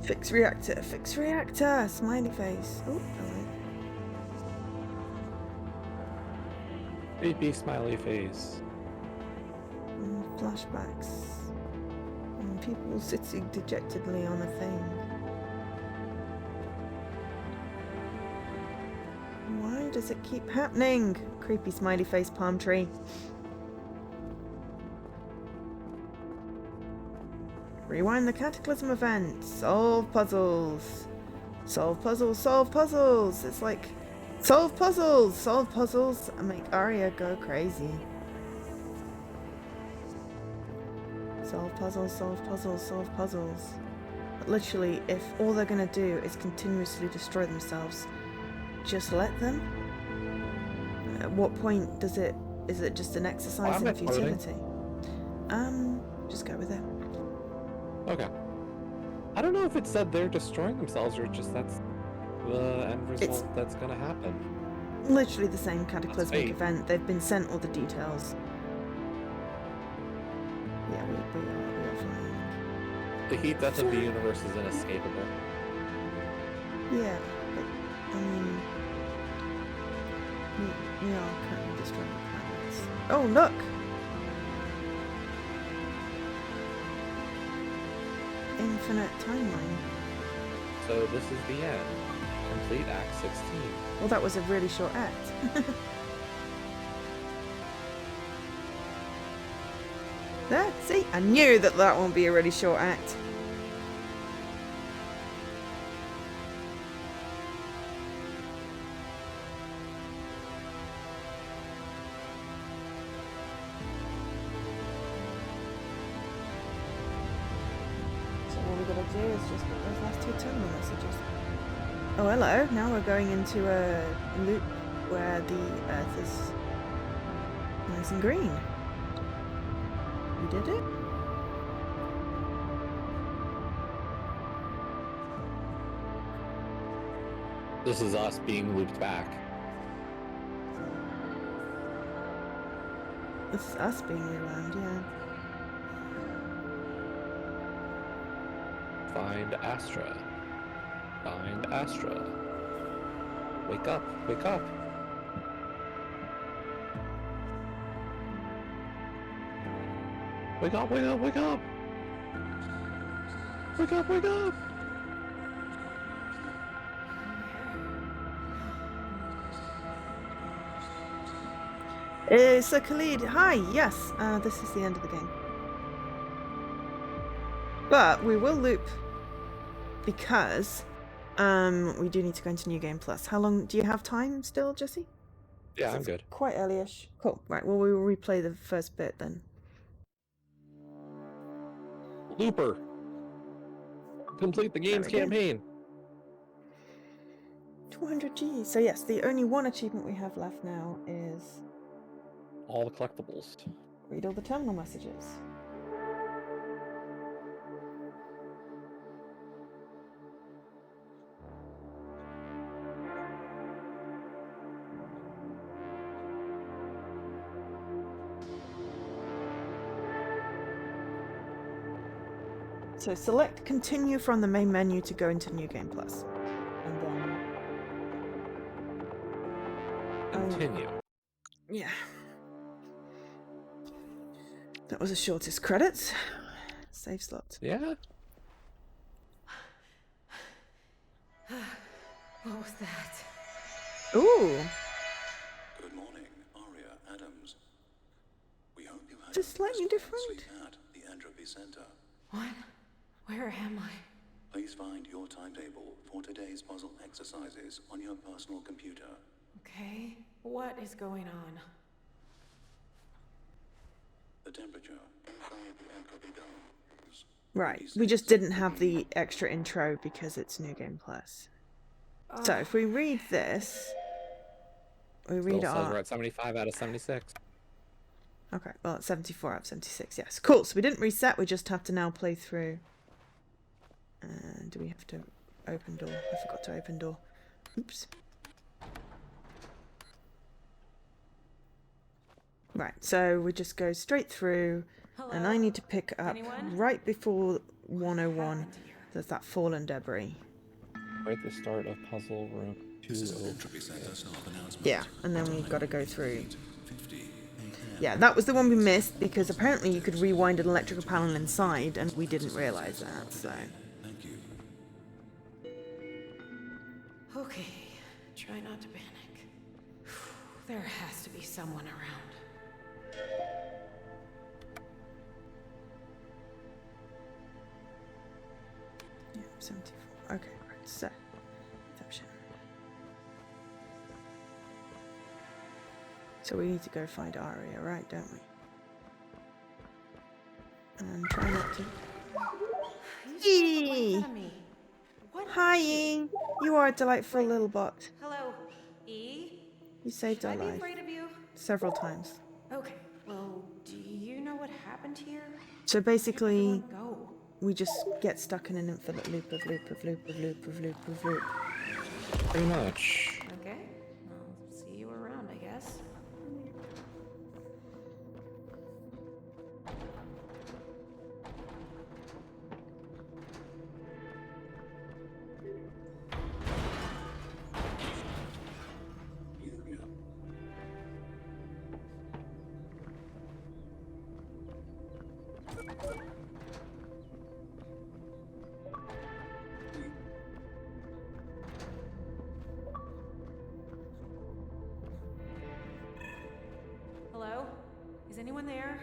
Fix reactor, smiley face. Oh, hello. Creepy smiley face. And flashbacks. And people sitting dejectedly on a thing. Why does it keep happening? Creepy smiley face palm tree. Rewind the cataclysm event. Solve puzzles. Solve puzzles, solve puzzles. It's like, solve puzzles, and make Arya go crazy. Solve puzzles, solve puzzles, solve puzzles. But literally, if all they're gonna do is continuously destroy themselves, just let them? At what point is it just an exercise I'm in not voting. futility? Just go with it. Okay. I don't know if it said they're destroying themselves or just that's the end result that's gonna happen. Literally the same cataclysmic fate. event. They've been sent all the details. Yeah, we are fine. The heat death of the universe is inescapable. Yeah, but I mean, we are currently destroying planets. Oh, look! Infinite timeline. So this is the end. Complete Act 16. Well, that was a really short act. There, see? I knew that won't be a really short act. So all we gotta do is just put those last two terminal messages. Oh, hello. Now we're going into a loop where the Earth is nice and green. We did it? This is us being looped back. This is us being rewound, yeah. Find Astra. Find Astra. Wake up! Wake up! Wake up! Wake up! Wake up! Wake up! Wake up! So Khalid, hi, yes, this is the end of the game. But we will loop because we do need to go into New Game Plus. How long do you have time still, Jesse? Yeah, I'm good. Quite early-ish. Cool. Right, well we will replay the first bit then. Looper! Complete the game's There we go. campaign! 200 G. So yes, the only one achievement we have left now is All the collectibles. read all the terminal messages. So select continue from the main menu to go into New Game Plus. And then Continue. yeah. That was the shortest credits. Save slot. Yeah? What was that? Ooh. Good morning, Aria Adams. We hope you had Just slightly restful different. sleep at the Entropy Center. What? Where am I? Please find your timetable for today's puzzle exercises on your personal computer. Okay. What is going on? The temperature inside the Entropy dome is Right. We just didn't have the extra intro because it's New Game Plus. So if we read this, we read Still says our... we're at 75 out of 76. Okay, well it's 74 out of 76, yes. Cool, so we didn't reset, we just have to now play through. And do we have to open door? I forgot to open door. Oops. Right, so we just go straight through, and I need to pick up Anyone? right before 101. happened here? There's that fallen debris. Right at the start of puzzle room This is 2. Entropy Center staff announcement. Yeah, and then we've got to go through. 50 a.m. Yeah, that was the one we missed because apparently you could rewind an electrical panel inside, and we didn't realise that, so... Thank you. Okay. Try not to panic. There has to be someone around. Yeah, 74. Okay, right, so... Perception. So we need to go find Aria, right, don't we? And try not to... Eee! At me. What? Hi, E! You are a delightful little bot. Hello, E. You saved Should our I be life. afraid of you? Several times. Okay. Well, do you know what happened here? So basically, Go. we just get stuck in an infinite loop of loop of loop of loop of loop of loop. Pretty much. Okay. I'll see you around, I guess. Hello? Is anyone there?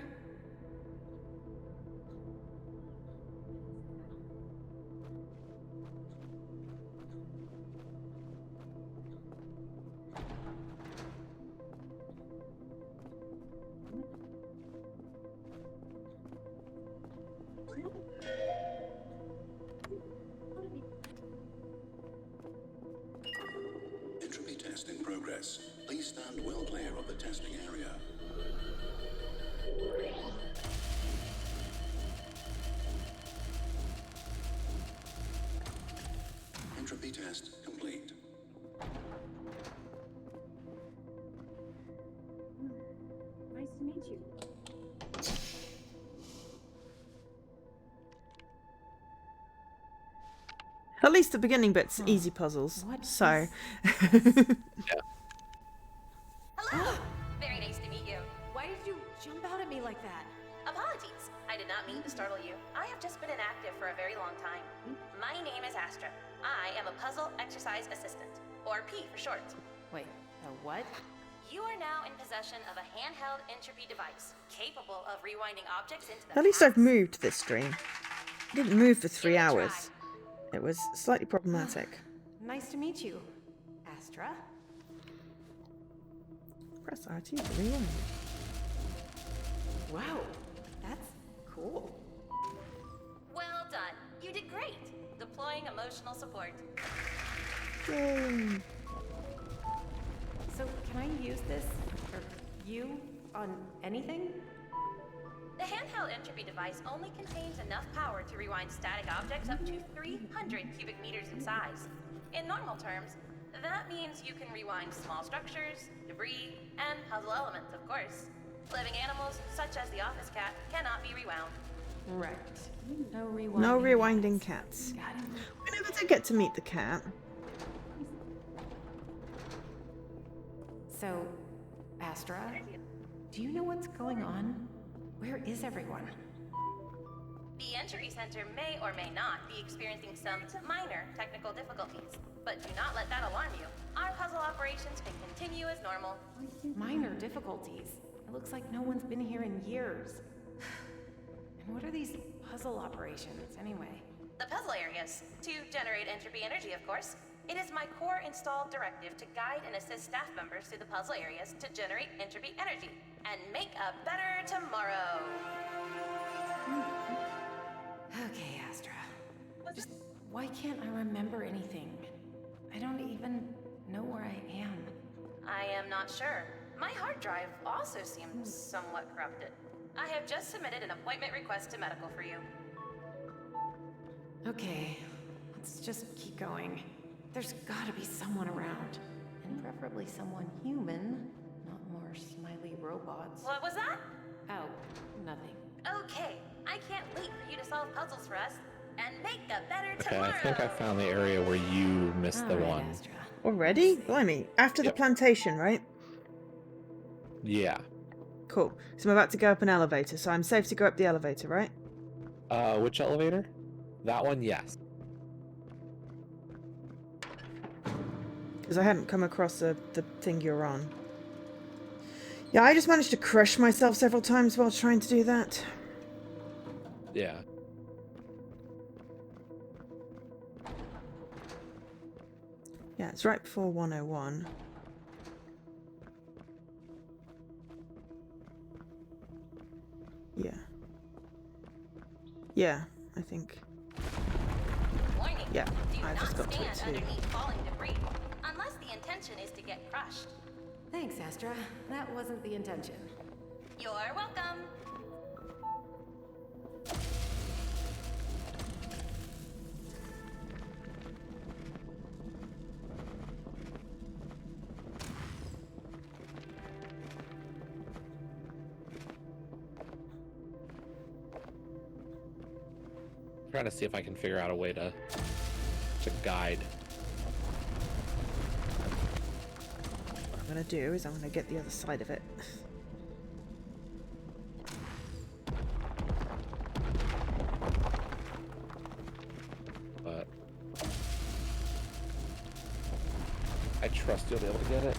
Entropy test in progress. Please stand well clear of the testing area. Entropy test complete. Nice to meet you. At least the beginning bit's Huh. easy puzzles. What So. Hello! Very nice to meet you. Why did you jump out at me like that? Apologies. I did not mean to startle you. I have just been inactive for a very long time. My name is Astra. I am a puzzle exercise assistant, or P for short. Wait, a what? You are now in possession of a handheld entropy device, capable of rewinding objects into the At least I've past. moved this stream. I didn't move for 3 Give it a hours. try. It was slightly problematic. Nice to meet you, Astra. Press RT to rewind. Wow, that's cool. Well done. You did great. Deploying emotional support. Yay! So can I use this, or you, on anything? The handheld entropy device only contains enough power to rewind static objects up to 300 cubic meters in size. In normal terms, that means you can rewind small structures, debris, and puzzle elements, of course. Living animals, such as the office cat, cannot be rewound. Right. No rewinding. No rewinding cats. Got it. We never did get to meet the cat. So, Astra, do you know what's going on? Where is everyone? The Entropy Center may or may not be experiencing some minor technical difficulties, but do not let that alarm you. Our puzzle operations can continue as normal. Minor difficulties. It looks like no one's been here in years. And what are these puzzle operations, anyway? The puzzle areas, to generate entropy energy, of course. It is my core installed directive to guide and assist staff members through the puzzle areas to generate entropy energy and make a better tomorrow. Okay, Astra. Just why can't I remember anything? I don't even know where I am. I am not sure. My hard drive also seems somewhat corrupted. I have just submitted an appointment request to medical for you. Okay, let's just keep going. There's gotta be someone around. And preferably someone human, not more smiley robots. What was that? Oh, nothing. Okay, I can't wait for you to solve puzzles for us and make a better Okay, tomorrow. I think I found the area where you missed the All right, one. Astra. Already? Blimey. After the Yep. plantation, right? Yeah. Cool. So I'm about to go up an elevator, so I'm safe to go up the elevator, right? Which elevator? That one, yes. Because I hadn't come across the thing you're on. Yeah, I just managed to crush myself several times while trying to do that. Yeah. Yeah, it's right before 101. Yeah. Yeah, I think. Warning. Yeah, Do I not just got to it stand too. underneath falling debris, unless the intention is to get crushed. Thanks, Astra. That wasn't the intention. You're welcome. Trying to see if I can figure out a way to guide. What I'm going to do is I'm going to get the other side of it. But I trust you'll be able to get it.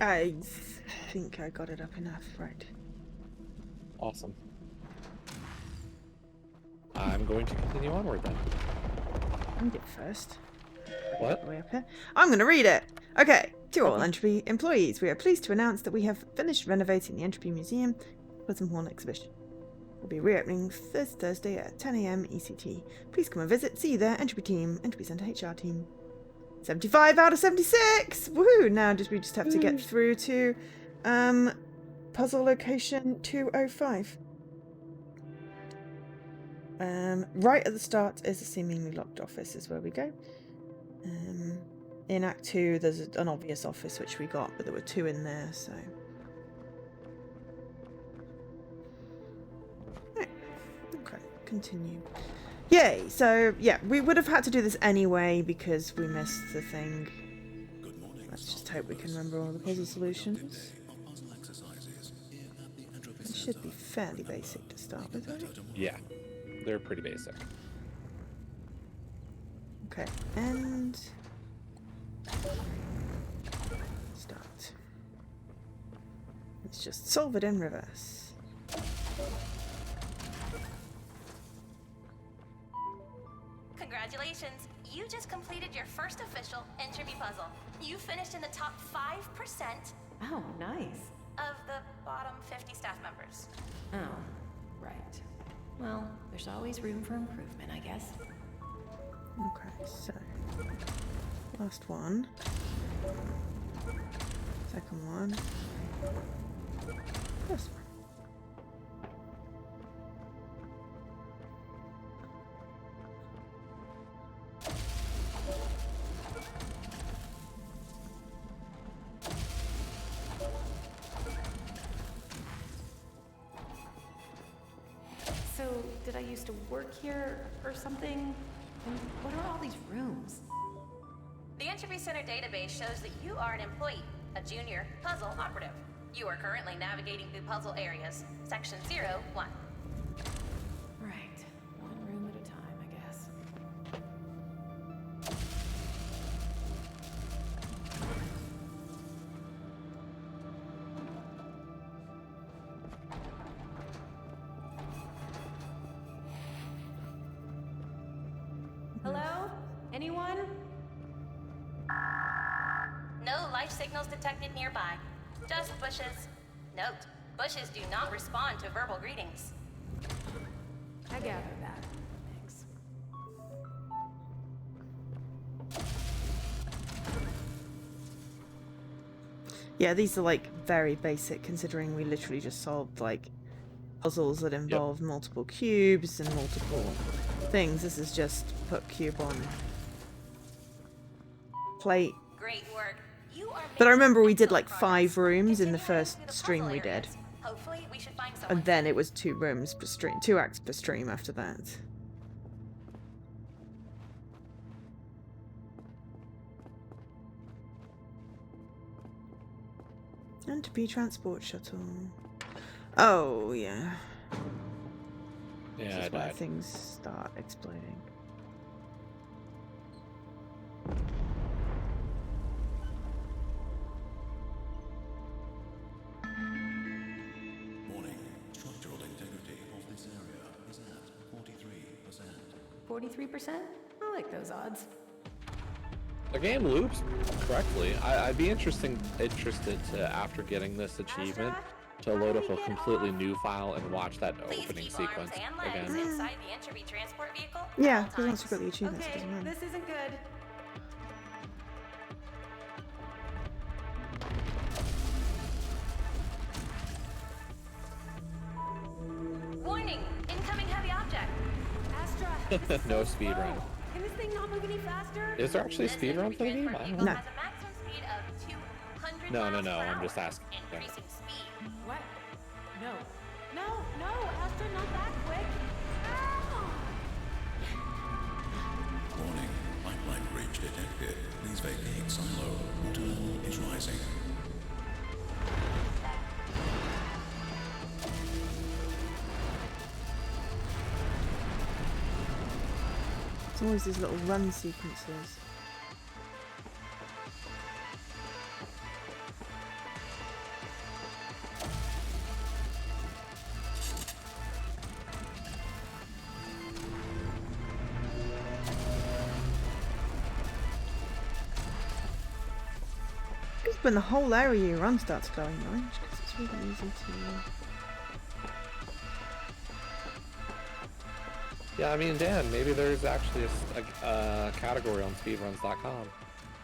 I think I got it up enough, right? Awesome. I'm going to continue onward then. Read it first. What? Way up here. I'm going to read it. Okay. To all Entropy employees, we are pleased to announce that we have finished renovating the Entropy Museum Pleasant Hall exhibition. We'll be reopening this Thursday at 10 AM ECT. Please come and visit. See you there, Entropy team, Entropy Center HR team. 75 out of 76! Woohoo! Now we just have to get through to puzzle location 205. Right at the start is a seemingly locked office, is where we go. In Act 2, there's an obvious office which we got, but there were 2 in there, so. Right. Okay, continue. Yay! So, yeah, we would have had to do this anyway because we missed the thing. Good morning. Let's just hope we can remember all the puzzle solutions. Puzzle exercises here at the Entropy They Center. should be fairly basic to start with, right? Yeah, they're pretty basic. Okay, and start. Let's just solve it in reverse. Congratulations! You just completed your first official Entropy puzzle. You finished in the top 5% Oh, nice. of the bottom 50 staff members. Oh, right. Well, there's always room for improvement, I guess. Okay, so last one. Second one. First one. So, did I used to work here or something? And what are all these rooms? The Entropy Center database shows that you are an employee, a junior puzzle operative. You are currently navigating through puzzle areas, section 01. Right. One room at a time, I guess. Hello? Anyone? No life signals detected nearby. Just bushes. Note, bushes do not respond to verbal greetings. I gathered that. Thanks. Yeah, these are like very basic considering we literally just solved like puzzles that involve multiple cubes and multiple things. This is just put cube on plate. Great work. You are But I remember we making did like excellent 5 progress. rooms in the Continuing first through the stream puzzle we did. areas. Hopefully we should find someone. And then it was 2 rooms per stream, 2 acts per stream after that. Entropy transport shuttle. Oh, yeah. Yeah, This I is where died. things start exploding. Warning. Structural integrity of this area is at 43%. 43%? I like those odds. The game loops correctly. I'd be interested to, after getting this achievement, to load up a completely new file and watch that Please opening keep sequence arms and legs again. inside the Entropy transport vehicle. at Yeah, all because once you've got times. the achievements, it Okay, doesn't matter. this isn't good. Warning! Incoming heavy object. Astra, this is No so speed slow. run. Can this thing not move any faster? Is there actually a This speed run Entropy for the game? I transport don't No. vehicle know. has a maximum speed of 200 No, miles per I'm hour, just asking. Increasing speed. What? No. No, no, Astra, not that quick. Ow! Warning. Pipeline breach detected. Please vacate silo. Water level is rising. It's always these little run sequences. Just when the whole area you run starts glowing orange, because it's really easy to. Yeah, I mean, Dan, maybe there's actually a category on speedruns.com.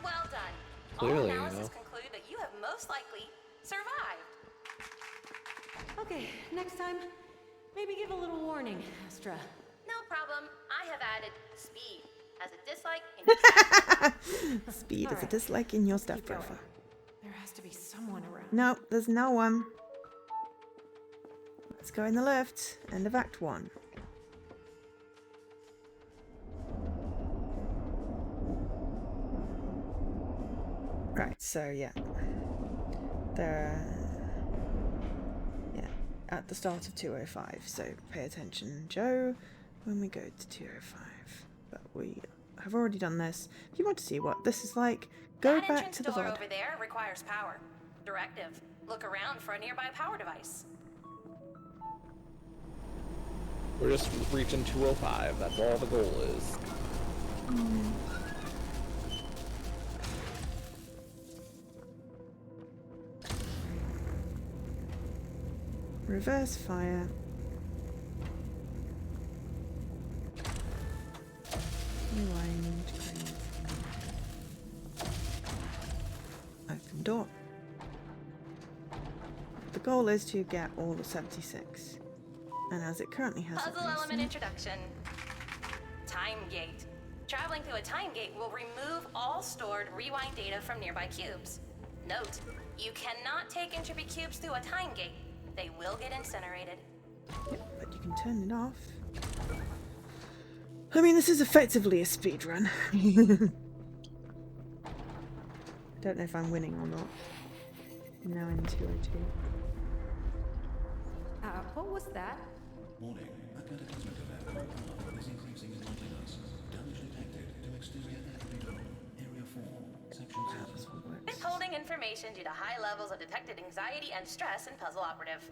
Well done. Clearly, All you analysis know. conclude that you have most likely survived. Okay, next time, maybe give a little warning, Astra. No problem. I have added speed has a dislike in your Speed is a Alright. dislike in your stuff Keep going. profile. There has to be someone around. No, there's no one. Let's go in the lift. End of Act 1. Right, so yeah. They're at the start of 205, so pay attention, Joe, when we go to 205. But we have already done this. If you want to see what this is like, go That back entrance to the door VOD. over there requires power. Directive. Look around for a nearby power device. We're just reaching 205. That's all the goal is. Reverse fire. Rewind. Open door. The goal is to get all the 76. And as it currently has a Puzzle element person, introduction. Time gate. Traveling through a time gate will remove all stored rewind data from nearby cubes. Note, you cannot take entropy cubes through a time gate. They will get incinerated. but you can turn it off. I mean, this is effectively a speed run. Don't know if I'm winning or not. Now in 202. What was that? Warning. A cataclysmic event is increasing in likeliness. Damage detected to exterior entry door. Area 4. Section 7. Withholding information due to high levels of detected anxiety and stress in puzzle operative.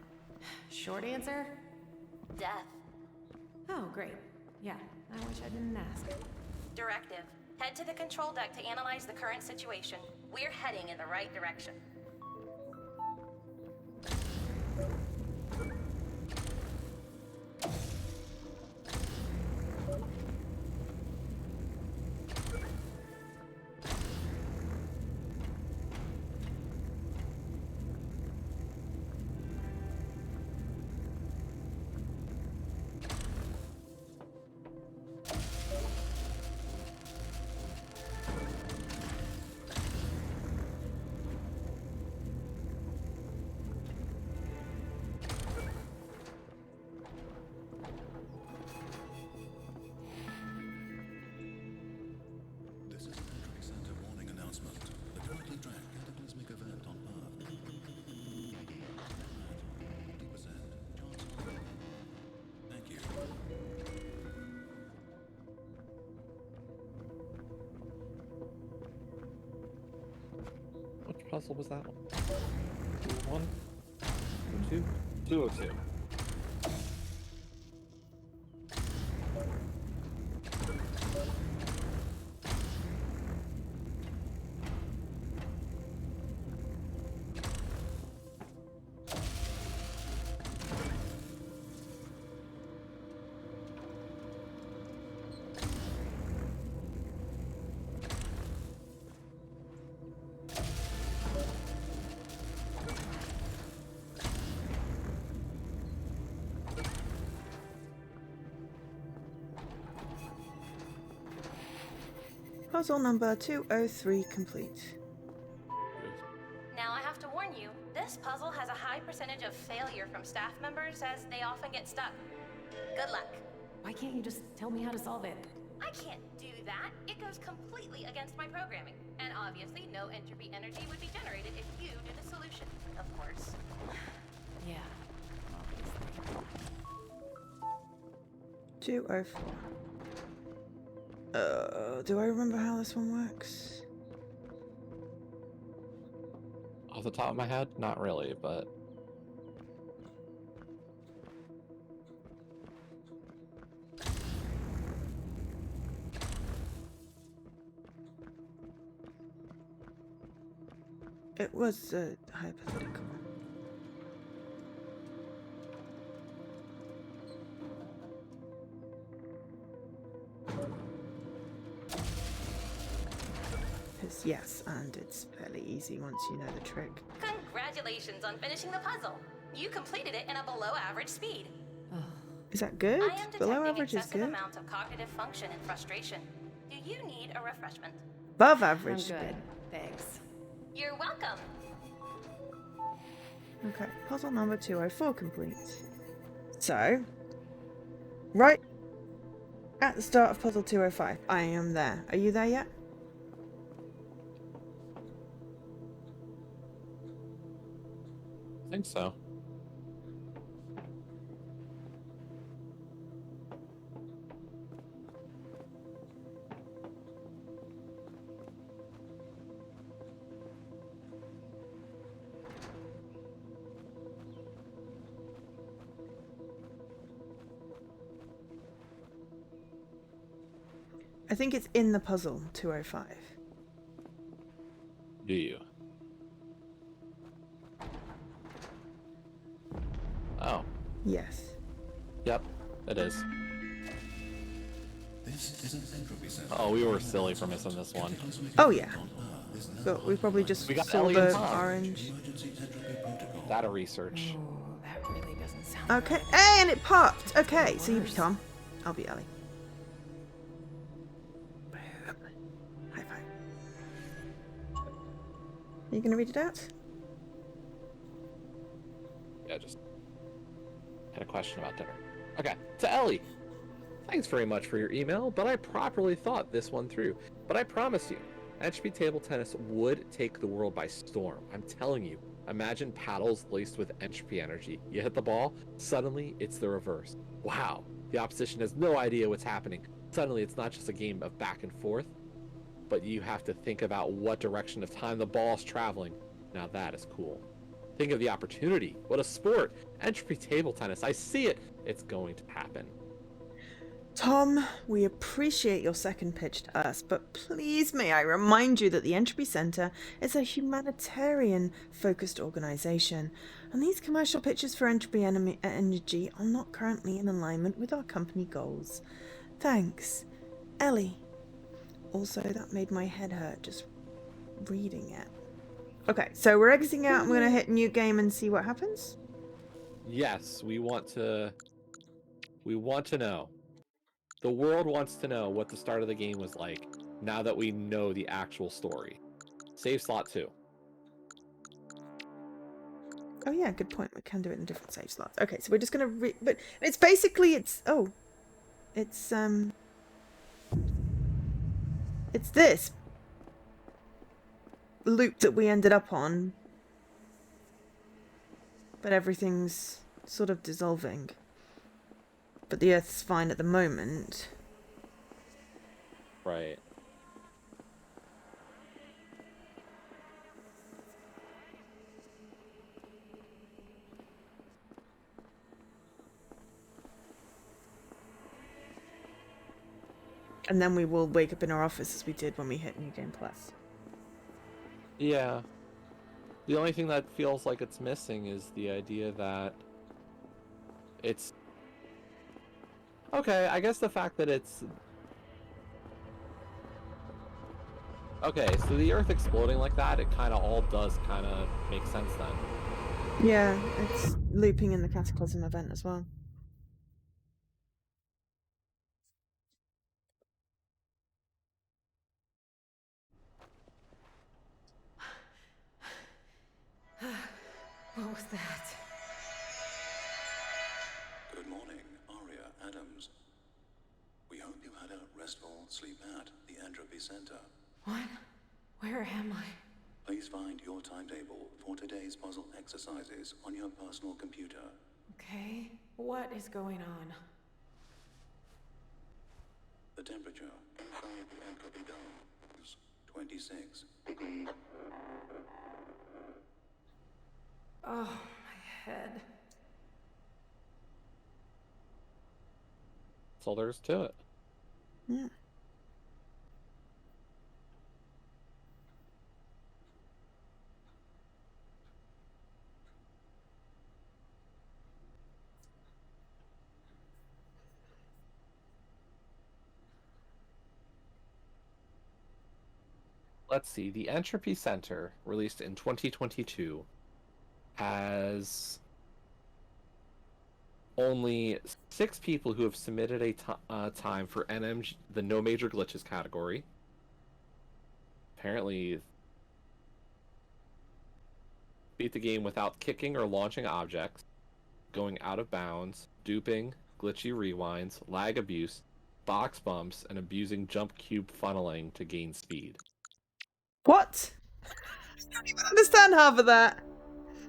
Short answer? Death. Oh, great. Yeah, I wish I didn't ask. Directive. Head to the control deck to analyze the current situation. We're heading in the right direction. This is an Entropy Center warning announcement. The currently tracked cataclysmic event on Earth. 50% chance of failure. Thank you. Which puzzle was that one? 202? 202. Puzzle number 203 complete. Now I have to warn you, this puzzle has a high percentage of failure from staff members as they often get stuck. Good luck. Why can't you just tell me how to solve it? I can't do that. It goes completely against my programming. And obviously no entropy energy would be generated if you do the solution, of course. Yeah, obviously. 204. Do I remember how this one works? Off the top of my head, not really, but It was hypothetical. Yes, and it's fairly easy once you know the trick. Congratulations on finishing the puzzle. You completed it in a below average speed. Is that good? I am Below detecting average is excessive good. amounts of cognitive function and frustration. Do you need a refreshment? Above I'm average good. speed. Thanks. You're welcome. Okay, puzzle number 204 complete. So, right at the start of puzzle 205, I am there. Are you there yet? I think so. I think it's in the puzzle 205. Do you? Oh. Yes. Yep, it is. This is an entropy center. Oh, we were silly for missing this one. Oh yeah. But we probably just We got saw Ellie and the Tom. orange. Emergency entropy protocol. Data research. Oh, that really doesn't sound Okay. good. Hey, and it popped. Okay, so you be Tom. I'll be Ellie. Boom. High five. Are you gonna read it out? Yeah, just had a question about dinner. Okay, to Ellie. Thanks very much for your email, but I properly thought this one through. But I promise you, Entropy table tennis would take the world by storm. I'm telling you. Imagine paddles laced with entropy energy. You hit the ball, suddenly it's the reverse. Wow, the opposition has no idea what's happening. Suddenly it's not just a game of back and forth, but you have to think about what direction of time the ball's traveling. Now that is cool. Think of the opportunity. What a sport. Entropy table tennis. I see it. It's going to happen. Tom, we appreciate your second pitch to us, but please may I remind you that the Entropy Center is a humanitarian-focused organization, and these commercial pitches for entropy energy are not currently in alignment with our company goals. Thanks. Ellie. Also, that made my head hurt just reading it. Okay, so we're exiting out. I'm going to hit new game and see what happens. Yes, we want to know. The world wants to know what the start of the game was like now that we know the actual story. Save slot 2. Oh yeah, good point. We can do it in different save slots. Okay, so we're just going to but it's basically it's this loop that we ended up on, but everything's sort of dissolving. But the Earth's fine at the moment. Right. And then we will wake up in our office as we did when we hit New Game Plus. Yeah. The only thing that feels like it's missing is the idea that it's... Okay, I guess the fact that it's... Okay, so the Earth exploding like that, it kind of all does kind of make sense then. Yeah, it's looping in the Cataclysm event as well. What was that? Good morning, Aria Adams. We hope you had a restful sleep at the Entropy Center. What? Where am I? Please find your timetable for today's puzzle exercises on your personal computer. Okay. What is going on? The temperature inside the Entropy dome is 26 degrees. Oh, my head. That's all there is to it. Yeah. Let's see. The Entropy Center, released in 2022, has only 6 people who have submitted a time for NMG, the no major glitches category. Apparently, beat the game without kicking or launching objects, going out of bounds, duping, glitchy rewinds, lag abuse, box bumps, and abusing jump cube funneling to gain speed. What? I don't even understand half of that.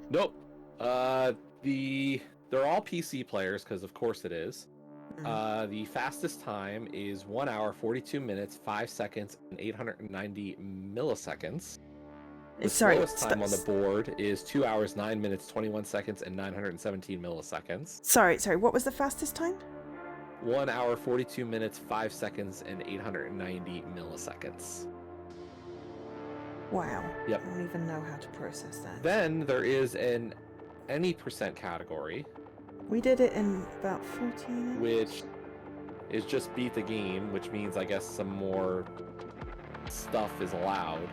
Nope. They're all PC players, because of course it is. The fastest time is 1 hour, 42 minutes, 5 seconds, and 890 milliseconds. The slowest time on the board is 2 hours, 9 minutes, 21 seconds, and 917 milliseconds. Sorry, what was the fastest time? 1 hour, 42 minutes, 5 seconds, and 890 milliseconds. Wow. Yep. I don't even know how to process that. Then there is an any percent category. We did it in about 14 hours. Which is just beat the game, which means I guess some more stuff is allowed.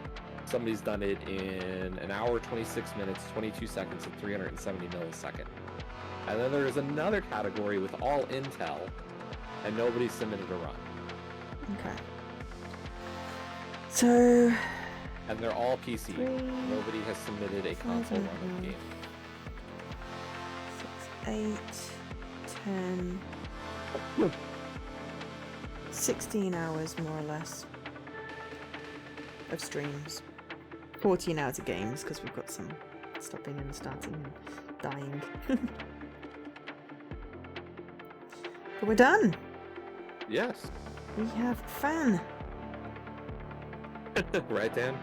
Somebody's done it in 1 hour, 26 minutes, 22 seconds, and 370 milliseconds. And then there's another category with all intel, and nobody submitted a run. Okay. So... And they're all PC. Nobody has submitted a console run of the game. 6, 8, 10... 16 hours, more or less, of streams. 14 hours of games, because we've got some stopping and starting and dying. But we're done! Yes. We have fan! Right, Dan?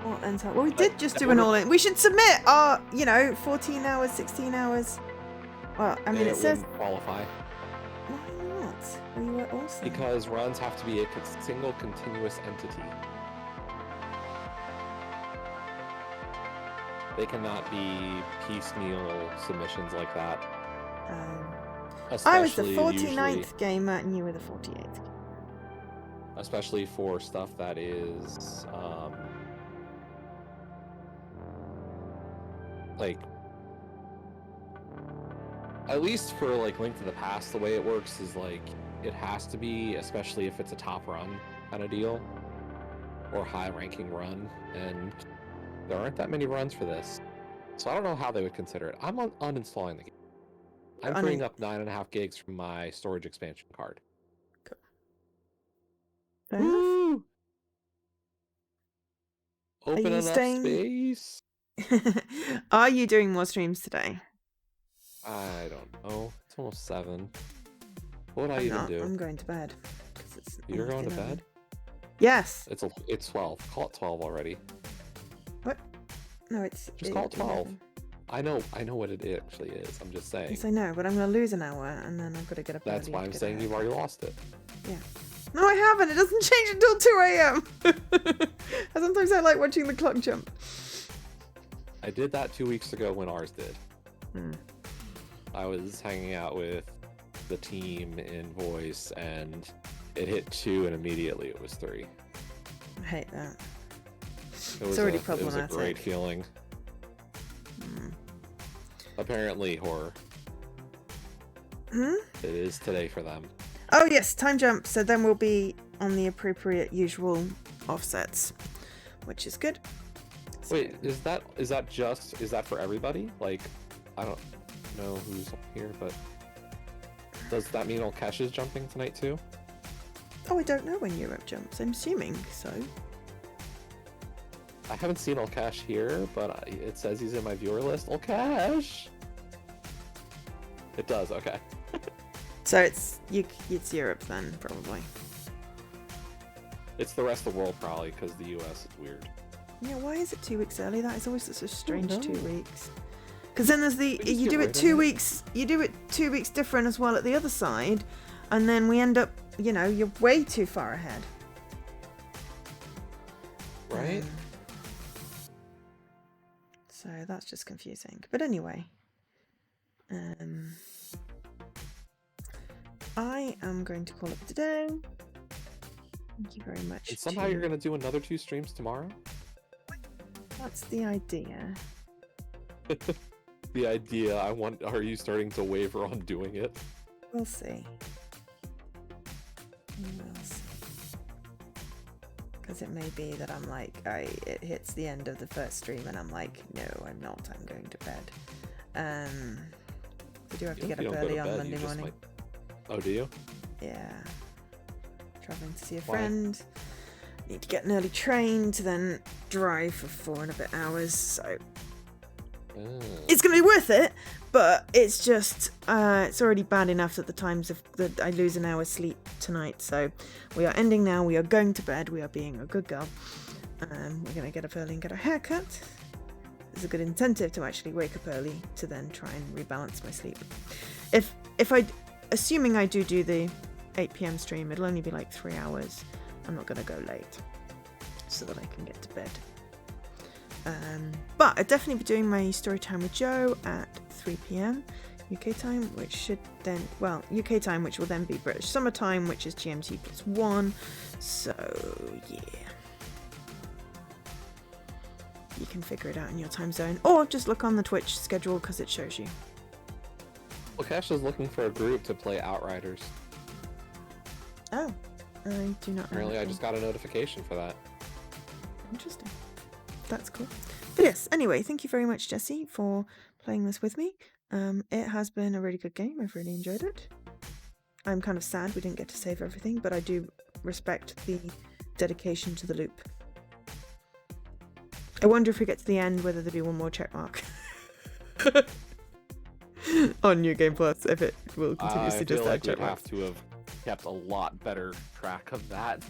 Well, we did just do an all-in. We should submit our, 14 hours, 16 hours. Well, I mean, it says... wouldn't qualify. Why not? We were awesome. Because runs have to be a single continuous entity. They cannot be piecemeal submissions like that. I was the Especially 49th gamer and you were the 48th. Especially for stuff that is, like, at least for, like, Link to the Past, the way it works is, like, it has to be, especially if it's a top run kind of deal, or high-ranking run, and there aren't that many runs for this. So I don't know how they would consider it. I'm uninstalling the game. I'm freeing up 9.5 gigs from my storage expansion card. Fair enough. Open enough space. Are you doing more streams today? I don't know. It's almost 7. What would I even do? I'm going to bed. You're going to bed? Yes. It's 12. Call it 12 already. What? No, it's... Just call it 12. I know what it actually is. I'm just saying. Yes, I know, but I'm going to lose an hour and then I've got to get up. That's why I'm saying you've already lost it. Yeah. No, I haven't. It doesn't change until 2 a.m. Sometimes I like watching the clock jump. I did that 2 weeks ago when ours did. I was hanging out with the team in voice and it hit 2 and immediately it was 3. I hate that. It's already problematic. It was a great feeling. Apparently horror. It is today for them. Oh yes, time jump. So then we'll be on the appropriate usual offsets, which is good. Wait, is that for everybody? Like, I don't know who's here, but does that mean Olkesh is jumping tonight too? Oh, I don't know when Europe jumps. I'm assuming so. I haven't seen Olkesh here, but it says he's in my viewer list. Olkesh! It does, okay. So it's Europe then, probably. It's the rest of the world probably, because the US is weird. Yeah, why is it 2 weeks early? That is always such a strange 2 weeks. Because then there's you do it 2 weeks. You do it 2 weeks different as well at the other side, and then we end up, you're way too far ahead. Right? So that's just confusing. But anyway, I am going to call it today. Thank you very much. And somehow you're going to do another 2 streams tomorrow? That's the idea. the idea. Are you starting to waver on doing it? We'll see. We'll see. Because it may be that I'm like, it hits the end of the first stream and I'm like, no, I'm not. I'm going to bed. We do have to get up early on Monday morning. Oh, do you? Yeah. Traveling to see a friend. Need to get an early train to then drive for 4 and a bit hours. So it's going to be worth it. But it's just, it's already bad enough that that I lose an hour's sleep tonight. So we are ending now. We are going to bed. We are being a good girl. We're going to get up early and get a haircut. There's a good incentive to actually wake up early to then try and rebalance my sleep. Assuming I do the 8 p.m. stream, it'll only be like 3 hours. I'm not going to go late so that I can get to bed. But I'll definitely be doing my story time with Joe at 3 p.m. UK time, which should then, UK time, which will then be British Summer Time, which is GMT +1. So, yeah. You can figure it out in your time zone, or just look on the Twitch schedule because it shows you. Lakesh is looking for a group to play Outriders. Oh, I do not know. Apparently, I just got a notification for that. Interesting. That's cool. But yes, anyway, thank you very much, Jesse, for playing this with me. It has been a really good game. I've really enjoyed it. I'm kind of sad we didn't get to save everything, but I do respect the dedication to the loop. I wonder if we get to the end whether there'll be one more check mark on New Game Plus, if it will continuously just add check marks. I feel like we'd have to have kept a lot better track of that.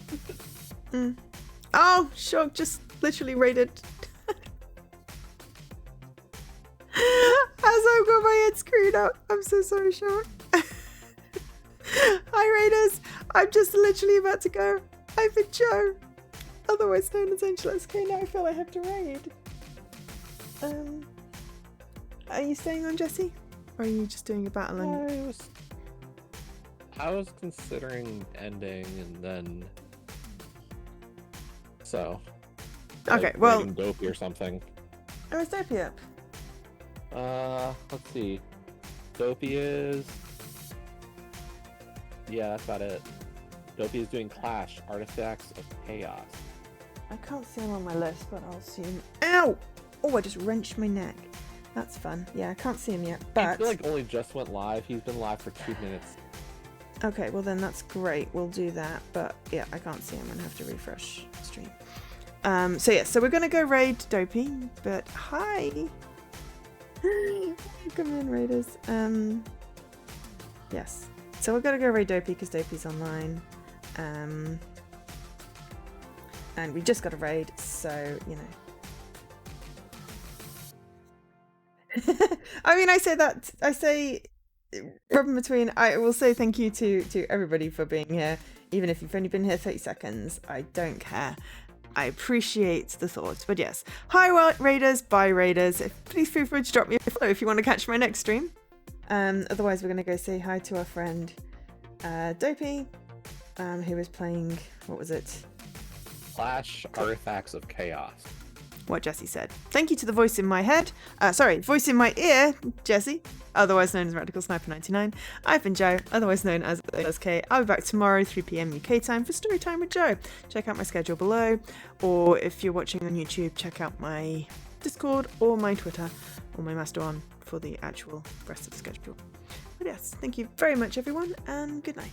Oh, Shock just literally raided. As I've got my head screwed up. I'm so sorry, Shock. Hi, Raiders. I'm just literally about to go. I've been Joe, otherwise known as Angel SK. Now I feel I have to raid. Are you staying on, Jesse? Or are you just doing a battle? I was considering ending and then... So... Okay, well... Dopey or something. Oh, is Dopey up? Let's see. Dopey is... Yeah, that's about it. Dopey is doing Clash, Artifacts of Chaos. I can't see him on my list, but I'll see him. Ow! Oh, I just wrenched my neck. That's fun. Yeah, I can't see him yet, but... I feel like only just went live. He's been live for 2 minutes. Okay, well then that's great. We'll do that, but yeah, I can't see him. I'm gonna have to refresh the stream. So yeah, so we're gonna go raid Dopey, but hi! Come in, Raiders. Yes. So we're gonna go raid Dopey because Dopey's online. And we just got a raid, so, you know. I mean, I will say thank you to everybody for being here, even if you've only been here 30 seconds. I don't care. I appreciate the thoughts. But yes, hi Raiders, bye Raiders. Please feel free to drop me a follow if you want to catch my next stream. Otherwise, we're going to go say hi to our friend Dopey, who was playing, what was it? Clash, Artifacts of Chaos. What Jesse said. Thank you to the voice in my head. Voice in my ear, Jesse, otherwise known as Radical Sniper 99. I've been Joe, otherwise known as SK. I'll be back tomorrow, 3 p.m. UK time for Story Time with Joe. Check out my schedule below, or if you're watching on YouTube, check out my Discord or my Twitter or my Mastodon for the actual rest of the schedule. But yes, thank you very much, everyone, and good night.